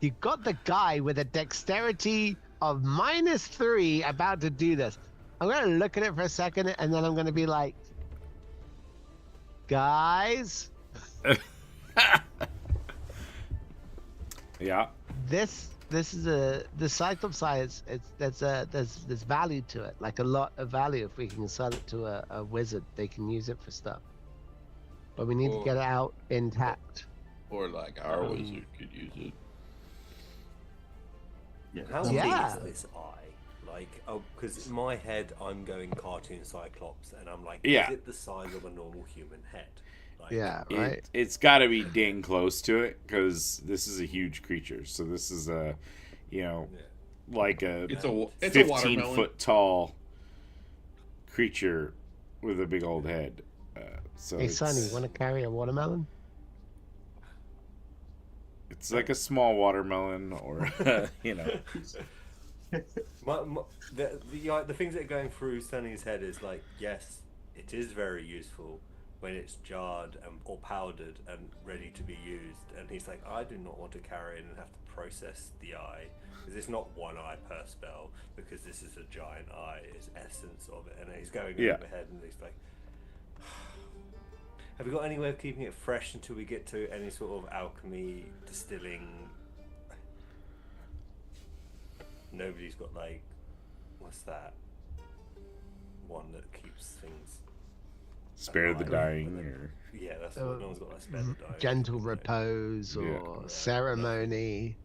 You got the guy with a dexterity of -3 about to do this. I'm gonna look at it for a second, and then I'm gonna be like, guys, Yeah. this is the Cyclops eye. There's value to it, like a lot of value. If we can sell it to a wizard, they can use it for stuff. But we need to get it out intact. Or like our wizard could use it. Yeah. How Yeah. big is this eye? Like, oh, because in my head, I'm going cartoon Cyclops, and I'm like, Yeah. is it the size of a normal human head? Like, Yeah, right. It's got to be dang close to it because this is a huge creature. So this is a, like a It's a 15 watermelon. foot tall creature with a big old head. So Hey, it's, Sonny, want to carry a watermelon? it's like a small watermelon, or The things that are going through Sunny's head is like, yes, it is very useful when it's jarred or powdered and ready to be used. And he's like, I do not want to carry it and have to process the eye, because it's not one eye per spell, because this is a giant eye. It's essence of it. And he's going over ahead, and he's like, have we got any way of keeping it fresh until we get to any sort of alchemy, distilling? Nobody's got, like, what's that one that keeps things spare the alive? dying, or Yeah, that's what no one's got, like, spare the dying. Gentle repose or Yeah. ceremony.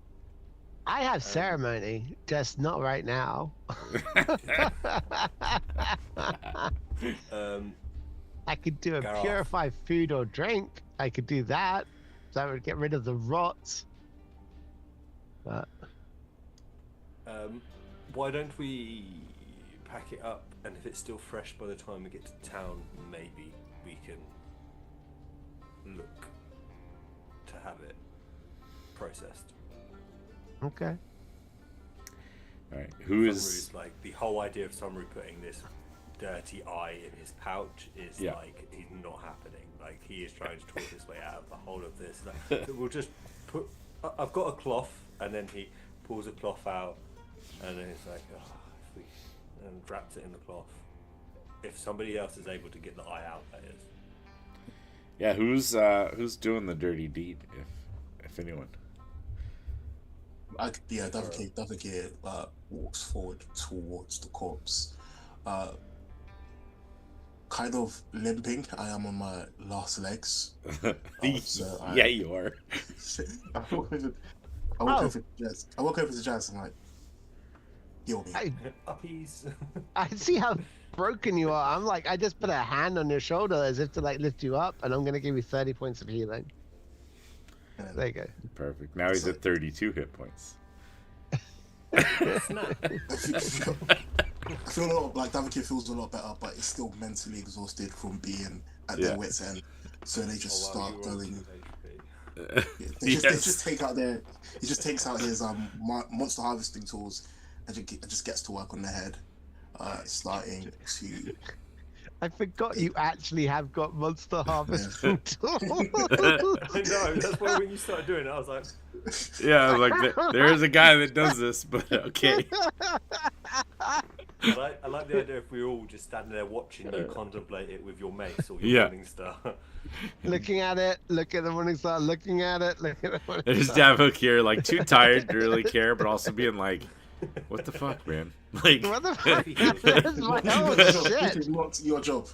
I have ceremony, just not right now. I could do a Gareth. purify food or drink. I could do that. That would get rid of the rots. But Why don't we pack it up, and if it's still fresh by the time we get to town, maybe we can look to have it processed. okay. all right, who is Sunru's, like, the whole idea of Sunru putting this dirty eye in his pouch is like, he's not happening. Like, he is trying to talk his way out of the whole of this. Like, so we'll just put. I've got a cloth, and then he pulls a cloth out, and then it's like, and wraps it in the cloth. If somebody else is able to get the eye out, that is. Yeah, who's doing the dirty deed, if anyone? Davigir walks forward towards the corpse, kind of limping. I am on my last legs. Yeah, you are. I walk over to Jazz and like, heal me. Uppies. I see how broken you are. I'm like, I just put a hand on your shoulder as if to like lift you up, and I'm gonna give you 30 points of healing. And There you go. Perfect. Now he's at 32 hit points. I feel a lot like Davigir feels a lot better, but it's still mentally exhausted from being at their wits' end. So they just start going. They just take out their. He just takes out his monster harvesting tools and just gets to work on their head, starting to. I forgot you actually have got monster harvesting tools. I know, that's why when you started doing it, I was like, Yeah, I was like, there is a guy that does this, but okay. I like the idea if we were all just standing there watching you contemplate it with your mace or your morning star. Looking at it, look at the morning star, looking at it, look at the morning There's star. Davok here, like too tired to really care, but also being like, what the fuck, man? Like, What the fuck? This is my own This shit. is not your job.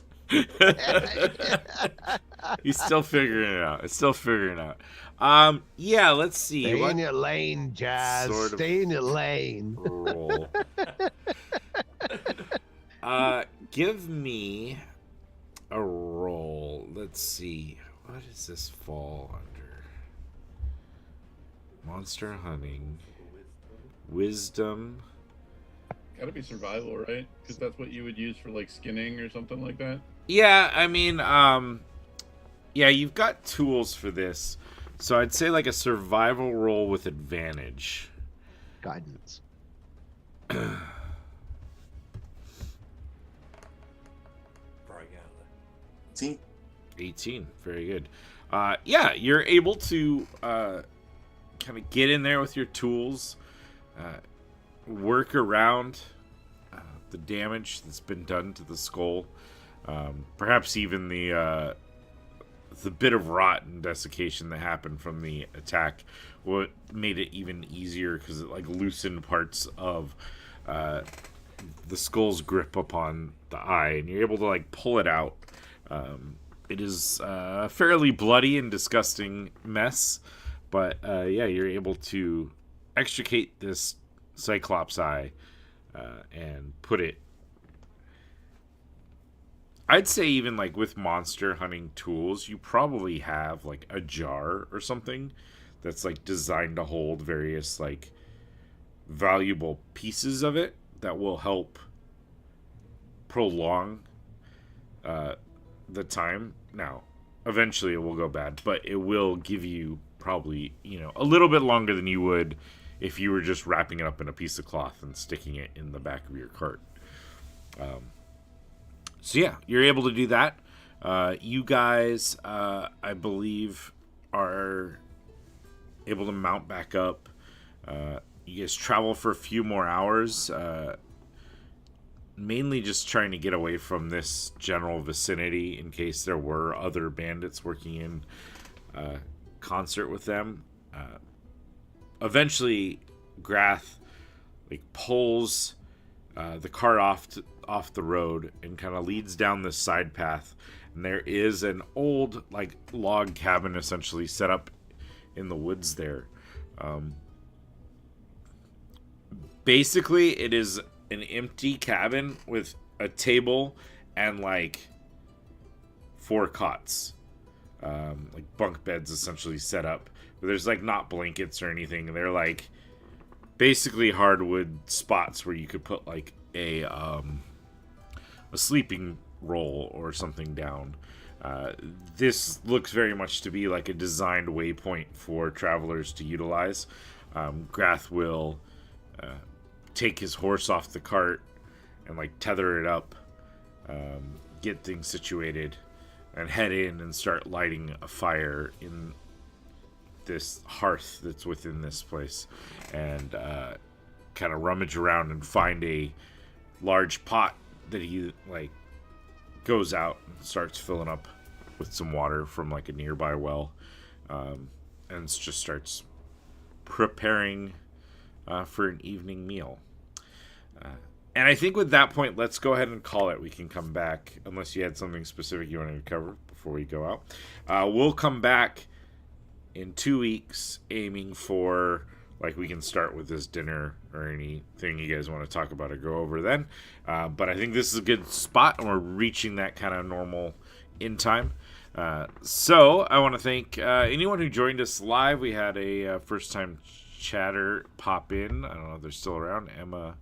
he's still figuring it out. It's still figuring it out. Yeah, let's see. Stay What in your lane, Jazz. sort of- Stay in your lane. roll? Give me a roll. Let's see. What does this fall under? Monster hunting. Wisdom. Gotta be survival, right? Because that's what you would use for like skinning or something like that. Yeah, I mean, yeah, you've got tools for this. So I'd say like a survival roll with advantage. Guidance. Throwing out there. See? 18. Very good. Yeah, you're able to kind of get in there with your tools, work around the damage that's been done to the skull. Perhaps even the bit of rot and desiccation that happened from the attack, what made it even easier because it like loosened parts of the skull's grip upon the eye, and you're able to like pull it out. It is a fairly bloody and disgusting mess, but yeah, you're able to extricate this Cyclops eye and put it. I'd say even like with monster hunting tools, you probably have like a jar or something that's like designed to hold various like valuable pieces of it that will help prolong the time. Now, eventually it will go bad, but it will give you probably, a little bit longer than you would if you were just wrapping it up in a piece of cloth and sticking it in the back of your cart. So yeah, you're able to do that. You guys, I believe, are able to mount back up. You guys travel for a few more hours, mainly just trying to get away from this general vicinity in case there were other bandits working in concert with them. Eventually, Grath pulls the cart off the road and kind of leads down this side path, and there is an old log cabin essentially set up in the woods there. Basically, it is an empty cabin with a table and 4 cots, bunk beds essentially set up. But there's not blankets or anything. They're basically hardwood spots where you could put a sleeping roll or something down. This looks very much to be a designed waypoint for travelers to utilize. Grath will take his horse off the cart and tether it up, get things situated, and head in and start lighting a fire in this hearth that's within this place, and kind of rummage around and find a large pot that he goes out and starts filling up with some water from a nearby well, and just starts preparing for an evening meal. And I think with that point, let's go ahead and call it. We can come back, unless you had something specific you wanted to cover before we go out. We'll come back in 2 weeks, aiming for we can start with this dinner or anything you guys want to talk about or go over then. But I think this is a good spot, and we're reaching that kind of normal in time. So I want to thank anyone who joined us live. We had a first-time chatter pop in. I don't know if they're still around. Emma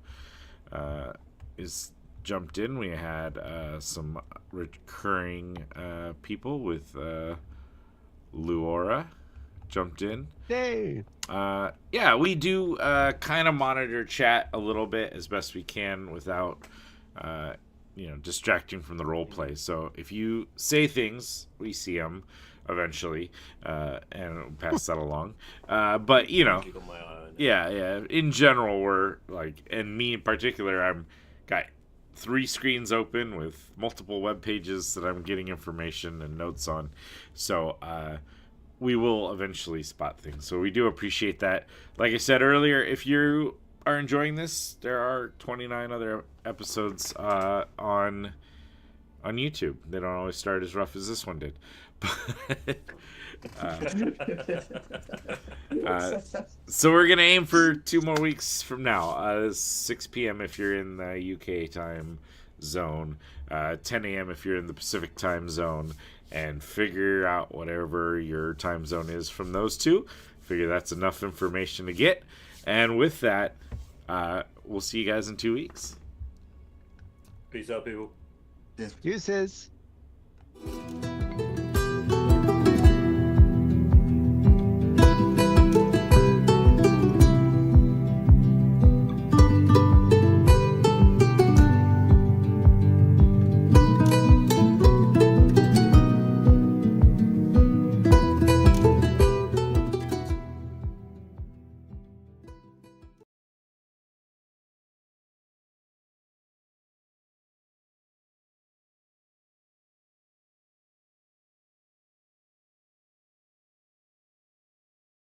is jumped in. We had some recurring people with Luora jumped in. Yay! Yeah, we do kind of monitor chat a little bit as best we can without distracting from the role play. So if you say things, we see them eventually, and we'll pass that along. But yeah. In general, we're and me in particular, I'm got 3 screens open with multiple web pages that I'm getting information and notes on. So we will eventually spot things. So we do appreciate that. Like I said earlier, if you are enjoying this, there are 29 other episodes on YouTube. They don't always start as rough as this one did. So we're gonna aim for 2 more weeks from now. 6 p.m. if you're in the UK time zone, 10 a.m. if you're in the Pacific time zone, and figure out whatever your time zone is from those two. Figure that's enough information to get. And with that, we'll see you guys in 2 weeks. Peace out, people. Deuces. Yeah.